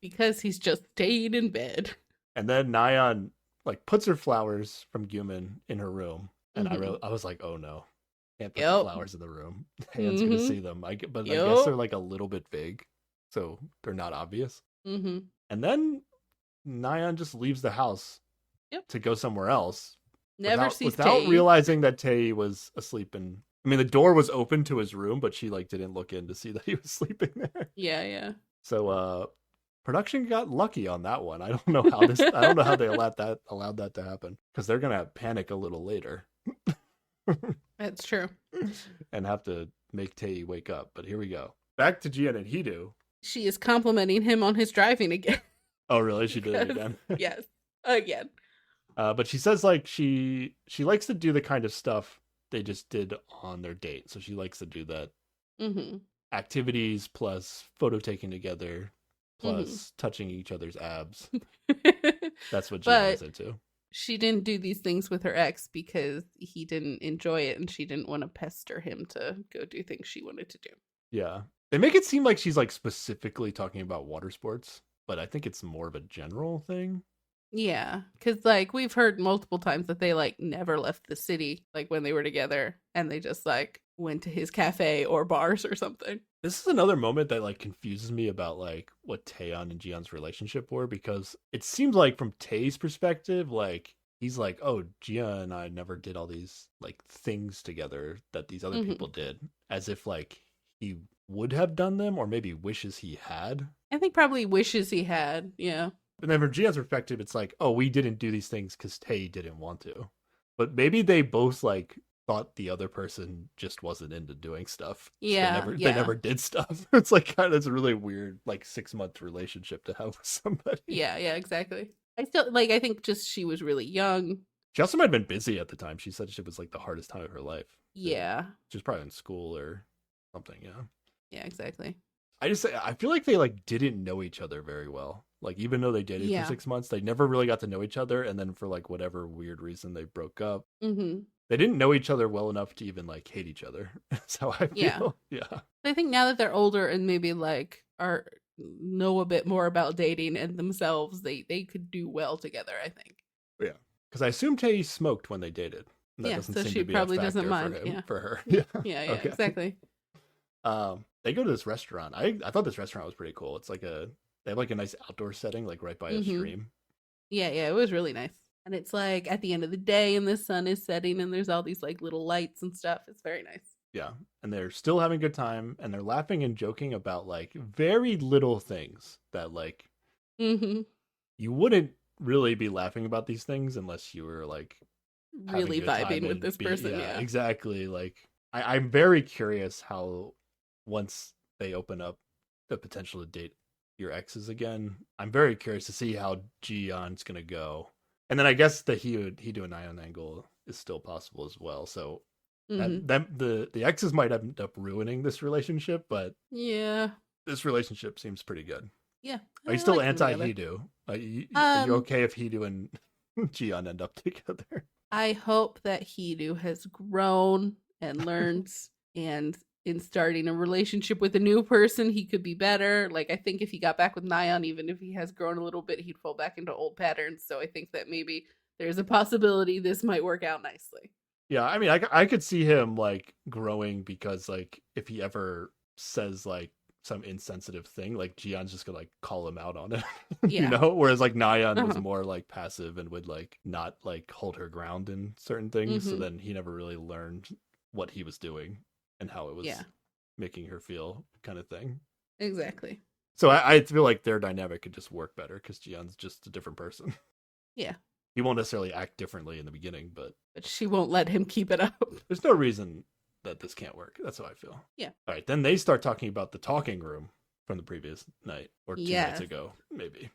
because he's just staying in bed. And then Nyan like puts her flowers from Guman in her room, and Mhm. I was like, oh no, can't put Yep. the flowers in the room. Han's gonna Mhm. see them. I guess Yep. they're like a little bit big, so they're not obvious. Mm-hmm. And then Nyan just leaves the house Yep. to go somewhere else Never sees without Tay. realizing that Tay was asleep. And I mean, the door was open to his room, but she like didn't look in to see that he was sleeping there. Yeah. So production got lucky on that one. I don't know how I don't know how they allowed that to happen, because they're gonna panic a little later That's true. and have to make Tay wake up. But here we go. Back to Jian and Hidu. She is complimenting him on his driving again. Oh really? She did it again. Yes. Again. But she says like she likes to do the kind of stuff they just did on their date. So she likes to do that Mm-hmm. activities plus photo taking together plus touching each other's abs. That's what But- Jian's into. She didn't do these things with her ex because he didn't enjoy it and she didn't want to pester him to go do things she wanted to do. Yeah. They make it seem like she's like specifically talking about water sports, but I think it's more of a general thing. Yeah, because like we've heard multiple times that they like never left the city, like when they were together, and they just like went to his cafe or bars or something. This is another moment that like confuses me about like what Taeyeon and Jian's relationship were, because it seems like from Tae's perspective, like he's like, oh, Jian and I never did all these like things together that these other Mhm. people did, as if like he would have done them or maybe wishes he had. I think probably wishes he had. Yeah, And then from Jian's perspective, it's like, oh, we didn't do these things because Tae didn't want to. But maybe they both like thought the other person just wasn't into doing stuff. So Yeah, they yeah. never did stuff. It's like kind of, it's a really weird like 6-month relationship to have with somebody. yeah, exactly. I still like. I think just she was really young. She also might have been busy at the time. She said it was like the hardest time of her life. Yeah, She was probably in school or something. Yeah. Yeah, exactly. I feel like they like didn't know each other very well. Like even though they dated for Yeah. 6 months, they never really got to know each other. And then for like whatever weird reason, they broke up. Mm-hmm. They didn't know each other well enough to even like hate each other. That's how I Yeah. feel. Yeah. I think now that they're older and maybe like are know a bit more about dating and themselves, they could do well together, I think. Yeah. Because I assume Tay smoked when they dated. And that Yeah, doesn't so seem she to be probably a doesn't factor mind. for him, Yeah. for her. Yeah. Yeah, Okay. exactly. They go to this restaurant. I thought this restaurant was pretty cool. It's like they have like a nice outdoor setting, like right by a Mm-hmm. stream. Yeah, it was really nice. And it's like at the end of the day and the sun is setting and there's all these like little lights and stuff. It's very nice. Yeah. And they're still having a good time and they're laughing and joking about like very little things that like Mm-hmm. you wouldn't really be laughing about these things unless you were like having Really a good time vibing with and this person, yeah. exactly. Like I'm very curious how once they open up the potential to date your exes again, I'm very curious to see how Ji-yeon's gonna go. And then I guess the Hee-do and Nayeon angle is still possible as well. So Mm-hmm. the exes might end up ruining this relationship, but Yeah. this relationship seems pretty good. Yeah. Are you I still like them anti together. Hee-do? Are you Um, okay if Hee-do and Ji-yeon end up together? I hope that Hee-do has grown and learned, and in starting a relationship with a new person, he could be better. Like, I think if he got back with Nayeon, even if he has grown a little bit, he'd fall back into old patterns. So I think that maybe there's a possibility this might work out nicely. Yeah, I mean, I could see him like growing because like if he ever says like some insensitive thing, like Ji-yeon's just gonna like call him out on it, you Yeah. know. Whereas like Nayeon was Uh-huh. more like passive and would like not like hold her ground in certain things. So Mm-hmm. then he never really learned what he was doing and how it was Yeah, making her feel, kind of thing. exactly. So I feel like their dynamic could just work better because Ji-yeon's just a different person. Yeah. He won't necessarily act differently in the beginning, but But she won't let him keep it up. there's no reason that this can't work. That's how I feel. Yeah. All right. Then they start talking about the talking room from the previous night or 2 nights Yes. ago, maybe.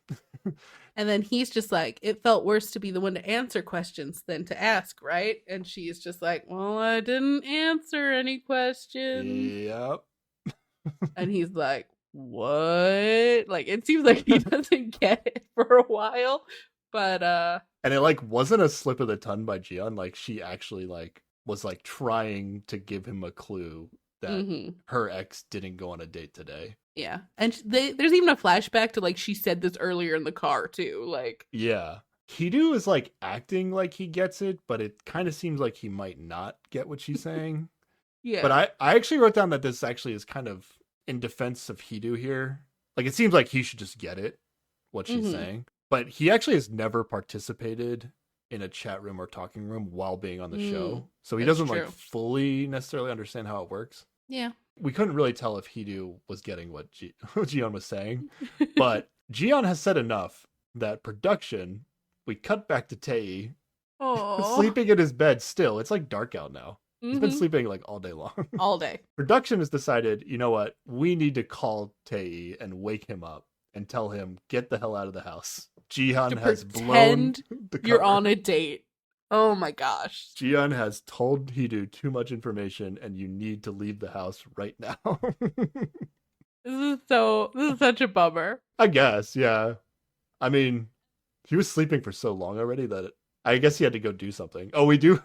And then he's just like, it felt worse to be the one to answer questions than to ask, right? And she's just like, well, I didn't answer any questions. Yep. And he's like, what? Like, it seems like he doesn't get it for a while. But, And it like wasn't a slip of the tongue by Jian. Like she actually like was like trying to give him a clue that mhm. her ex didn't go on a date today. Yeah. And there's even a flashback to, like, she said this earlier in the car, too. Like, Yeah. Hee-do is like acting like he gets it, but it kind of seems like he might not get what she's saying. yeah. But I actually wrote down that this actually is kind of in defense of Hee-do here. Like it seems like he should just get it, what she's Mhm. saying. But he actually has never participated in a chat room or talking room while being on the show. So he that's doesn't true. like fully necessarily understand how it works. Yeah. We couldn't really tell if Hee-do was getting what Jiyeon was saying. But Jiyeon has said enough that production, we cut back to Tae Aww. sleeping in his bed still. It's like dark out now. He's been Mhm. sleeping like all day long. All day. Production has decided, you know what? We need to call Tae and wake him up and tell him, get the hell out of the house. Jihan To has blown the You're cover. on a date. Oh my gosh. Jihan has told Hee-do too much information and you need to leave the house right now. This is such a bummer. I guess, yeah. I mean, he was sleeping for so long already that I guess he had to go do something. Oh, we do.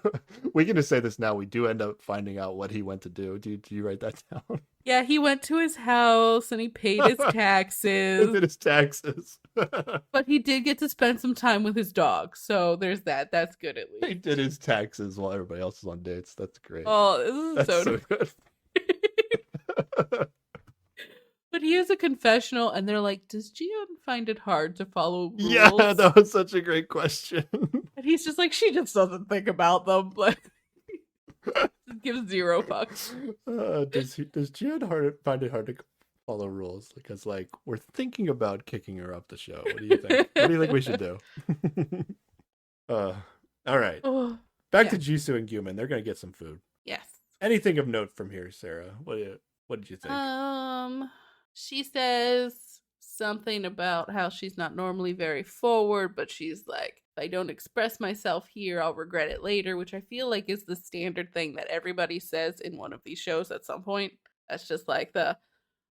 We can just say this now. We do end up finding out what he went to do. Do you write that down? Yeah, he went to his house and he paid his He taxes. did his taxes. But he did get to spend some time with his dog. So there's that. That's good at He least. did his taxes while everybody else is on dates. That's great. Oh, this is That's so so good. But he has a confessional, and they're like, does Jiyeon find it hard to follow rules? Yeah, that was such a great question. And he's just like, she just doesn't think about them. Like, just gives zero fucks. Does Jian find it hard to follow rules? Because like we're thinking about kicking her off the show. What do you think? What do you think we should do? All right. Oh, Back yeah. to Jisoo and Gyumin. They're gonna get some food. yes. Anything of note from here, Sarah? What did you think? She says something about how she's not normally very forward, but she's like, if I don't express myself here, I'll regret it later, which I feel like is the standard thing that everybody says in one of these shows at some point. That's just like the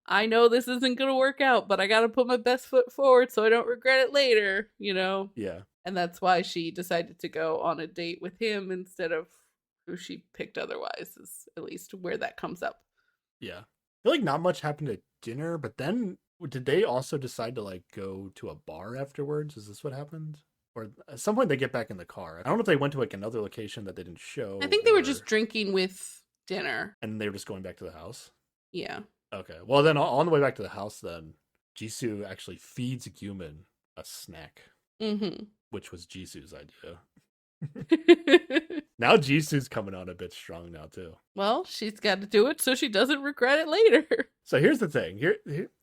I know this isn't going to work out, but I got to put my best foot forward so I don't regret it later, you know? Yeah. And that's why she decided to go on a date with him instead of who she picked otherwise, is at least where that comes up. Yeah. I feel like not much happened at dinner, but then did they also decide to like go to a bar afterwards? Is this what happened? Or at some point they get back in the car. I don't know if they went to like another location that they didn't show. I think they were just drinking with dinner. And they were just going back to the house? Yeah. Okay. Well, then on the way back to the house, then Jisoo actually feeds Gyumin a snack, which was Jisoo's idea. Now Jisoo's coming on a bit strong now too. Well, she's got to do it so she doesn't regret it later. So here's the thing.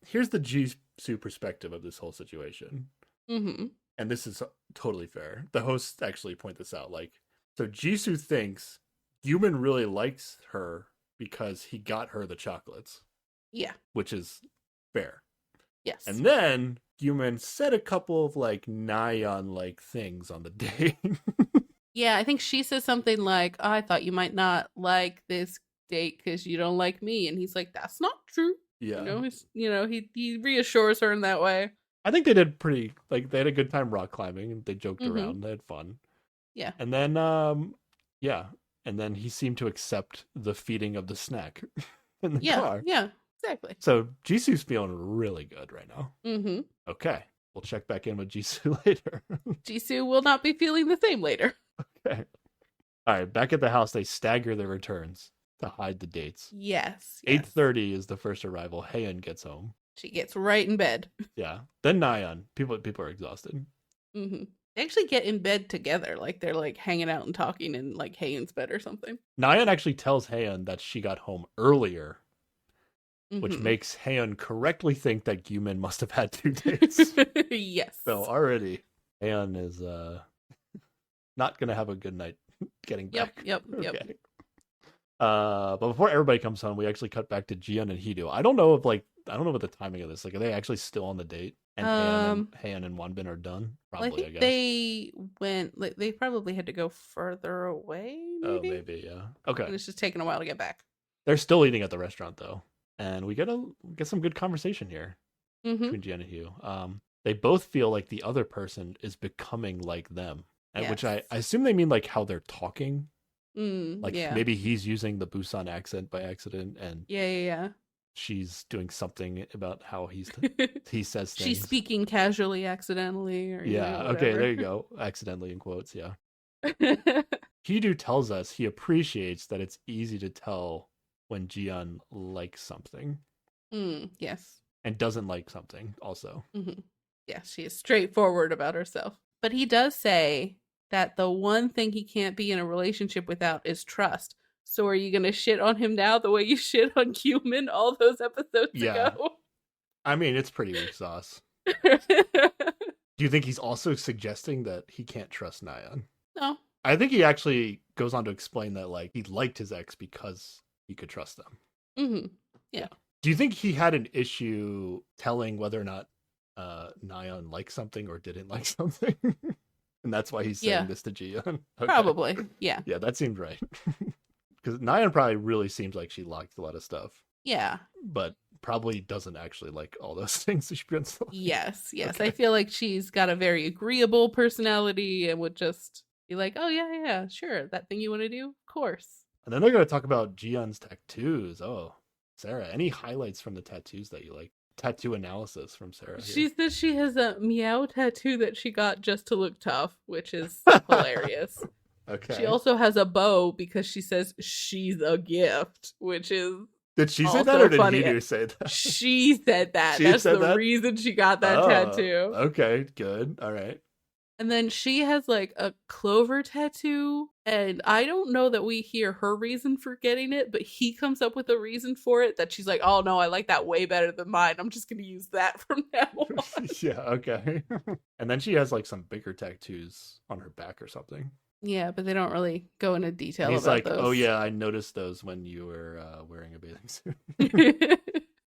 Here's the Jisoo perspective of this whole situation. And this is totally fair. The hosts actually point this out. Like, so Jisoo thinks Gyumin really likes her because he got her the chocolates. Yeah. Which is fair. Yes. And then Gyumin said a couple of like Nayeon like things on the date. Yeah, I think she says something like, oh, I thought you might not like this date because you don't like me. And he's like, that's not true. Yeah. He reassures her in that way. I think they did pretty, like, they had a good time rock climbing and they joked around. They had fun. Yeah. And then, And then he seemed to accept the feeding of the snack in the car. Yeah, exactly. So Jisoo's feeling really good right now. Okay. We'll check back in with Jisoo later. Jisoo will not be feeling the same later. Okay. All right. Back at the house, they stagger their returns to hide the dates. Yes. 8:30 is the first arrival. Haeun gets home. She gets right in bed. Yeah. Then Nayeon. People are exhausted. They actually get in bed together. Like they're like hanging out and talking in like Haeun's bed or something. Nayeon actually tells Haeun that she got home earlier, which makes Haeun correctly think that Gyumin must have had 2 dates. Yes. So already Haeun is not going to have a good night getting back. Yep. Okay. But before everybody comes home, we actually cut back to Jiyeon and Heedo. I don't know what the timing of this. Like, are they actually still on the date? And Haeun and Wonbin are done? Probably, well, I guess. They went, like, they probably had to go further away, maybe? Oh, maybe, yeah. Okay. And it's just taking a while to get back. They're still eating at the restaurant, though. And we get some good conversation here between Jiyeon and Heedo. They both feel like the other person is becoming like them. And which I assume they mean, like, how they're talking. Maybe he's using the Busan accent by accident, and yeah. She's doing something about how he says things. She's speaking casually, accidentally, or okay, there you go. Accidentally in quotes, yeah. Heedo tells us he appreciates that it's easy to tell when Jiyeon likes something. Yes. And doesn't like something also. Yeah, she is straightforward about herself. But he does say that the one thing he can't be in a relationship without is trust. So are you going to shit on him now the way you shit on Gyumin all those episodes ago? I mean, it's pretty weak sauce. Do you think he's also suggesting that he can't trust Nayeon? No. I think he actually goes on to explain that, like, he liked his ex because he could trust them. Yeah. Do you think he had an issue telling whether or not Nayeon liked something or didn't like something? And that's why he's saying this to Jiyeon? Okay. Probably, yeah. Yeah, that seems right. Because Nayeon probably really seems like she liked a lot of stuff. Yeah. But probably doesn't actually like all those things that she wants to like. Yes. Okay. I feel like she's got a very agreeable personality and would just be like, oh, yeah, sure. That thing you want to do? Of course. And then they're going to talk about Jiyeon's tattoos. Oh, Sarah, any highlights from the tattoos that you like? Tattoo analysis from Sarah. She says she has a meow tattoo that she got just to look tough, which is hilarious. Okay. She also has a bow because she says she's a gift, which is Did she say that or did funny. Heedo say that? She said that. She That's said the that? reason she got that tattoo. Okay, good. All right. And then she has like a clover tattoo, and I don't know that we hear her reason for getting it, but he comes up with a reason for it that she's like, oh no, I like that way better than mine. I'm just going to use that from now on. Yeah, okay. And then she has like some bigger tattoos on her back or something. Yeah, but they don't really go into detail and he's about like, those. oh yeah, I noticed those when you were wearing a bathing suit.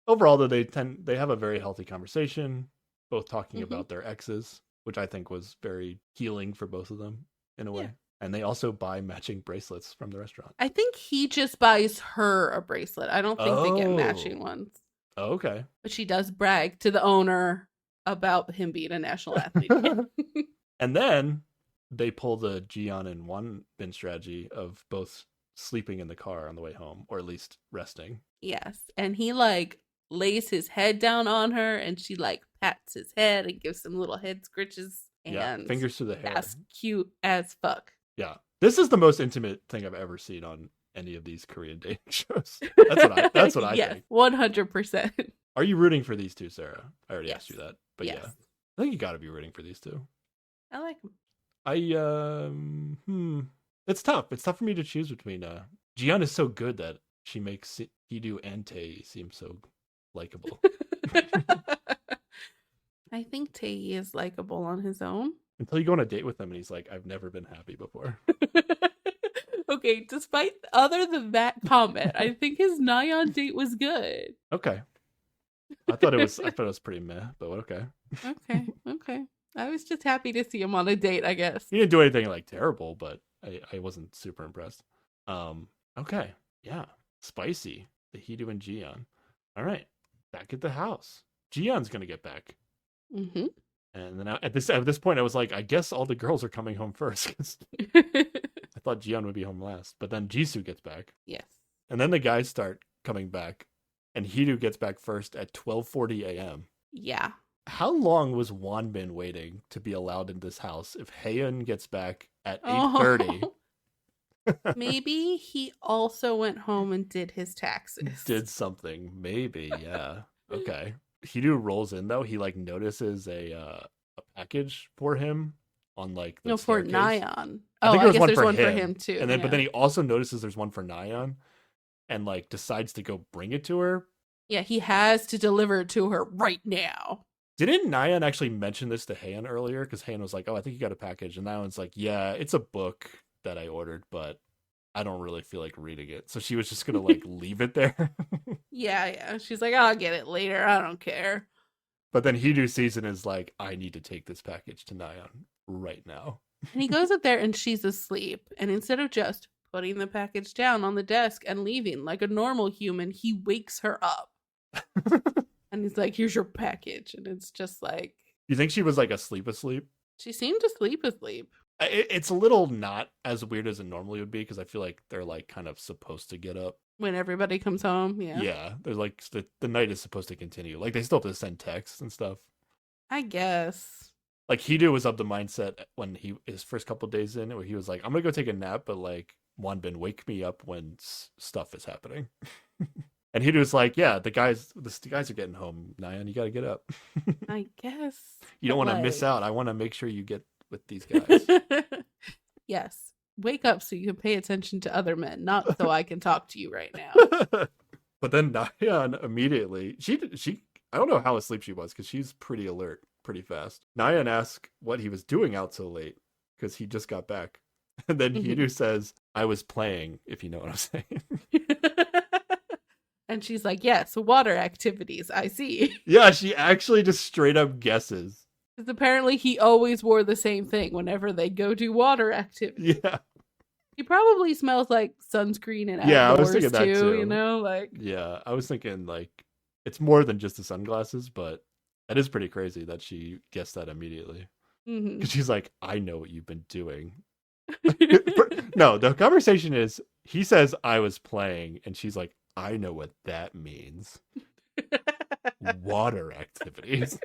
Overall, though, they have a very healthy conversation, both talking about their exes, which I think was very healing for both of them in a way. And they also buy matching bracelets from the restaurant. I think he just buys her a bracelet. I don't think they get matching ones. Oh, okay. But she does brag to the owner about him being a national athlete. And then they pull the Jian and Wanbin strategy of both sleeping in the car on the way home, or at least resting. Yes. And he like lays his head down on her and she like pats his head and gives him little head scritches. And Yeah, fingers to the hair. that's cute as fuck. Yeah. This is the most intimate thing I've ever seen on any of these Korean dating shows. That's what I yes, think. 100%. Are you rooting for these two, Sarah? I already Yes. asked you that. But Yes. yeah. I think you gotta be rooting for these two. I like him. It's tough. It's tough for me to choose between Jian is so good that she makes Hidu and Tae seem so likable. I think Tae is likable on his own. Until you go on a date with him and he's like, I've never been happy before. Okay, despite other than that comment, I think his Nyan date was good. Okay. I thought it was pretty meh, but okay. Okay. I was just happy to see him on a date, I guess. He didn't do anything like terrible, but I wasn't super impressed. Okay. Yeah. Spicy. The Hidu and Jian. All right. Back at the house. Jian's gonna get back. Mm-hmm. And then at this point, I was like, I guess all the girls are coming home first. 'Cause I thought Jian would be home last. But then Jisoo gets back. Yes. And then the guys start coming back. And Hidu gets back first at 12:40 a.m. Yeah. How long was Wanbin waiting to be allowed in this house if Haeun gets back at 8:30? Maybe he also went home and did his taxes. Did something. Maybe, yeah. Okay. Hidu rolls in though. He like notices a package for him on like the No, for staircase. Nyan. I Oh, think I there's guess one there's for one for him. him too. And then yeah. but then he also notices there's one for Nyan and like decides to go bring it to her. Yeah, he has to deliver it to her right now. Didn't Nyan actually mention this to Haeun earlier? Because Haeun was like, "Oh, I think you got a package," and Nyan's like, "Yeah, it's a book that I ordered, but I don't really feel like reading it." So she was just gonna like leave it there. Yeah. She's like, I'll get it later. I don't care. But then Hidu sees it and is like, "I need to take this package to Nyan right now." And he goes up there and she's asleep. And instead of just putting the package down on the desk and leaving like a normal human, he wakes her up. And he's like, here's your package. And it's just like, You think she was like asleep? she seemed asleep. It's a little not as weird as it normally would be because I feel like they're like kind of supposed to get up. When everybody comes home. Yeah. Yeah, they're like the night is supposed to continue. Like they still have to send texts and stuff. I guess. Like Hidu was of the mindset when his first couple days in, where he was like, "I'm gonna go take a nap, but like Wanbin, wake me up when stuff is happening." And Hidu was like, "Yeah, the guys are getting home. Nyan, you got to get up. I guess. You don't but, want to miss like- out. I want to make sure you get with these guys." Yes. Wake up so you can pay attention to other men, not so I can talk to you right now. But then Nyan immediately, she I don't know how asleep she was because she's pretty alert, pretty fast. Nyan asked what he was doing out so late because he just got back. And then Hidu says, "I was playing," if you know what I'm saying. And she's like, yes, water activities. I see. Yeah, she actually just straight up guesses. Because apparently he always wore the same thing whenever they go do water activities. Yeah. He probably smells like sunscreen and outdoors Yeah, I was thinking that too. you know? Like, Yeah, I was thinking like it's more than just the sunglasses, but that is pretty crazy that she guessed that immediately. mhm. Because she's like, "I know what you've been doing." No, the conversation is he says, "I was playing," and she's like, "I know what that means." Water activities.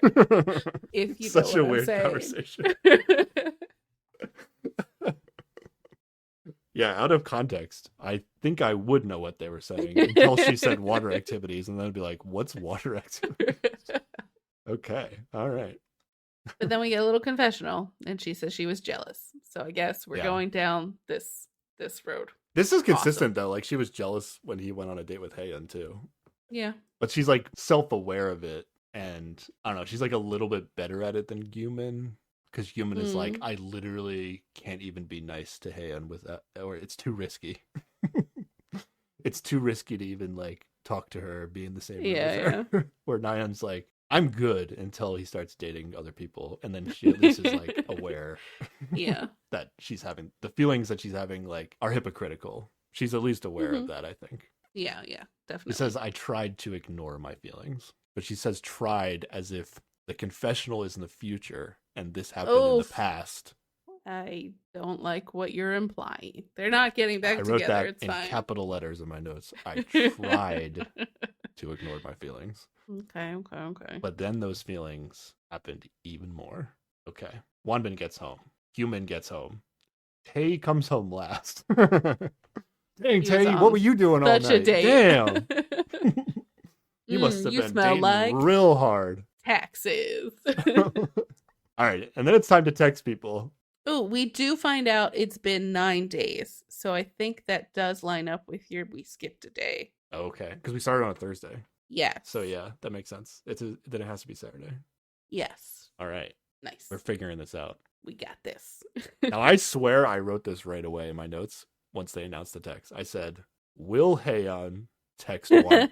If you Such know a what I'm weird saying. conversation. Yeah, out of context, I think I would know what they were saying until she said water activities, and then I'd be like, "What's water activities?" Okay, all right. But then we get a little confessional, and she says she was jealous. So I guess we're Yeah. going down this road. This is consistent though. Like she was jealous when he went on a date with Haeun too, Yeah. but she's like self-aware of it, and I don't know. She's like a little bit better at it than Yumin, because Yumin is like, I literally can't even be nice to Haeun with that, or it's too risky. It's too risky to even like talk to her, be in the same room with her. Where Nyan's like, I'm good until he starts dating other people, and then she at least is like aware Yeah. that she's having the feelings that she's having like are hypocritical. She's at least aware of that, I think. Yeah, definitely. It says, I tried to ignore my feelings. But she says tried as if the confessional is in the future and this happened in the past. I don't like what you're implying. They're not getting back I wrote together. that It's in fine. capital letters in my notes. I tried to ignore my feelings. Okay. But then those feelings happened even more. Okay. Wanbin gets home. Human gets home. Tay comes home last. Dang, Tay, what were you doing all night? Such a date. Damn. You must have been dating like real hard. taxes. All right. And then it's time to text people. Oh, we do find out it's been 9 days. So I think that does line up with your we skipped a day. Okay. Because we started on a Thursday. Yes. So yeah, that makes sense. Then it has to be Saturday. Yes. All right. Nice. We're figuring this out. We got this. Now, I swear I wrote this right away in my notes once they announced the text. I said, will Haeyeon text one?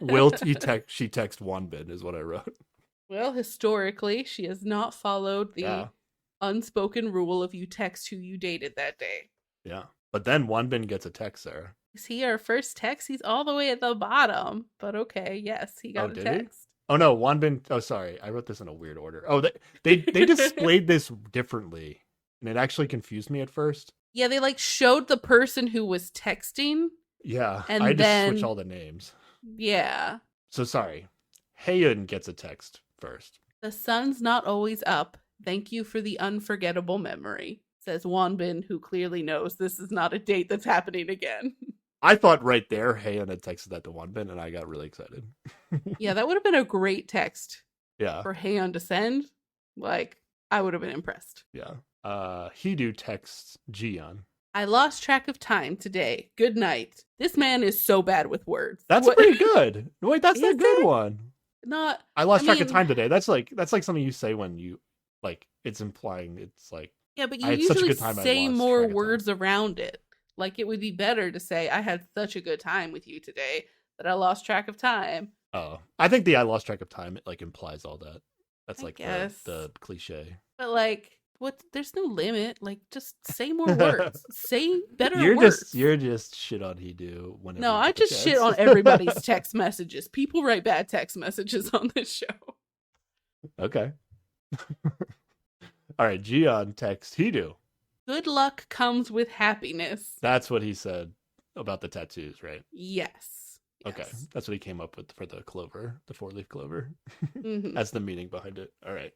She text Wanbin is what I wrote. Well, historically, she has not followed the unspoken rule of you text who you dated that day. Yeah. But then Wanbin gets a text, Sarah. Is he our first text? He's all the way at the bottom. But okay, yes, he got a text. Oh no, Wanbin. Oh, sorry, I wrote this in a weird order. Oh, they displayed this differently, and it actually confused me at first. Yeah, they like showed the person who was texting. Yeah, and I had then to switch all the names. Yeah. So sorry, Haeyeon gets a text first. The sun's not always up. Thank you for the unforgettable memory, says Wanbin, who clearly knows this is not a date that's happening again. I thought right there Haeyeon had texted that to Wanbin, and I got really excited. Yeah, that would have been a great text. Yeah. For Haeyeon to send. Like, I would have been impressed. Yeah. Heedu texts Jiyeon. I lost track of time today. Good night. This man is so bad with words. That's pretty good. Wait, that's the good one. Not. I lost track of time today. That's like something you say when you like it's implying it's like. Yeah, but you usually say more words around it. Like, it would be better to say, I had such a good time with you today that I lost track of time. Oh, I think the I lost track of time, it like implies all that. That's like the cliche. But like, what? There's no limit. Like, just say more words. Say better words. You're just shit on Heedu. No, I just shit on everybody's text messages. People write bad text messages on this show. Okay. All right, Jiyeon texts Heedu. Good luck comes with happiness. That's what he said about the tattoos, right? Yes. Okay, that's what he came up with for the clover, the 4-leaf clover. Mm-hmm. That's the meaning behind it. All right.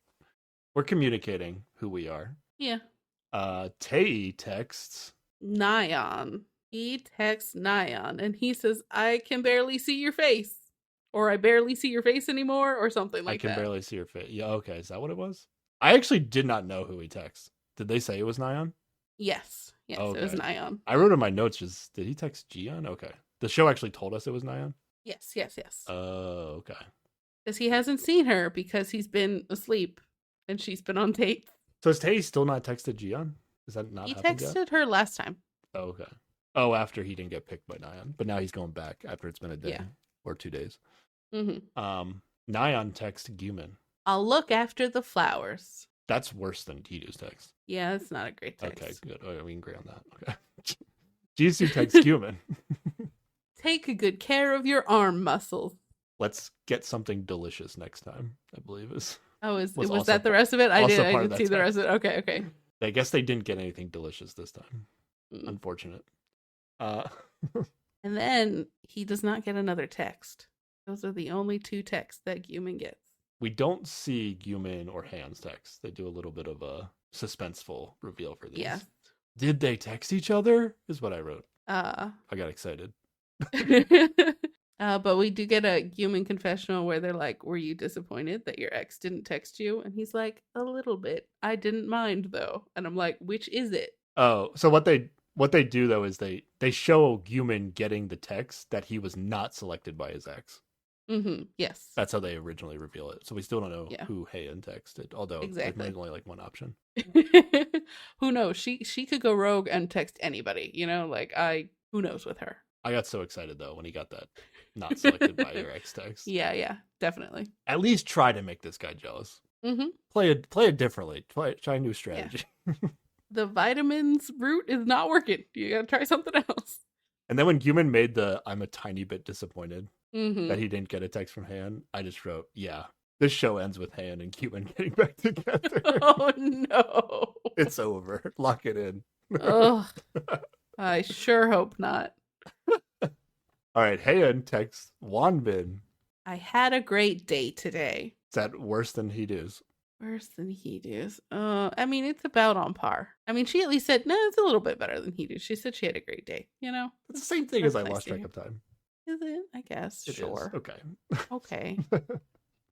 We're communicating who we are. Yeah. Tae texts Nayeon. He texts Nayeon and he says, I can barely see your face. Or I barely see your face anymore, or something like that. I can barely see your face. Yeah, okay. Is that what it was? I actually did not know who he texts. Did they say it was Nayeon? Yes. Yes, okay. It was Nayeon. I wrote in my notes did he text Jiyeon? Okay. The show actually told us it was Nayeon? Yes. Oh, okay. Because he hasn't seen her because he's been asleep and she's been on dates. So has Tae still not texted Jiyeon? Is that not happened yet? He texted her last time. Oh, okay. Oh, after he didn't get picked by Nayeon. But now he's going back after it's been a day or 2 days. Mm-hmm. Nayeon texts Gyumin. I'll look after the flowers. That's worse than Heedu's text. Yeah, it's not a great text. Okay, good. Okay, we can agree on that. Okay. Jisoo texts Gyumin. Take good care of your arm muscles. Let's get something delicious next time, I believe is. Oh, was that the rest of it? I didn't see the rest of it. Okay. I guess they didn't get anything delicious this time. Unfortunate. And then he does not get another text. Those are the only 2 texts that Gyumin gets. We don't see Gyumin or Haeyeon's text. They do a little bit of a suspenseful reveal for these. Yeah. Did they text each other? Is what I wrote. I got excited. But we do get a Gyumin confessional where they're like, were you disappointed that your ex didn't text you? And he's like, a little bit. I didn't mind though. And I'm like, which is it? Oh, so what they do though is they show Gyumin getting the text that he was not selected by his ex. Mm-hmm. Yes. That's how they originally reveal it. So we still don't know who Haeyeon texted, although there's only like one option. Who knows? She could go rogue and text anybody, who knows with her. I got so excited though when he got that not selected by your ex text. Yeah, definitely. At least try to make this guy jealous. Mm-hmm. Play it differently. Try a new strategy. Yeah. The vitamins route is not working. You gotta try something else. And then when Guman made the "I'm a tiny bit disappointed" Mm-hmm. that he didn't get a text from Han, I just wrote, yeah, this show ends with Han and Guman getting back together. Oh no. It's over. Lock it in. Ugh. I sure hope not. All right, Han texts Wanbin. I had a great day today. Is that worse than he does? Worse than he does. I mean, it's about on par. I mean, she at least said, no, it's a little bit better than he did. She said she had a great day, you know? It's the same thing That's as I nice lost to track hear. of time. Is it? I guess. It is. Sure. Okay. Okay.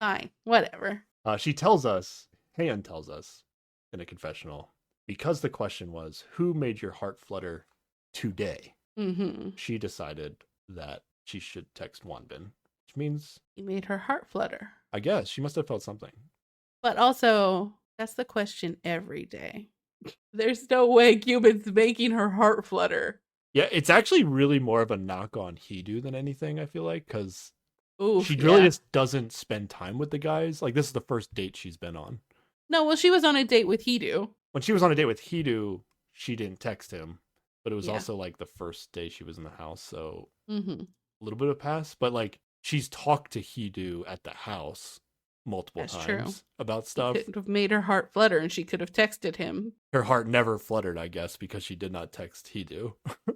Fine. Whatever. She tells us, Han tells us in a confessional, because the question was, who made your heart flutter today? Mm-hmm. She decided that she should text Wanbin, which means, He made her heart flutter. I guess, she must have felt something. But also, that's the question every day. There's no way Cuban's making her heart flutter. Yeah, it's actually really more of a knock on Hidu than anything, I feel like, because Ooh, she really just doesn't spend time with the guys. Like, this is the first date she's been on. No, well, she was on a date with Hidu. When she was on a date with Hidu, she didn't text him, but it was Yeah. also like the first day she was in the house, so Mm-hmm. a little bit of pass. But like, she's talked to Hidu at the house multiple That's times true. about stuff. Could have made her heart flutter, and she could have texted him. Her heart never fluttered, I guess, because she did not text Hidu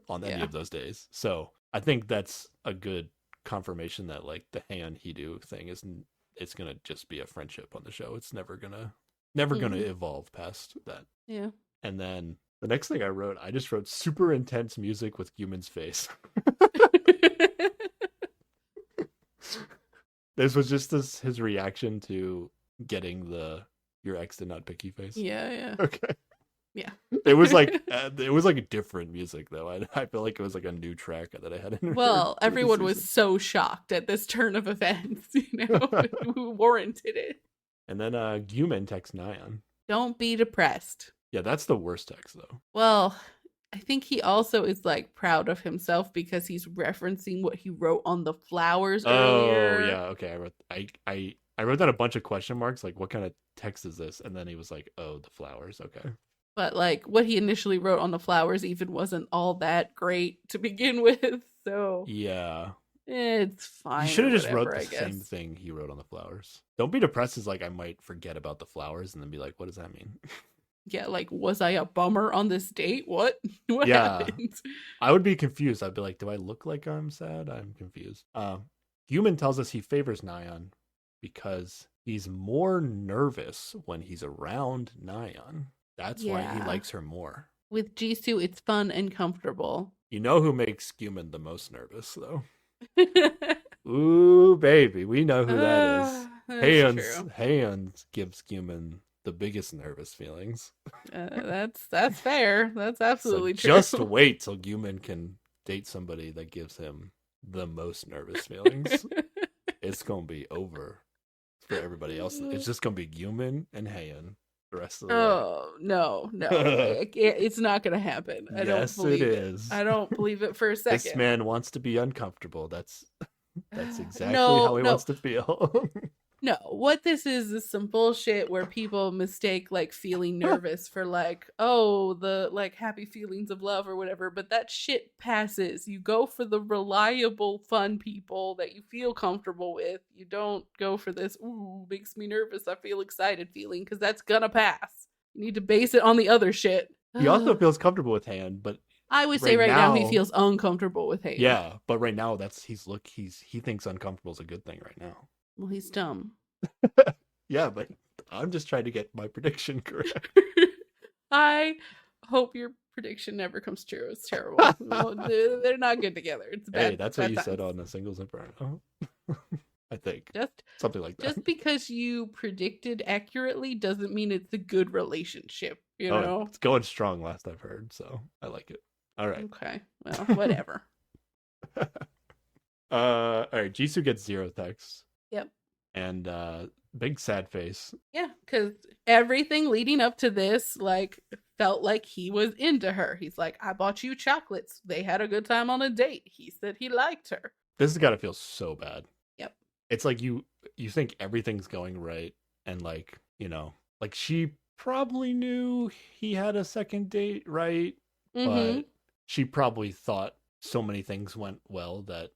on any Yeah. of those days. So I think that's a good confirmation that like the Han Hidu thing isn't. It's gonna just be a friendship on the show. It's never gonna evolve past that. Yeah. And then the next thing I just wrote super intense music with Guman's face. This was just his reaction to getting the "your ex did not pick you" face. Yeah. Okay. Yeah. It was like different music though. I feel like it was like a new track that I hadn't. Well, heard everyone this was season. so shocked at this turn of events, who warranted it. And then Guman texts Nyan. Don't be depressed. Yeah, that's the worst text though. Well, I think he also is like proud of himself because he's referencing what he wrote on the flowers earlier. Oh yeah, okay. I wrote down a bunch of question marks, like what kind of text is this? And then he was like, "Oh, the flowers." Okay. But like what he initially wrote on the flowers even wasn't all that great to begin with. So Yeah. it's fine. You should have or just wrote whatever, the I same guess. thing he wrote on the flowers. Don't be depressed is like I might forget about the flowers and then be like, what does that mean? Yeah, like was I a bummer on this date? What? What Yeah. happened? I would be confused. I'd be like, do I look like I'm sad? I'm confused. Human tells us he favors Nyan because he's more nervous when he's around Nyan. That's why he Yeah. likes her more. With Jisoo, it's fun and comfortable. You know who makes Guman the most nervous, though? Ooh, baby. We know who that is. That's true. Hands gives Guman the biggest nervous feelings. That's fair. That's absolutely So true. just wait till Guman can date somebody that gives him the most nervous feelings. It's going to be over for everybody else. It's just going to be Guman and Han the rest of the way. Oh no, it's not gonna happen. I Yes, don't believe it it. is. I don't believe it for a second. This man wants to be uncomfortable. That's exactly No, how he no. wants to feel. No, what this is some bullshit where people mistake like feeling nervous for like, oh, the like happy feelings of love or whatever, but that shit passes. You go for the reliable, fun people that you feel comfortable with. You don't go for this, ooh, makes me nervous, I feel excited feeling, because that's gonna pass. You need to base it on the other shit. He also feels comfortable with Han, but I would say right right now he now- feels uncomfortable with Hayden. yeah, but right now he thinks uncomfortable is a good thing right now. Well, he's dumb. Yeah, but I'm just trying to get my prediction correct. I hope your prediction never comes true. It's terrible. Well, they're not good together. It's bad. Hey, that's what bad you times. said on the Singles Inferno. I think Just something like that. just because you predicted accurately doesn't mean it's a good relationship. You Oh, know. it's going strong last I've heard, so I like it. All right. Okay. Well, whatever. All right. Jisoo gets 0 texts. Yep. And big sad face. Yeah, because everything leading up to this, like, felt like he was into her. He's like, I bought you chocolates. They had a good time on a date. He said he liked her. This has got to feel so bad. Yep. It's like you think everything's going right, and like, you know, like she probably knew he had a second date, right? Mm-hmm. But she probably thought so many things went well that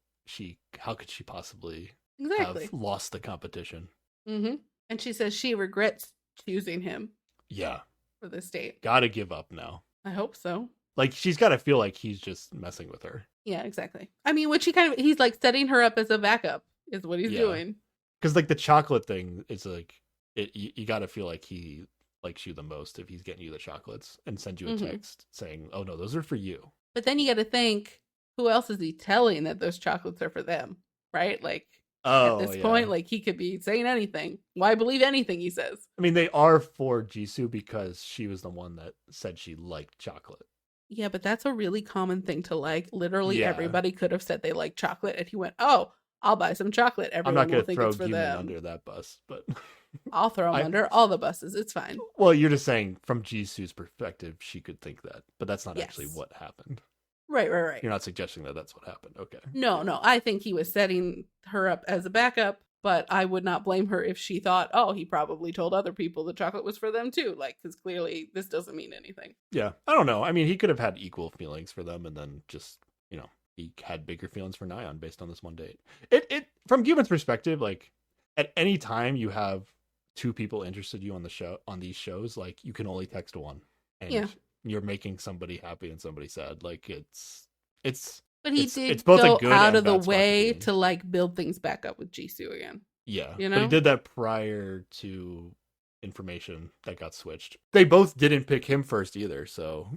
how could she possibly Exactly. have lost the competition? Mm-hmm. And she says she regrets choosing him Yeah, for this date. gotta give up now. I hope so. Like, she's got to feel like he's just messing with her. Yeah, exactly. I mean, which he's like setting her up as a backup is what he's doing. Because like the chocolate thing is like you got to feel like he likes you the most if he's getting you the chocolates and sends you a text saying, "Oh no, those are for you." But then you got to think, who else is he telling that those chocolates are for them? Right? Like at this point, like he could be saying anything. Why believe anything he says? I mean, they are for Jisoo because she was the one that said she liked chocolate. Yeah, but that's a really common thing to like. Literally, everybody could have said they like chocolate, and he went, "Oh, I'll buy some chocolate." Everyone I'm not will going to think throw it's for Human them. under that bus, but I'll throw him under all the buses. It's fine. Well, you're just saying from Jisoo's perspective, she could think that, but that's not actually what happened. Right. You're not suggesting that that's what happened. Okay. No. I think he was setting her up as a backup, but I would not blame her if she thought, oh, he probably told other people the chocolate was for them too. Like, because clearly this doesn't mean anything. Yeah. I don't know. I mean, he could have had equal feelings for them and then just, he had bigger feelings for Nayeon based on this one date. It from Guman's perspective, like at any time you have two people interested in you on these shows, like you can only text one. And you're making somebody happy and somebody sad. Like it's but he did it's both go a good out and of the bad way spot to to like build things back up with Jisoo again. Yeah, you know, but he did that prior to information that got switched. They both didn't pick him first either, so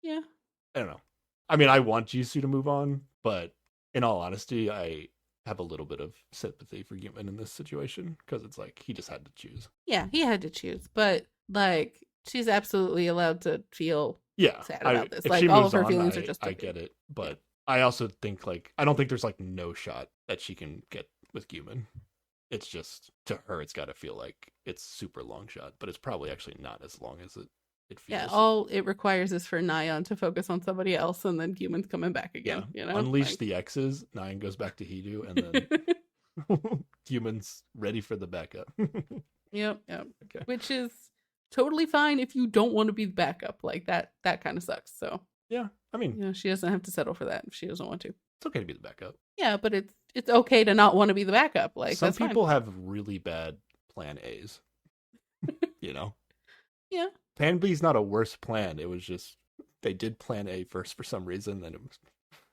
yeah, I don't know. I mean, I want Jisoo to move on, but in all honesty, I have a little bit of sympathy for Guman in this situation because it's like he just had to choose. Yeah, he had to choose, but like she's absolutely allowed to feel sad about this. Like all of her feelings are just. I get it, but I also think like I don't think there's like no shot that she can get with Guman. It's just to her, it's got to feel like it's super long shot, but it's probably actually not as long as it feels. Yeah, all it requires is for Nayeon to focus on somebody else, and then Guman's coming back again. Yeah. Unleash the X's. Nayeon goes back to Hidu, and then Guman's ready for the backup. Yep. Okay. Which is totally fine if you don't want to be the backup. Like that kind of sucks. So yeah, I mean, she doesn't have to settle for that if she doesn't want to. It's okay to be the backup. Yeah, but it's okay to not want to be the backup. Like some people have really bad plan A's. Yeah. Plan B is not a worse plan. It was just they did plan A first for some reason, and it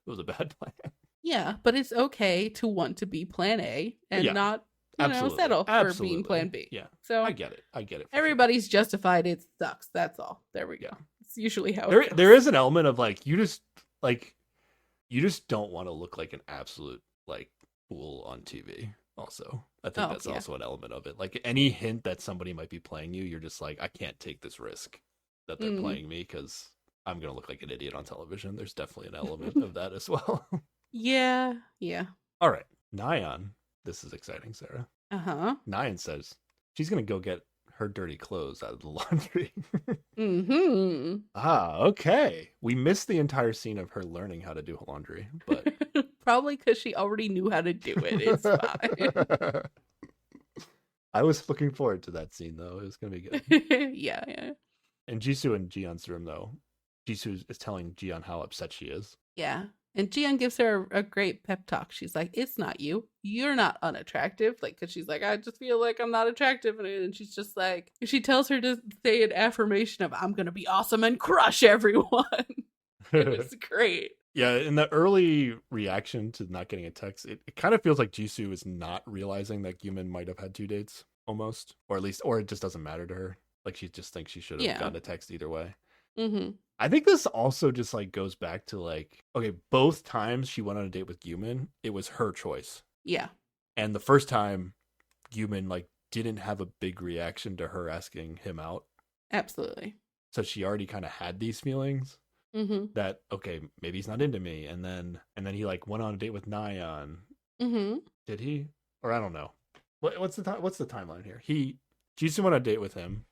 was a bad plan. Yeah, but it's okay to want to be plan A and not settle for being plan B. Yeah. So I get it. Everybody's justified. It sucks. That's all. There we go. Yeah. It's usually how there is an element of like you just don't want to look like an absolute like fool on TV. Also, I think that's also an element of it. Like any hint that somebody might be playing you, you're just like, I can't take this risk that they're playing me because I'm gonna look like an idiot on television. There's definitely an element of that as well. Yeah. All right, Nayeon. This is exciting, Sarah. Nayeon says she's gonna go get her dirty clothes out of the laundry. Okay. We missed the entire scene of her learning how to do laundry, but probably because she already knew how to do it. It's fine. I was looking forward to that scene though. It was gonna be good. Yeah. And Jisoo in Jiyeon's room though, Jisoo is telling Jiyeon how upset she is. Yeah. And Jiyeon gives her a great pep talk. She's like, it's not you. You're not unattractive. Like, because she's like, I just feel like I'm not attractive. And she's just like, she tells her to say an affirmation of, I'm going to be awesome and crush everyone. It was great. Yeah, in the early reaction to not getting a text, it kind of feels like Jisoo is not realizing that Guman might have had 2 dates almost. Or at least, or it just doesn't matter to her. Like, she just thinks she should have gotten a text either way. I think this also just like goes back to like, okay, both times she went on a date with Guman, it was her choice. Yeah. And the first time Guman like didn't have a big reaction to her asking him out. Absolutely. So she already kind of had these feelings that, okay, maybe he's not into me. And then he like went on a date with Nayeon. Did he? Or I don't know. What's the timeline here? Jisoo went on a date with him.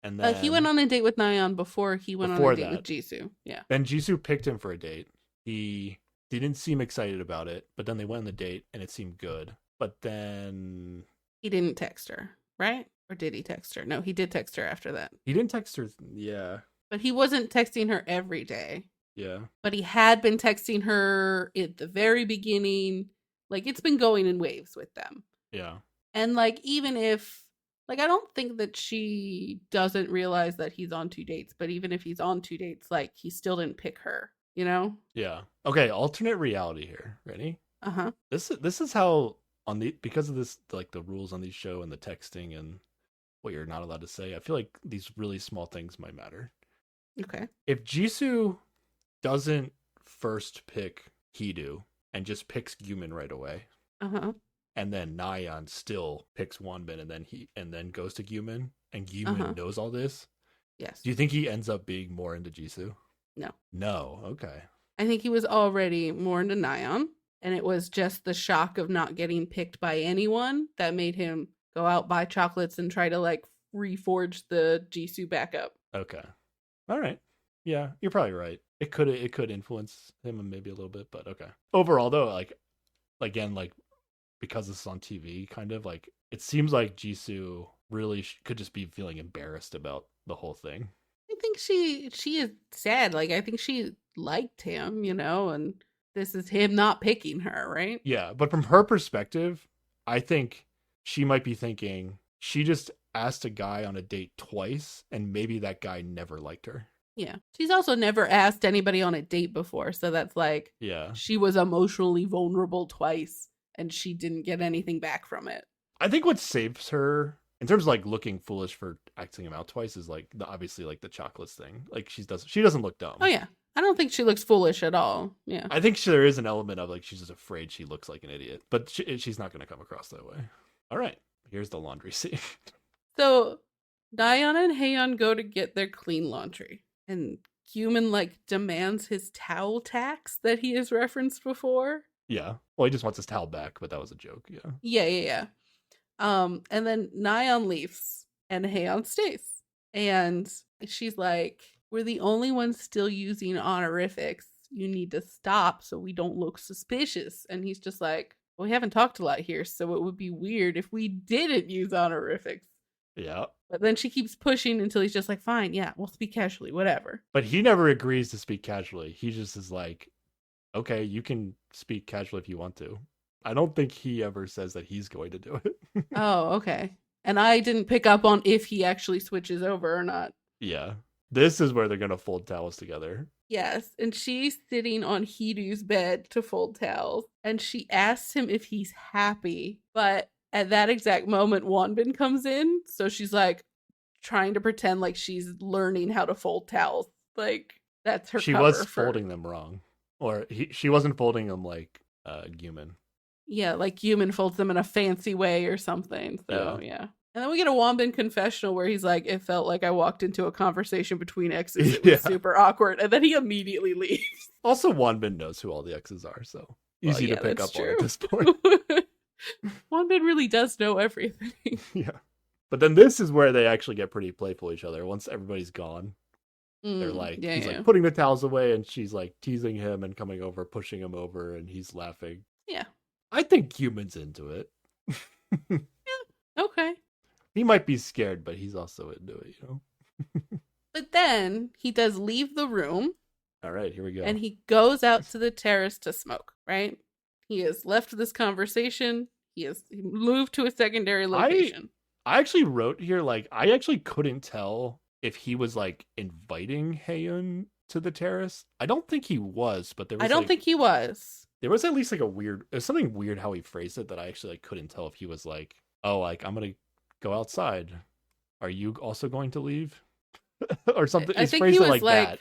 And then he went on a date with Nayeon before he went on a date with Jisoo. Yeah. Then Jisoo picked him for a date. He didn't seem excited about it, but then they went on the date and it seemed good. But then he didn't text her, right? Or did he text her? No, he did text her after that. He didn't text her. Yeah. But he wasn't texting her every day. Yeah. But he had been texting her at the very beginning. Like, it's been going in waves with them. Yeah. And, like, even if, like, I don't think that she doesn't realize that he's on 2 dates, but even if he's on 2 dates, like, he still didn't pick her, you know? Yeah. Okay, alternate reality here. Ready? Uh-huh. This is how because of this, like the rules on these show and the texting and what you're not allowed to say, I feel like these really small things might matter. Okay. If Jisoo doesn't first pick Hidu and just picks Gyumin right away, Uh-huh. and then Nayeon still picks Wonbin and then goes to Gyumin, and Gyumin knows all this, Yes. do you think he ends up being more into Jisoo? No. No. Okay. I think he was already more into Nayeon, and it was just the shock of not getting picked by anyone that made him go out, buy chocolates, and try to, like, reforge the Jisoo back up. Okay. All right. Yeah, you're probably right. It could influence him maybe a little bit, but okay. Overall though, like again, like because this is on TV, kind of like it seems like Jisoo really could just be feeling embarrassed about the whole thing. I think she is sad. Like, I think she liked him, you know, and this is him not picking her, right? Yeah, but from her perspective, I think she might be thinking she just asked a guy on a date twice, and maybe that guy never liked her. Yeah. She's also never asked anybody on a date before, so that's like, Yeah. she was emotionally vulnerable twice, and she didn't get anything back from it. I think what saves her in terms of like looking foolish for acting him out twice is like obviously like the chocolates thing. Like she doesn't look dumb. Oh yeah, I don't think she looks foolish at all. Yeah, I think there is an element of like she's just afraid she looks like an idiot, but she's not going to come across that way. All right, here's the laundry scene. So Daeyeon and Haeyeon go to get their clean laundry, and Gyumin like demands his towel tax that he has referenced before. Yeah, well, he just wants his towel back, but that was a joke. Yeah. Yeah. And then Nayeon leaves and Haeyeon stays. And she's like, we're the only ones still using honorifics. You need to stop so we don't look suspicious. And he's just like, well, we haven't talked a lot here, so it would be weird if we didn't use honorifics. Yeah. But then she keeps pushing until he's just like, fine, yeah, we'll speak casually, whatever. But he never agrees to speak casually. He just is like, okay, you can speak casually if you want to. I don't think he ever says that he's going to do it. Oh, okay. And I didn't pick up on if he actually switches over or not. Yeah. This is where they're going to fold towels together. Yes, and she's sitting on Hidu's bed to fold towels, and she asks him if he's happy, but at that exact moment, Wonbin comes in, so she's like trying to pretend like she's learning how to fold towels. Like, that's her. She was folding them wrong, or she wasn't folding them like Gyumin. Yeah, like Gyumin folds them in a fancy way or something. So yeah. And then we get a Wonbin confessional where he's like, it felt like I walked into a conversation between exes. It was super awkward. And then he immediately leaves. Also, Wonbin knows who all the exes are, so easy to pick up on at this point. Wonbin really does know everything. Yeah. But then this is where they actually get pretty playful each other. Once everybody's gone, they're like, he's like putting the towels away, and she's like teasing him and coming over, pushing him over, and he's laughing. Yeah. I think Gyumin's into it. Yeah. Okay. He might be scared, but he's also into it, you know? But then he does leave the room. All right, here we go. And he goes out to the terrace to smoke, right? He has left this conversation. He moved to a secondary location. I actually wrote here, like, I actually couldn't tell if he was, like, inviting Haeyeon to the terrace. I don't think he was, but there was I don't think he was. There was at least, like, there's something weird how he phrased it that I actually, like, couldn't tell if he was like, oh, like, I'm going to go outside. Are you also going to leave? Or something. I think he was like that.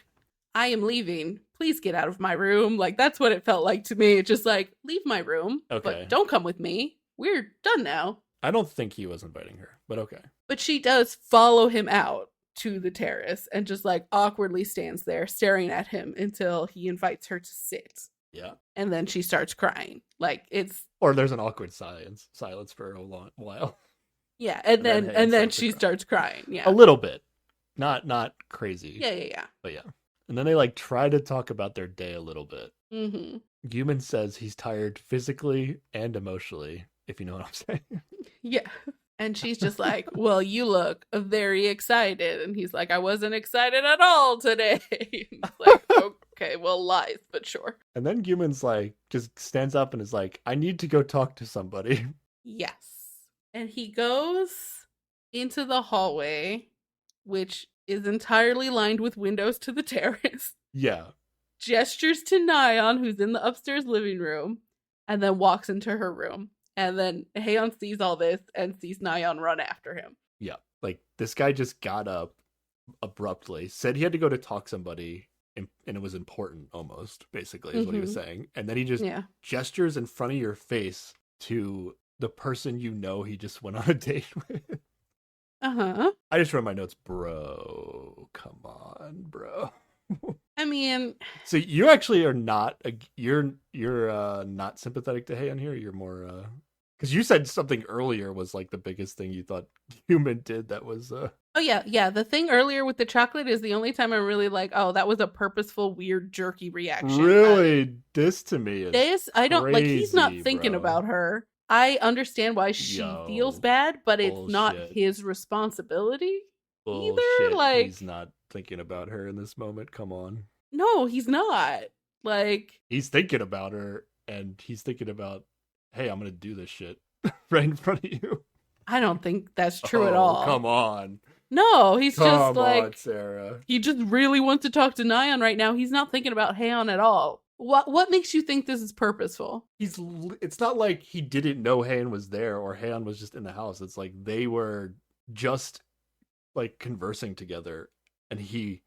I am leaving. Please get out of my room. Like, that's what it felt like to me. It's just like, leave my room, but don't come with me. We're done now. I don't think he was inviting her, but okay. But she does follow him out to the terrace and just like awkwardly stands there staring at him until he invites her to sit. Yeah. And then she starts crying. Like, it's... Or there's an awkward silence for a while. Yeah, and then she starts crying. Yeah. A little bit. Not crazy. Yeah. But yeah. And then they like try to talk about their day a little bit. Mm-hmm. Gyumin says he's tired physically and emotionally, if you know what I'm saying. Yeah. And she's just like, well, you look very excited. And he's like, I wasn't excited at all today. Like, Okay, well, lies, but sure. And then Guman's like, just stands up and is like, I need to go talk to somebody. Yes. And he goes into the hallway, which is entirely lined with windows to the terrace, Yeah. gestures to Nyan, who's in the upstairs living room, and then walks into her room. And then Haeon sees all this and sees Nyan run after him. Yeah. Like, this guy just got up abruptly, said he had to go to talk somebody, and it was important almost, basically, is what he was saying. And then he just gestures in front of your face to the person you know he just went on a date with. Uh-huh. I just wrote my notes, bro. Come on, bro. I mean, so you actually are not you're not sympathetic to Haeon here. You're more because you said something earlier was like the biggest thing you thought Human did that was oh yeah, the thing earlier with the chocolate is the only time I'm really like, oh, that was a purposeful weird jerky reaction. Really, this to me is this I don't like. He's not thinking bro. about her. I understand why she feels bad, but it's not his responsibility either. Like, he's not thinking about her in this moment. Come on. No, he's not. Like, he's thinking about her, and he's thinking about, hey, I'm gonna do this shit right in front of you. I don't think that's true at all. Come on. No, he's just like, on, Sarah. He just really wants to talk to Nyan right now. He's not thinking about Haeon at all. What makes you think this is purposeful? It's not like he didn't know Haeon was there or Haeon was just in the house. It's like they were just like conversing together, and he,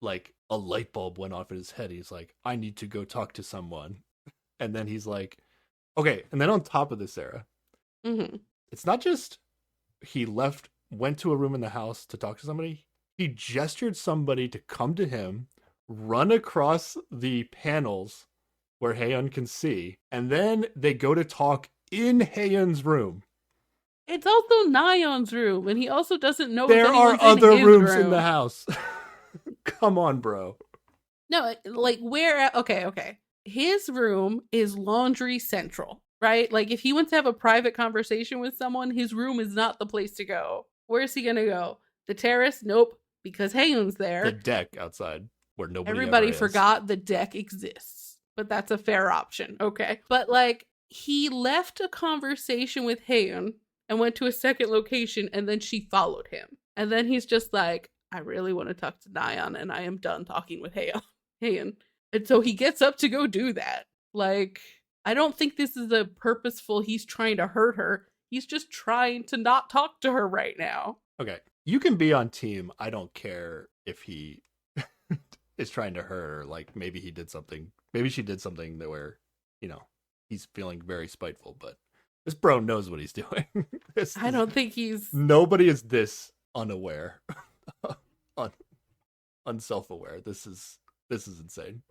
like, a light bulb went off in his head. He's like, I need to go talk to someone. And then he's like, okay. And then on top of this, Sarah, it's not just he went to a room in the house to talk to somebody. He gestured somebody to come to him, run across the panels where Haeon can see, and then they go to talk in Haeon's room. It's also Nyan's room, and he also doesn't know there are other rooms in the house. Come on, bro. No, like, where? Okay. His room is laundry central, right? Like, if he wants to have a private conversation with someone, his room is not the place to go. Where's he gonna go? The terrace? Nope, because Haeun's there. The deck outside where everybody forgot the deck exists, but that's a fair option. Okay, but like, he left a conversation with Haeun and went to a second location, and then she followed him, and then he's just like, I really want to talk to Nyan, and I am done talking with Haeun. And so he gets up to go do that. Like, I don't think this is a purposeful, he's trying to hurt her. He's just trying to not talk to her right now. Okay, you can be on team. I don't care if he is trying to hurt her. Like, maybe he did something. Maybe she did something that where, he's feeling very spiteful. But this bro knows what he's doing. I don't think he's... Nobody is this unaware. Unself-aware. This is insane.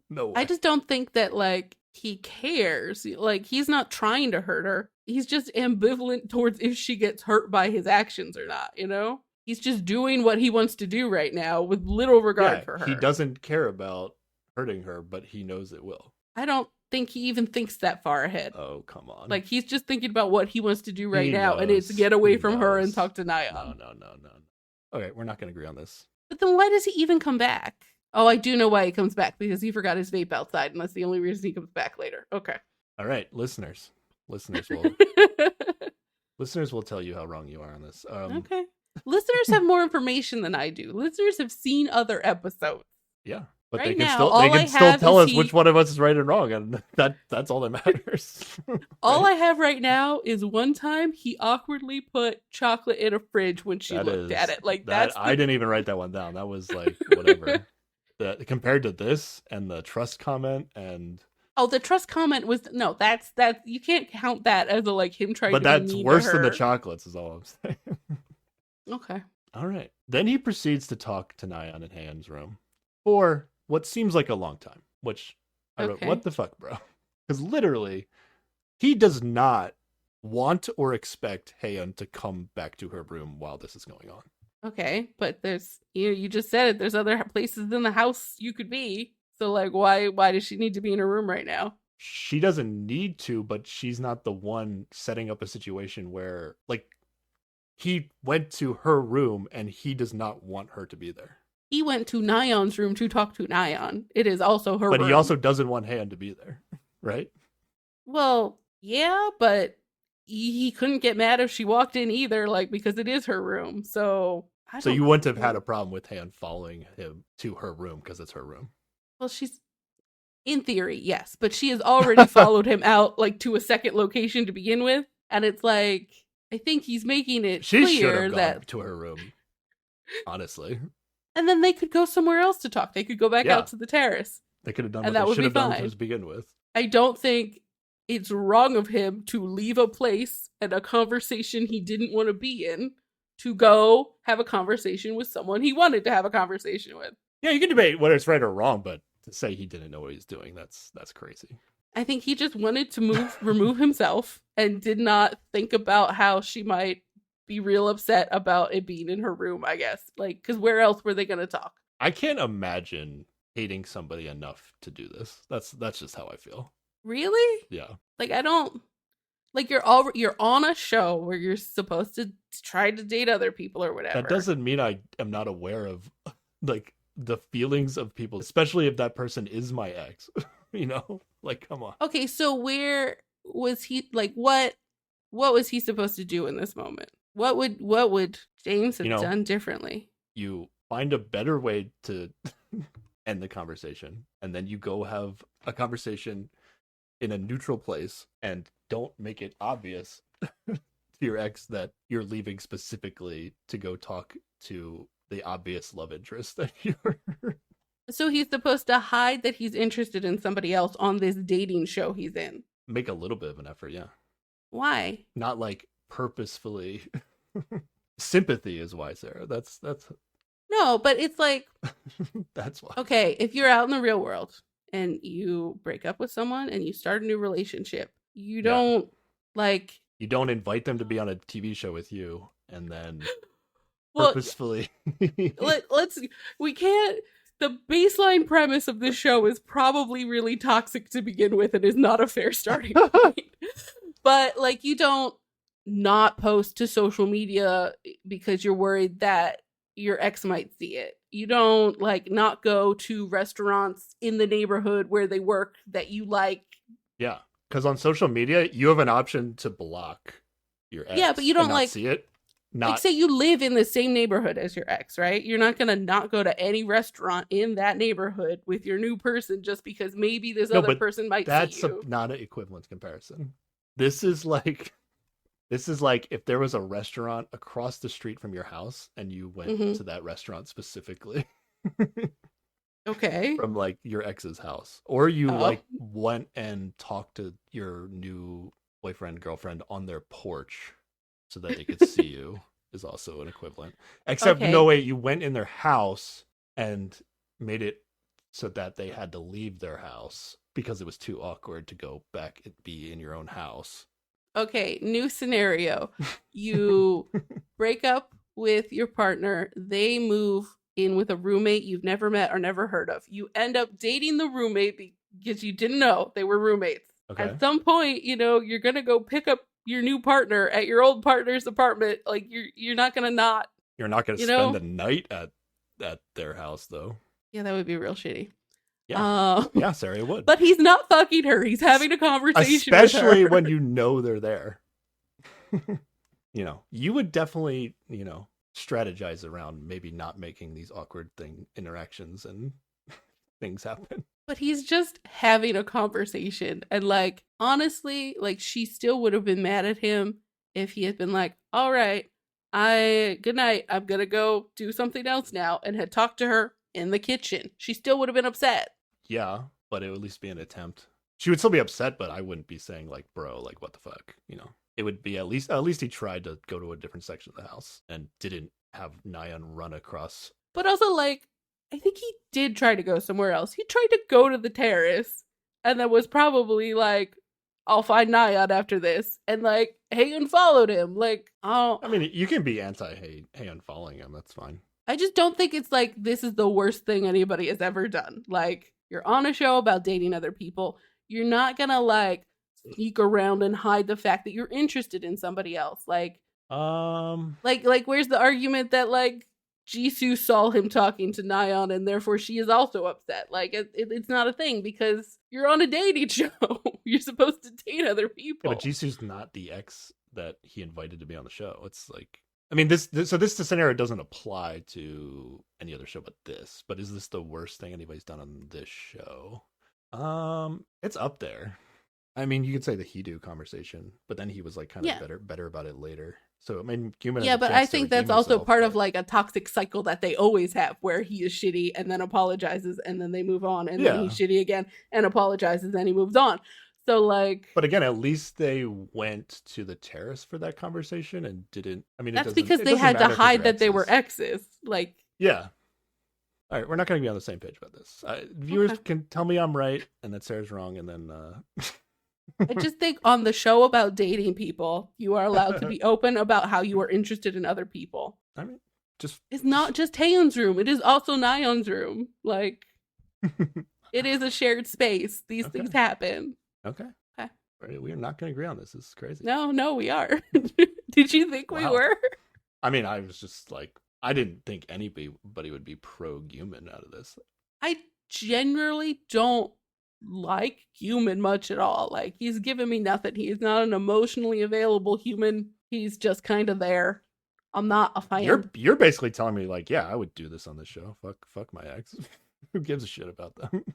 No way. I just don't think that, like, he cares. Like, he's not trying to hurt her. He's just ambivalent towards if she gets hurt by his actions or not, He's just doing what he wants to do right now with little regard for her. He doesn't care about hurting her, but he knows it will. I don't think he even thinks that far ahead. Oh, come on. Like, he's just thinking about what he wants to do right now, and it's get away from her and talk to Nyan. No. Okay, we're not going to agree on this. But then why does he even come back? Oh, I do know why he comes back, because he forgot his vape outside, and that's the only reason he comes back later. Okay. All right, listeners will tell you how wrong you are on this. Okay. Listeners have more information than I do. Listeners have seen other episodes. Yeah, but right they can still tell us which one of us is right and wrong, and that's all that matters. All I have right now is one time he awkwardly put chocolate in a fridge when she looked at it. Like, I didn't even write that one down. That was like whatever. Compared to this and the trust comment and the trust comment was that's you can't count that as him trying to be mean to her. But that's worse than the chocolates is all I'm saying. Okay. All right. Then he proceeds to talk to Nyan in Haeun's room for what seems like a long time, which I wrote, what the fuck, bro? Because literally, he does not want or expect Haeun to come back to her room while this is going on. Okay, but there's, you just said it, there's other places in the house you could be. So, like, why does she need to be in her room right now? She doesn't need to, but she's not the one setting up a situation where, like, he went to her room and he does not want her to be there. He went to Nyan's room to talk to Nyan. It is also her But room. he also doesn't want Han to be there, right? Well, yeah, but he couldn't get mad if she walked in either, like, because it is her room. So So you wouldn't have had a problem with Han following him to her room because it's her room. Well, she's in theory, yes, but she has already followed him out, like, to a second location to begin with, and it's like, I think he's making it She should clear have gone that, to her room, honestly. and then they could go somewhere else to talk. They could go back Yeah. out to the terrace. They could have done And what that they would should be have done fine. to begin with. I don't think it's wrong of him to leave a place and a conversation he didn't want to be in to go have a conversation with someone he wanted to have a conversation with. Yeah, you can debate whether it's right or wrong, but to say he didn't know what he's doing, that's crazy. I think he just wanted to remove himself and did not think about how she might be real upset about it being in her room, I guess. Like, because where else were they going to talk? I can't imagine hating somebody enough to do this. That's just how I feel. Really? Yeah. Like, I don't... Like, you're on a show where you're supposed to try to date other people or whatever. That doesn't mean I am not aware of, like, the feelings of people, especially if that person is my ex. You know? Like, come on. Okay, so where was he, like, what was he supposed to do in this moment? What would James have done differently? You find a better way to end the conversation, and then you go have a conversation in a neutral place, and don't make it obvious to your ex that you're leaving specifically to go talk to the obvious love interest that you're... So he's supposed to hide that he's interested in somebody else on this dating show he's in. Make a little bit of an effort, yeah. Why? Not like purposefully. Sympathy is why, Sarah. That's No, but it's like, that's why. okay, if you're out in the real world and you break up with someone and you start a new relationship, you don't like... You don't invite them to be on a TV show with you and then Well, purposefully... we can't... The baseline premise of this show is probably really toxic to begin with and is not a fair starting point. But, like, you don't not post to social media because you're worried that your ex might see it. You don't, like, not go to restaurants in the neighborhood where they work that you like. Yeah, because on social media, you have an option to block your ex. Yeah, but you don't, and not like... see it. Like, say you live in the same neighborhood as your ex, right? You're not going to not go to any restaurant in that neighborhood with your new person just because maybe this other person might see you. That's not an equivalent comparison. This is like if there was a restaurant across the street from your house and you went to that restaurant specifically. Okay. From, like, your ex's house. Or you, like, went and talked to your new boyfriend, girlfriend on their porch so that they could see you is also an equivalent. Except, no, wait, you went in their house and made it so that they had to leave their house because it was too awkward to go back and be in your own house. Okay, new scenario. You break up with your partner. They move in with a roommate you've never met or never heard of. You end up dating the roommate because you didn't know they were roommates. Okay. At some point, you're going to go pick up your new partner at your old partner's apartment. Like, you're not going to not... You're not going to spend the night at their house, though. Yeah, that would be real shitty. Yeah, yeah, Sarah, it would. But he's not fucking her. He's having a conversation especially with her. When you know they're there. You would definitely, strategize around maybe not making these awkward interactions and things happen. But he's just having a conversation. And, like, honestly, like, she still would have been mad at him if he had been like, all right, good night. I'm going to go do something else now, and had talked to her in the kitchen. She still would have been upset. Yeah, but it would at least be an attempt. She would still be upset, but I wouldn't be saying, like, bro, like, what the fuck, It would be at least he tried to go to a different section of the house and didn't have Nyan run across. But also, like, I think he did try to go somewhere else. He tried to go to the terrace and then was probably like, I'll find Nyan after this. And, like, Haeun followed him. Like, oh. I mean, you can be anti-Haeun following him. That's fine. I just don't think it's like this is the worst thing anybody has ever done. Like, you're on a show about dating other people. You're not gonna, like, sneak around and hide the fact that you're interested in somebody else. Like, where's the argument that, like, Jisoo saw him talking to Nayeon, and therefore she is also upset. Like, it's not a thing because you're on a dating show. You're supposed to date other people. Yeah, but Jisoo's not the ex that he invited to be on the show. It's like, I mean, this scenario doesn't apply to any other show but this. But is this the worst thing anybody's done on this show? It's up there. I mean, you could say the Hidu conversation, but then he was like kind of better about it later. So I mean, Guman. Yeah, but I think that's also part of like a toxic cycle that they always have, where he is shitty and then apologizes, and then they move on, and then he's shitty again and apologizes, and he moves on. So like, but again, at least they went to the terrace for that conversation and didn't. I mean, that's because they had to hide that they were exes. Like, yeah. All right, we're not going to be on the same page about this. Viewers can tell me I'm right and that Sarah's wrong, and then. I just think on the show about dating people, you are allowed to be open about how you are interested in other people. I mean, it's not just Taeyeon's room; it is also Nayeon's room. Like, it is a shared space. These things happen. Okay. We are not going to agree on this. This is crazy. No, we are. Did you think we were? I mean, I was just like, I didn't think anybody would be pro Guman out of this. I generally don't like human much at all. Like, he's given me nothing. He's not an emotionally available human. He's just kind of there. I'm not a fan. You're basically telling me like, yeah, I would do this on this show. Fuck my ex. Who gives a shit about them?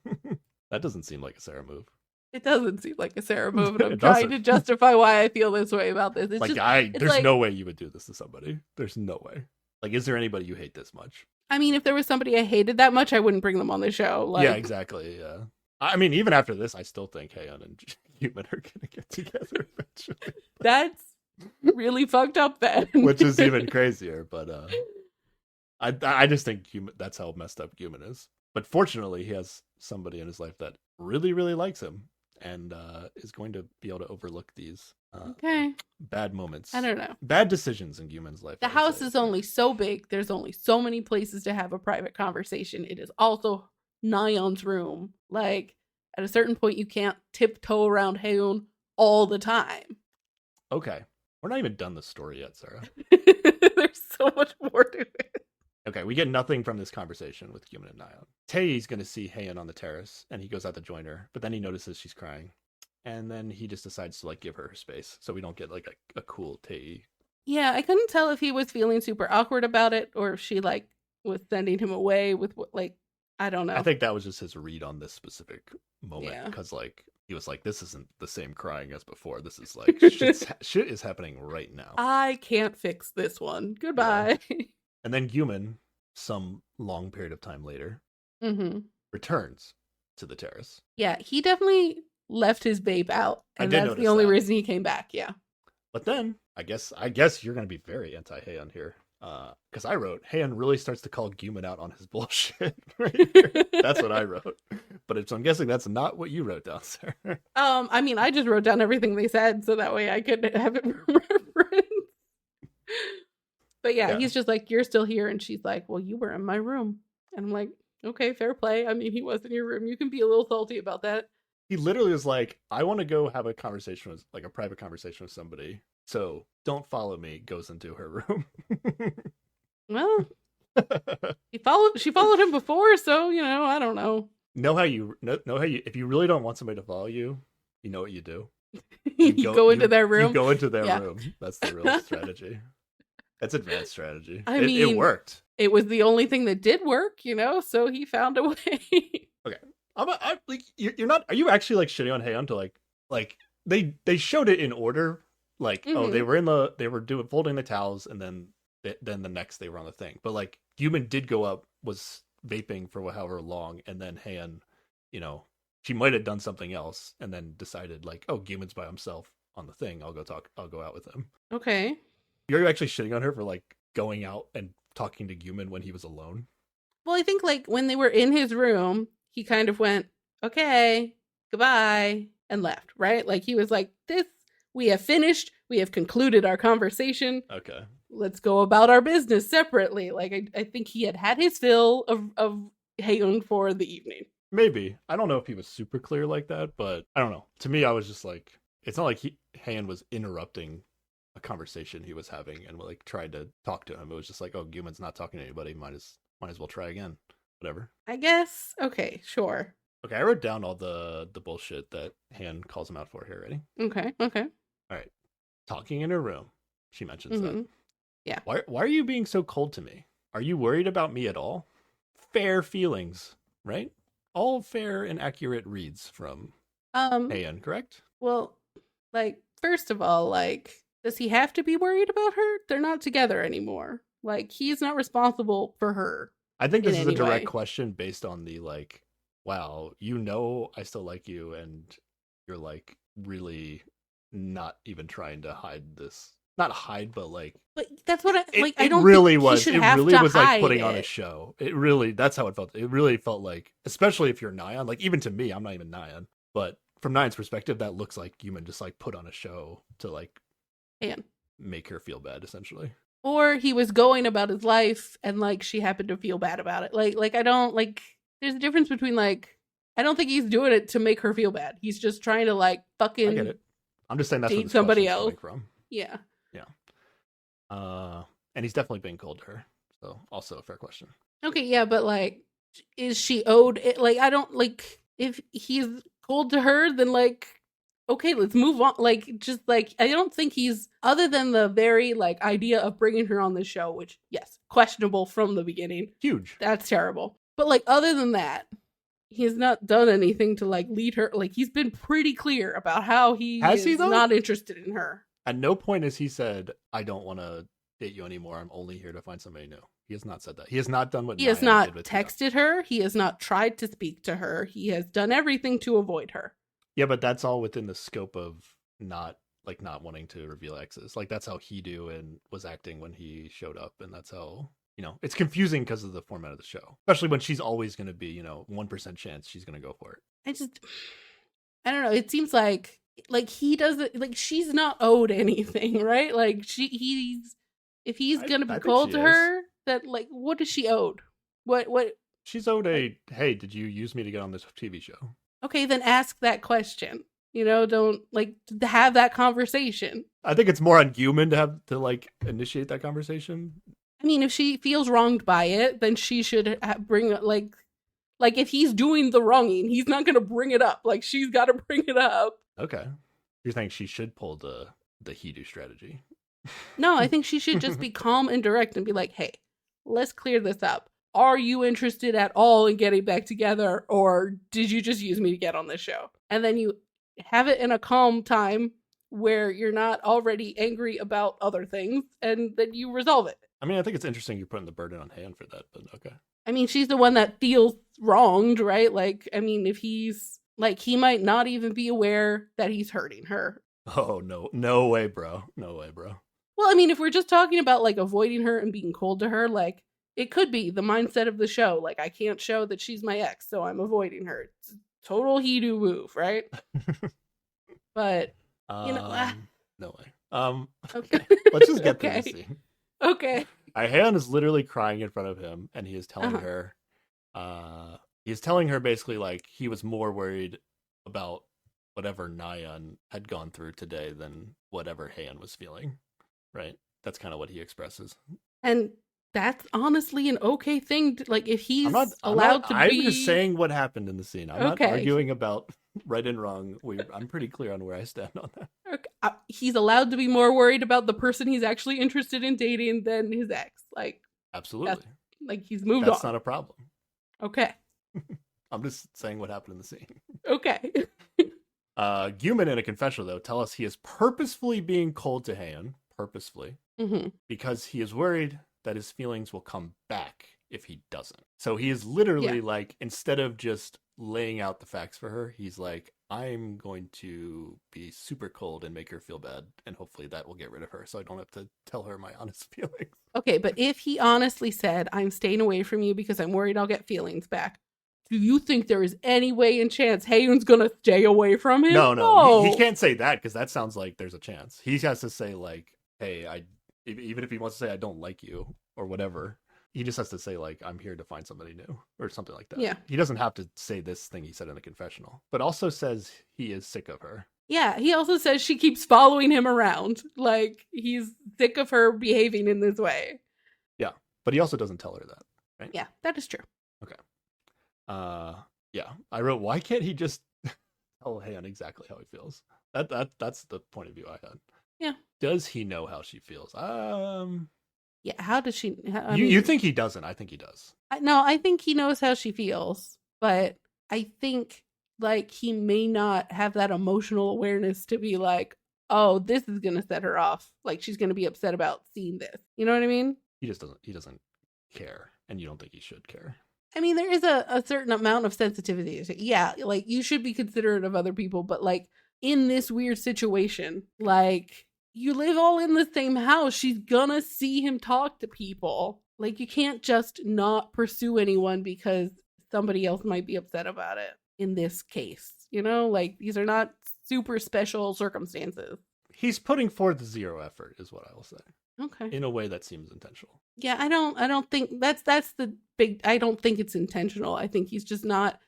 That doesn't seem like a Sarah move. It doesn't seem like a Sarah move, and I'm trying to justify why I feel this way about this. There's no way you would do this to somebody. There's no way. Like, is there anybody you hate this much? I mean, if there was somebody I hated that much, I wouldn't bring them on the show. Like, yeah, exactly. Yeah. I mean, even after this, I still think Haeyeon and Guman are going to get together eventually. That's really fucked up then. Which is even crazier, but I just think that's how messed up Guman is. But fortunately, he has somebody in his life that really, really likes him and is going to be able to overlook these bad moments. I don't know. Bad decisions in Guman's life. The house is only so big. There's only so many places to have a private conversation. It is also Nayeon's room. Like, at a certain point, you can't tiptoe around Haeyeon all the time. Okay. We're not even done the story yet, Sarah. There's so much more to it. Okay, we get nothing from this conversation with Guman and Nayeon. Tae's going to see Haeyeon on the terrace, and he goes out to join her, but then he notices she's crying. And then he just decides to, like, give her space, so we don't get, like, a cool Tae. Yeah, I couldn't tell if he was feeling super awkward about it, or if she, like, was sending him away with, like, I don't know. I think that was just his read on this specific moment, because, like, he was like, this isn't the same crying as before. This is, like, shit is happening right now. I can't fix this one. Goodbye. Yeah. And then Guman, some long period of time later, returns to the terrace. Yeah, he definitely left his babe out, and that's the only reason he came back. Yeah. But then I guess you're going to be very anti Haeyeon here, because I wrote Haeyeon really starts to call Guman out on his bullshit. Right? That's what I wrote. But I'm guessing that's not what you wrote down, Sarah. I mean, I just wrote down everything they said so that way I could have it for reference. But yeah, he's just like, you're still here. And she's like, well, you were in my room. And I'm like, okay, fair play. I mean, he was in your room. You can be a little salty about that. He literally was like, I want to go have a conversation with, like, a private conversation with somebody. So don't follow me. Goes into her room. Well, she followed him before. So, I don't know. Know how you, if you really don't want somebody to follow you, you know what you do. You go into their room. You go into their room. That's the real strategy. That's advanced strategy. I mean, it worked. It was the only thing that did work, so he found a way. Okay, like, you're not. Are you actually like shitting on Haeyeon to like they showed it in order, like they were doing folding the towels, and then the next they were on the thing. But like Guman did go up, was vaping for however long, and then Haeyeon, she might have done something else, and then decided like, oh, Guman's by himself on the thing. I'll go out with him. Okay. You're actually shitting on her for, like, going out and talking to Guman when he was alone? Well, I think, like, when they were in his room, he kind of went, okay, goodbye, and left, right? Like, he was like, we have finished. We have concluded our conversation. Okay. Let's go about our business separately. Like, I think he had his fill of Haeyeon for the evening. Maybe. I don't know if he was super clear like that, but I don't know. To me, I was just like, it's not like Haeyeon was interrupting a conversation he was having and like tried to talk to him. It was just like, oh, Guman's not talking to anybody. Might as well try again. Whatever. I guess. Okay, sure. Okay, I wrote down all the bullshit that Han calls him out for here. Ready? Okay. All right. Talking in her room. She mentions that. Yeah. Why are you being so cold to me? Are you worried about me at all? Fair feelings, right? All fair and accurate reads from Han, correct? Well, like, first of all, like, does he have to be worried about her? They're not together anymore. Like, he's not responsible for her. I think this is a direct way. question based on the like, wow, you know I still like you and you're like really not even trying to hide this. Not hide, but like. But that's what I like. I It don't really think was. he should It have really to was hide like putting on a it. show. It really, that's how it felt. It really felt like, especially if you're Nyan, like even to me, I'm not even Nyan, but from Nyan's perspective, that looks like Human just like put on a show to like And make her feel bad, essentially. or he was going about his life and like she happened to feel bad about it. Like I don't like. There's a difference between like. I don't think he's doing it to make her feel bad. He's just trying to like fucking. I get it. I'm just saying that's where date this somebody question's else. coming from. Yeah. And he's definitely being cold to her. So also a fair question. Okay, yeah, but like, is she owed it? Like, I don't like if he's cold to her, then like, okay, let's move on. Like, just like, I don't think he's other than the very like idea of bringing her on the show, which yes, questionable from the beginning. Huge. That's terrible. But like, other than that, he's not done anything to like lead her. Like, he's been pretty clear about how he Has he, is though? not interested in her. At no point has he said, I don't want to date you anymore. I'm only here to find somebody new. He has not said that. He has not done what He has Nyan not did with texted her. He has not tried to speak to her. He has done everything to avoid her. Yeah, but that's all within the scope of not wanting to reveal exes. Like that's how Hidu and was acting when he showed up, and that's how it's confusing because of the format of the show, especially when she's always going to be 1% chance she's going to go for it. I don't know. It seems like he doesn't like she's not owed anything, right? Like he's if he's gonna be cold to her, that like what is she owed? What she's owed a hey, did you use me to get on this TV show? Okay, then ask that question. Don't like to have that conversation. I think it's more on Human to have to like initiate that conversation. I mean, if she feels wronged by it, then she should bring like if he's doing the wronging, he's not gonna bring it up. Like she's got to bring it up. Okay, you think she should pull the Hidu strategy? No, I think she should just be calm and direct and be like, "Hey, let's clear this up. Are you interested at all in getting back together, or did you just use me to get on this show?" And then you have it in a calm time where you're not already angry about other things, and then you resolve it. I mean, I think it's interesting you're putting the burden on Han for that, but okay. I mean, she's the one that feels wronged, right? Like, I mean, if he's like, he might not even be aware that he's hurting her. Oh, no way, bro. No way, bro. Well, I mean, if we're just talking about like avoiding her and being cold to her, like it could be the mindset of the show. Like, I can't show that she's my ex, so I'm avoiding her. It's a total Hidu move, right? But no way. Okay. Let's just get through the scene. Okay. Han is literally crying in front of him, and he is telling her, he's telling her basically like he was more worried about whatever Nyan had gone through today than whatever Han was feeling. Right? That's kind of what he expresses. And that's honestly an okay thing. Like, if he's allowed to be... I'm just saying what happened in the scene. I'm not arguing about right and wrong. I'm pretty clear on where I stand on that. Okay. He's allowed to be more worried about the person he's actually interested in dating than his ex. Like, absolutely. Like, he's moved on. That's not a problem. Okay. I'm just saying what happened in the scene. Okay. Guman in a confessional, though, tell us he is purposefully being cold to Han. Purposefully. Mm-hmm. Because he is worried that his feelings will come back if he doesn't. So he is literally like, instead of just laying out the facts for her, he's like, I'm going to be super cold and make her feel bad, and hopefully that will get rid of her so I don't have to tell her my honest feelings. Okay, but if he honestly said, I'm staying away from you because I'm worried I'll get feelings back, do you think there is any way and chance Haeun's gonna stay away from him? No. He can't say that because that sounds like there's a chance. He has to say like, hey, even if he wants to say I don't like you or whatever, he just has to say like I'm here to find somebody new or something like that. Yeah. He doesn't have to say this thing he said in the confessional, but also says he is sick of her. Yeah, he also says she keeps following him around. Like, he's sick of her behaving in this way. Yeah, but he also doesn't tell her that, right? Yeah, that is true. Okay. Yeah, I wrote, why can't he just tell Haeun exactly how he feels? That's the point of view I had. Yeah. Does he know how she feels? Yeah, how does she... You think he doesn't? I think he does. No, I think he knows how she feels, but I think, like, he may not have that emotional awareness to be like, oh, this is going to set her off. Like, she's going to be upset about seeing this. You know what I mean? He doesn't care, and you don't think he should care. I mean, there is a certain amount of sensitivity. Yeah, like, you should be considerate of other people, but, like, in this weird situation, like, you live all in the same house. She's gonna see him talk to people. Like, you can't just not pursue anyone because somebody else might be upset about it in this case. You know, like, these are not super special circumstances. He's putting forth zero effort, is what I will say. Okay. In a way that seems intentional. Yeah, I don't think that's the big... I don't think it's intentional. I think he's just not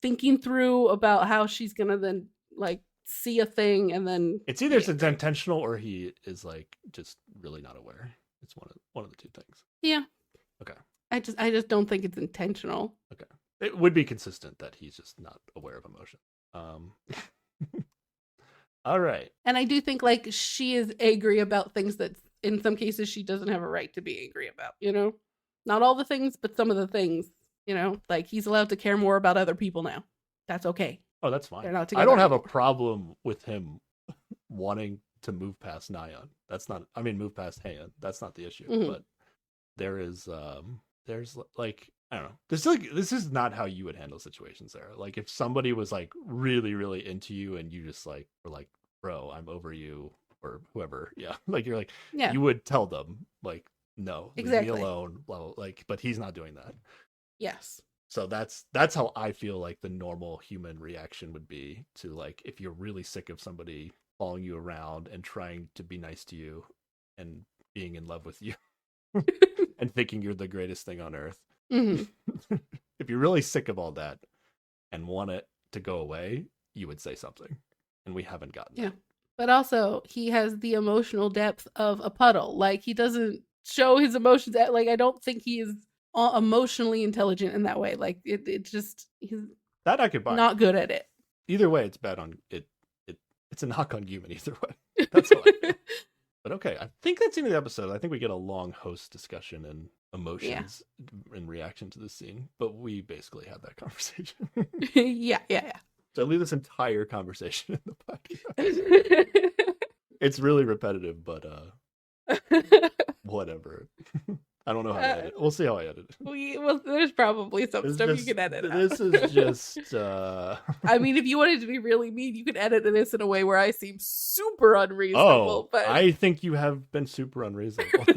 thinking through about how she's gonna then, like, see a thing and then... It's either it's intentional or he is, like, just really not aware. It's one of the two things. Yeah. Okay. I just don't think it's intentional. Okay. It would be consistent that he's just not aware of emotion. All right. And I do think, like, she is angry about things that in some cases she doesn't have a right to be angry about, you know? Not all the things, but some of the things, you know? Like, he's allowed to care more about other people now. That's okay. Oh, that's fine. They're not I don't have anymore. a problem with him wanting to move past Nayeon. That's not, I mean, move past Haeun. That's not the issue. Mhm. But there's like, I don't know. This is not how you would handle situations there. Like, if somebody was, like, really, really into you and you just, like, were like, bro, I'm over you, or whoever. Yeah. Like, you're like, Yeah. you would tell them, like, no, Exactly. leave me alone. Blah, blah, like, but he's not doing that. Yes. So that's how I feel like the normal human reaction would be to, like, if you're really sick of somebody following you around and trying to be nice to you and being in love with you and thinking you're the greatest thing on earth. Mhm. If you're really sick of all that and want it to go away, you would say something. And we haven't gotten Yeah. that. But also, he has the emotional depth of a puddle. Like, he doesn't show his emotions. Like, I don't think he is emotionally intelligent in that way. Like, it just, he's That I could buy. not good at it. Either way, it's bad on it. It's a knock on human either way. That's all I feel. But okay, I think that's the end of the episode. I think we get a long host discussion and emotions in reaction to this scene, but we basically had that conversation. Yeah. So I leave this entire conversation in the podcast. It's really repetitive, but whatever. I don't know how to edit. We'll see how I edit it. Well, there's probably some stuff you can edit out. This is just I mean, if you wanted to be really mean, you could edit this in a way where I seem super unreasonable. But I think you have been super unreasonable.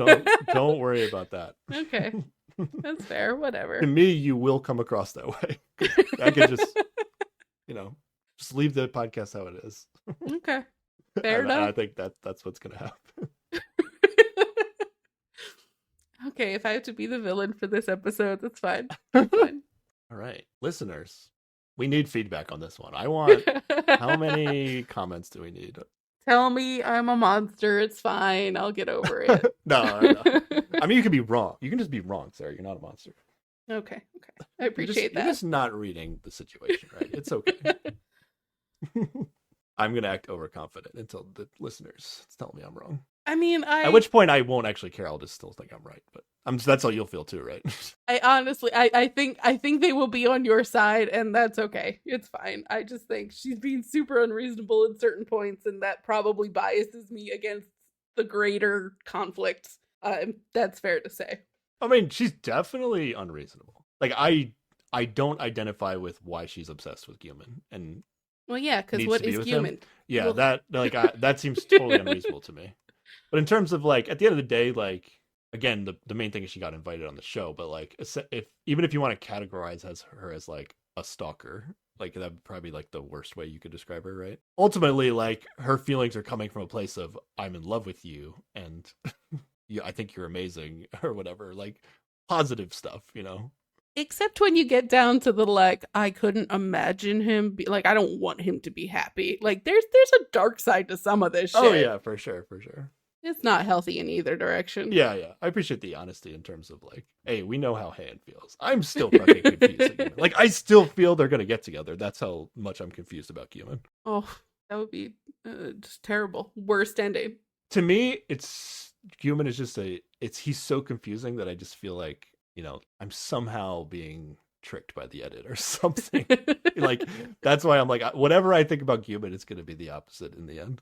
Don't worry about that. Okay, that's fair. Whatever. To me, you will come across that way. I could just, just leave the podcast how it is. Okay, fair enough. I think that's what's gonna happen. Okay, if I have to be the villain for this episode, that's fine. That's fine. All right, listeners, we need feedback on this one. I want how many comments do we need? Tell me I'm a monster. It's fine. I'll get over it. No. I mean, you could be wrong. You can just be wrong, Sarah. You're not a monster. Okay. I appreciate that. You're just not reading the situation, right? It's okay. I'm gonna act overconfident until the listeners tell me I'm wrong. I mean, at which point I won't actually care. I'll just still think I'm right. But that's how you'll feel too, right? I honestly, I think they will be on your side, and that's okay. It's fine. I just think she's being super unreasonable at certain points, and that probably biases me against the greater conflict. That's fair to say. I mean, she's definitely unreasonable. Like, I don't identify with why she's obsessed with Guilman, and well, yeah, because what is Guilman? Yeah, well, that seems totally unreasonable to me. But in terms of, like, at the end of the day, like, again, the main thing is she got invited on the show. But, like, even if you want to categorize her as like a stalker, like, that would probably be like the worst way you could describe her, right? Ultimately, like, her feelings are coming from a place of I'm in love with you, and I think you're amazing, or whatever, like positive stuff, Except when you get down to the like, I couldn't imagine him be like, I don't want him to be happy. Like, there's a dark side to some of this shit. Oh yeah, for sure. It's not healthy in either direction. Yeah. I appreciate the honesty in terms of like, hey, we know how Han feels. I'm still fucking confused. Like, I still feel they're gonna get together. That's how much I'm confused about Guman. Oh, that would be just terrible. Worst ending. To me, Guman is just he's so confusing that I just feel like, I'm somehow being tricked by the edit or something. Like, that's why I'm like, whatever I think about Guman, it's going to be the opposite in the end.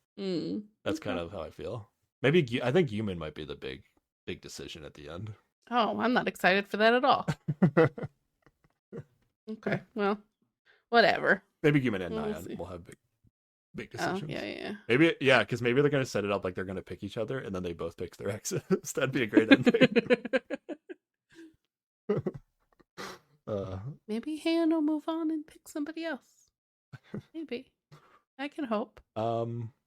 That's kind of how I feel. Maybe I think Guman might be the big decision at the end. Oh, I'm not excited for that at all. Okay, well, whatever. Maybe Guman and Nyan will have big decisions. Oh, yeah. Maybe, yeah, because maybe they're going to set it up like they're going to pick each other, and then they both pick their exes. That'd be a great ending. Maybe Han will move on and pick somebody else. Maybe. I can hope.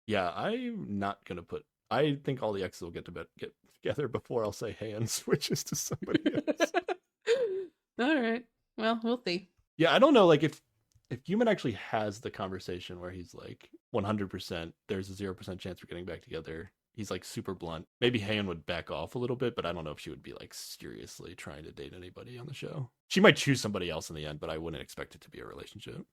Yeah, I'm not gonna I think all the exes will get together before I'll say Han switches to somebody else. All right. Well, we'll see. Yeah, I don't know, like if Guman actually has the conversation where he's like 100%, there's a 0% chance we're getting back together. He's like super blunt. Maybe Han would back off a little bit, but I don't know if she would be like seriously trying to date anybody on the show. She might choose somebody else in the end, but I wouldn't expect it to be a relationship.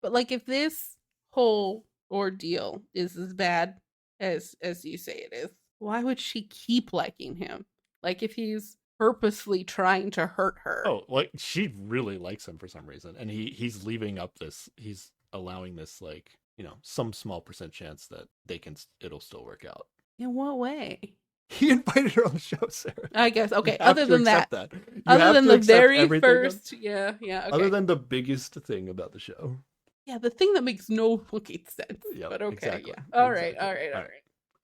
But like, if this whole ordeal is as bad as you say it is, why would she keep liking him? Like, if he's purposely trying to hurt her. Oh, like she really likes him for some reason, and he's leaving up this. He's allowing this, like, some small % chance that it'll still work out. In what way? He invited her on the show, Sarah. I guess. Okay. Other than that. Other than the very first. Yeah. Okay. Other than the biggest thing about the show. Yeah, the thing that makes no fucking sense. Yep, but okay. Exactly. Yeah. All right.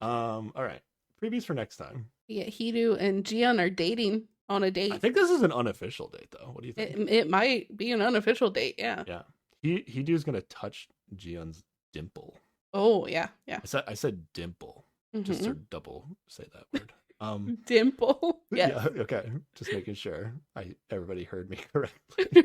All right. Previews for next time. Yeah, Hidu and Jiyeon are dating on a date. I think this is an unofficial date, though. What do you think? It might be an unofficial date. Yeah. Yeah. Hidu's gonna touch Jiyeon's dimple. Oh yeah. I said dimple. Just to double say that word. Dimple. Yes. Yeah. Okay. Just making sure everybody heard me correctly.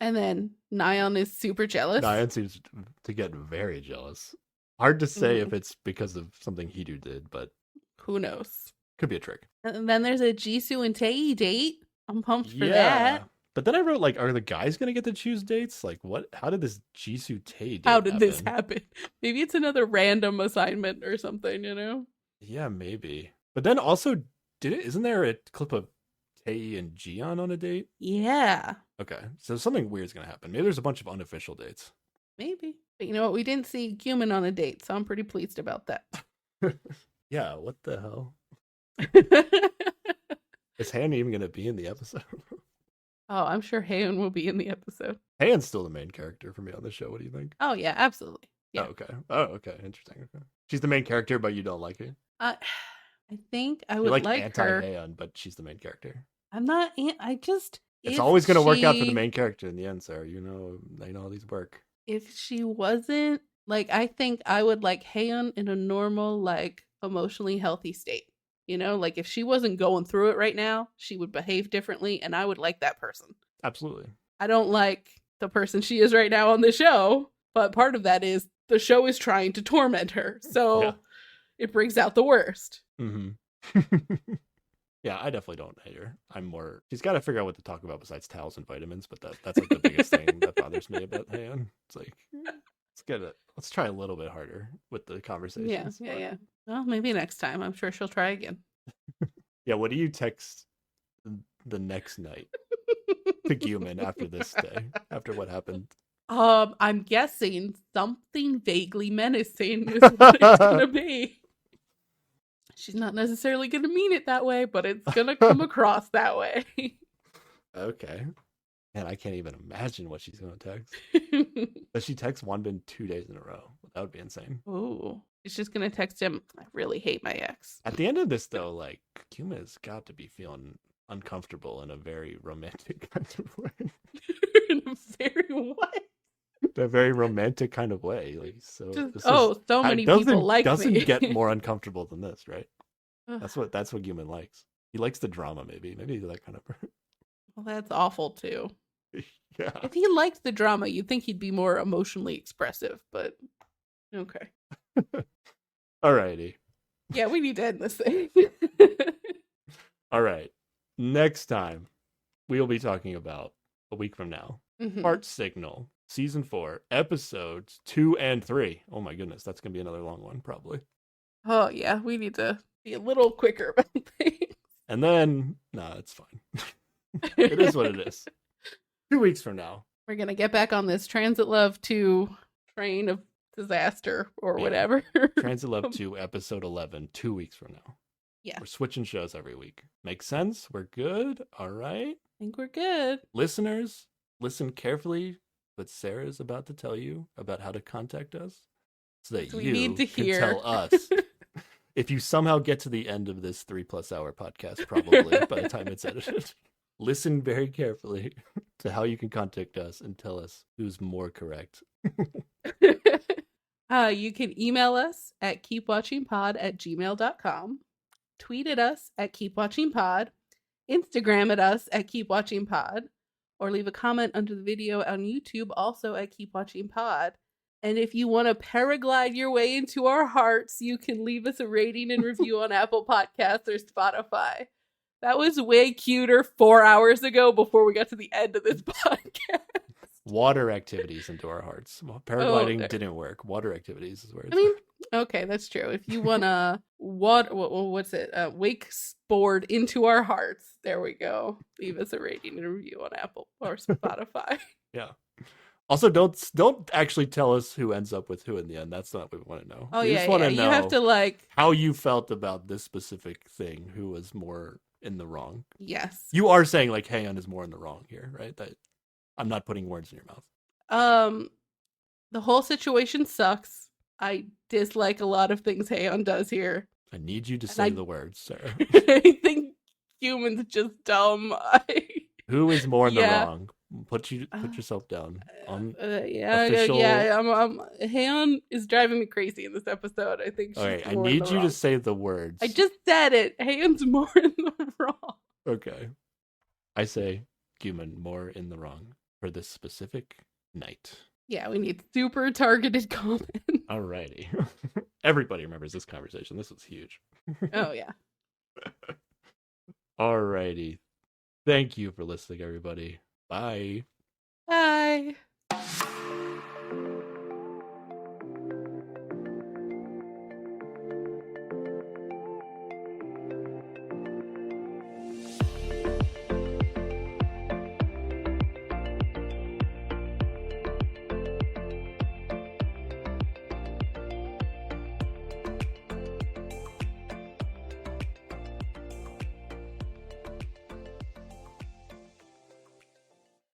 And then Nyan is super jealous. Nyan seems to get very jealous. Hard to say if it's because of something Hidu did, but who knows? Could be a trick. And then there's a Jisoo and Tae date. I'm pumped for that. But then I wrote, like, are the guys going to get to choose dates? Like, what? How did this Jisoo Tae date this happen? Maybe it's another random assignment or something, Yeah, maybe. But then also, isn't there a clip of Tae and Jiyeon on a date? Yeah. Okay, so something weird's going to happen. Maybe there's a bunch of unofficial dates. Maybe. But you know what? We didn't see Guman on a date, so I'm pretty pleased about that. Yeah, what the hell? Is Han even going to be in the episode? Oh, I'm sure Haeun will be in the episode. Haeun's still the main character for me on the show. What do you think? Oh, yeah, absolutely. Yeah. Oh, okay. Interesting. Okay. She's the main character, but you don't like her? I think I would like her. Anti-Haeun, but she's the main character. I'm not... It's always going to work out for the main character in the end, Sarah. I know how these work. If she wasn't... Like, I think I would like Haeun in a normal, like, emotionally healthy state. Like, if she wasn't going through it right now, she would behave differently, and I would like that person. Absolutely. I don't like the person she is right now on the show, but part of that is the show is trying to torment her, so it brings out the worst. Mm-hmm. Yeah, I definitely don't hate her. She's got to figure out what to talk about besides towels and vitamins, but that's like the biggest thing that bothers me about Haeun. It's like, let's try a little bit harder with the conversations. Yeah. Well, maybe next time. I'm sure she'll try again. Yeah, what do you text the next night to Guman after this day, after what happened? I'm guessing something vaguely menacing is what it's gonna be. She's not necessarily gonna mean it that way, but it's gonna come across that way. Okay. Man, I can't even imagine what she's gonna text. Does she text Wonbin 2 days in a row? That would be insane. Ooh. She's just gonna text him, I really hate my ex. At the end of this, though, like, Guman has got to be feeling uncomfortable in a very romantic kind of way. In a very what? A very romantic kind of way. Like, so many people like doesn't me. get more uncomfortable than this, right? That's what Guman likes. He likes the drama, maybe. Maybe that kind of person. Well, that's awful too. Yeah. If he liked the drama, you'd think he'd be more emotionally expressive, but okay. Alrighty. Yeah, we need to end this thing. All right. Next time, we'll be talking about a week from now. Heart Signal, Season 4, Episodes 2 and 3. Oh my goodness, that's going to be another long one, probably. Oh, yeah, we need to be a little quicker about things. And then, nah, it's fine. It is what it is. 2 weeks from now. We're going to get back on this Transit Love 2 train of disaster or whatever. Transit Love 2, Episode 11, 2 weeks from now. Yeah. We're switching shows every week. Makes sense? We're good? All right. I think we're good. Listeners, listen carefully what Sarah is about to tell you about how to contact us so that we you need to can hear. tell us. If you somehow get to the end of this 3+ hour podcast, probably by the time it's edited, listen very carefully to how you can contact us and tell us who's more correct. You can email us at keepwatchingpod@gmail.com, tweet at us at keepwatchingpod, Instagram at us at keepwatchingpod, or leave a comment under the video on YouTube also at keepwatchingpod. And if you want to paraglide your way into our hearts, you can leave us a rating and review on Apple Podcasts or Spotify. That was way cuter 4 hours ago before we got to the end of this podcast. Water activities into our hearts. Well, paragliding didn't work. Water activities is where it's okay, that's true. If you want to wakeboard into our hearts, there we go. Leave us a rating and review on Apple or Spotify. Yeah. Also, don't actually tell us who ends up with who in the end. That's not what we want to know. Oh, we just want to know you have to how you felt about this specific thing. Who was more in the wrong? Yes. You are saying Haeyeon is more in the wrong here, right? That I'm not putting words in your mouth. The whole situation sucks. I dislike a lot of things Haeyeon does here. I need you to say the words, Sarah. I think Human's just dumb. Who is more in the wrong? Put yourself down. Haeyeon is driving me crazy in this episode. I think. All right, I need you to say the words. I just said it. Haeyeon's more in the wrong. Okay, I say Human more in the wrong for this specific night. Yeah, we need super targeted comments. Alrighty. Everybody remembers this conversation. This was huge. Oh yeah. Alrighty. Thank you for listening, everybody. Bye. Bye.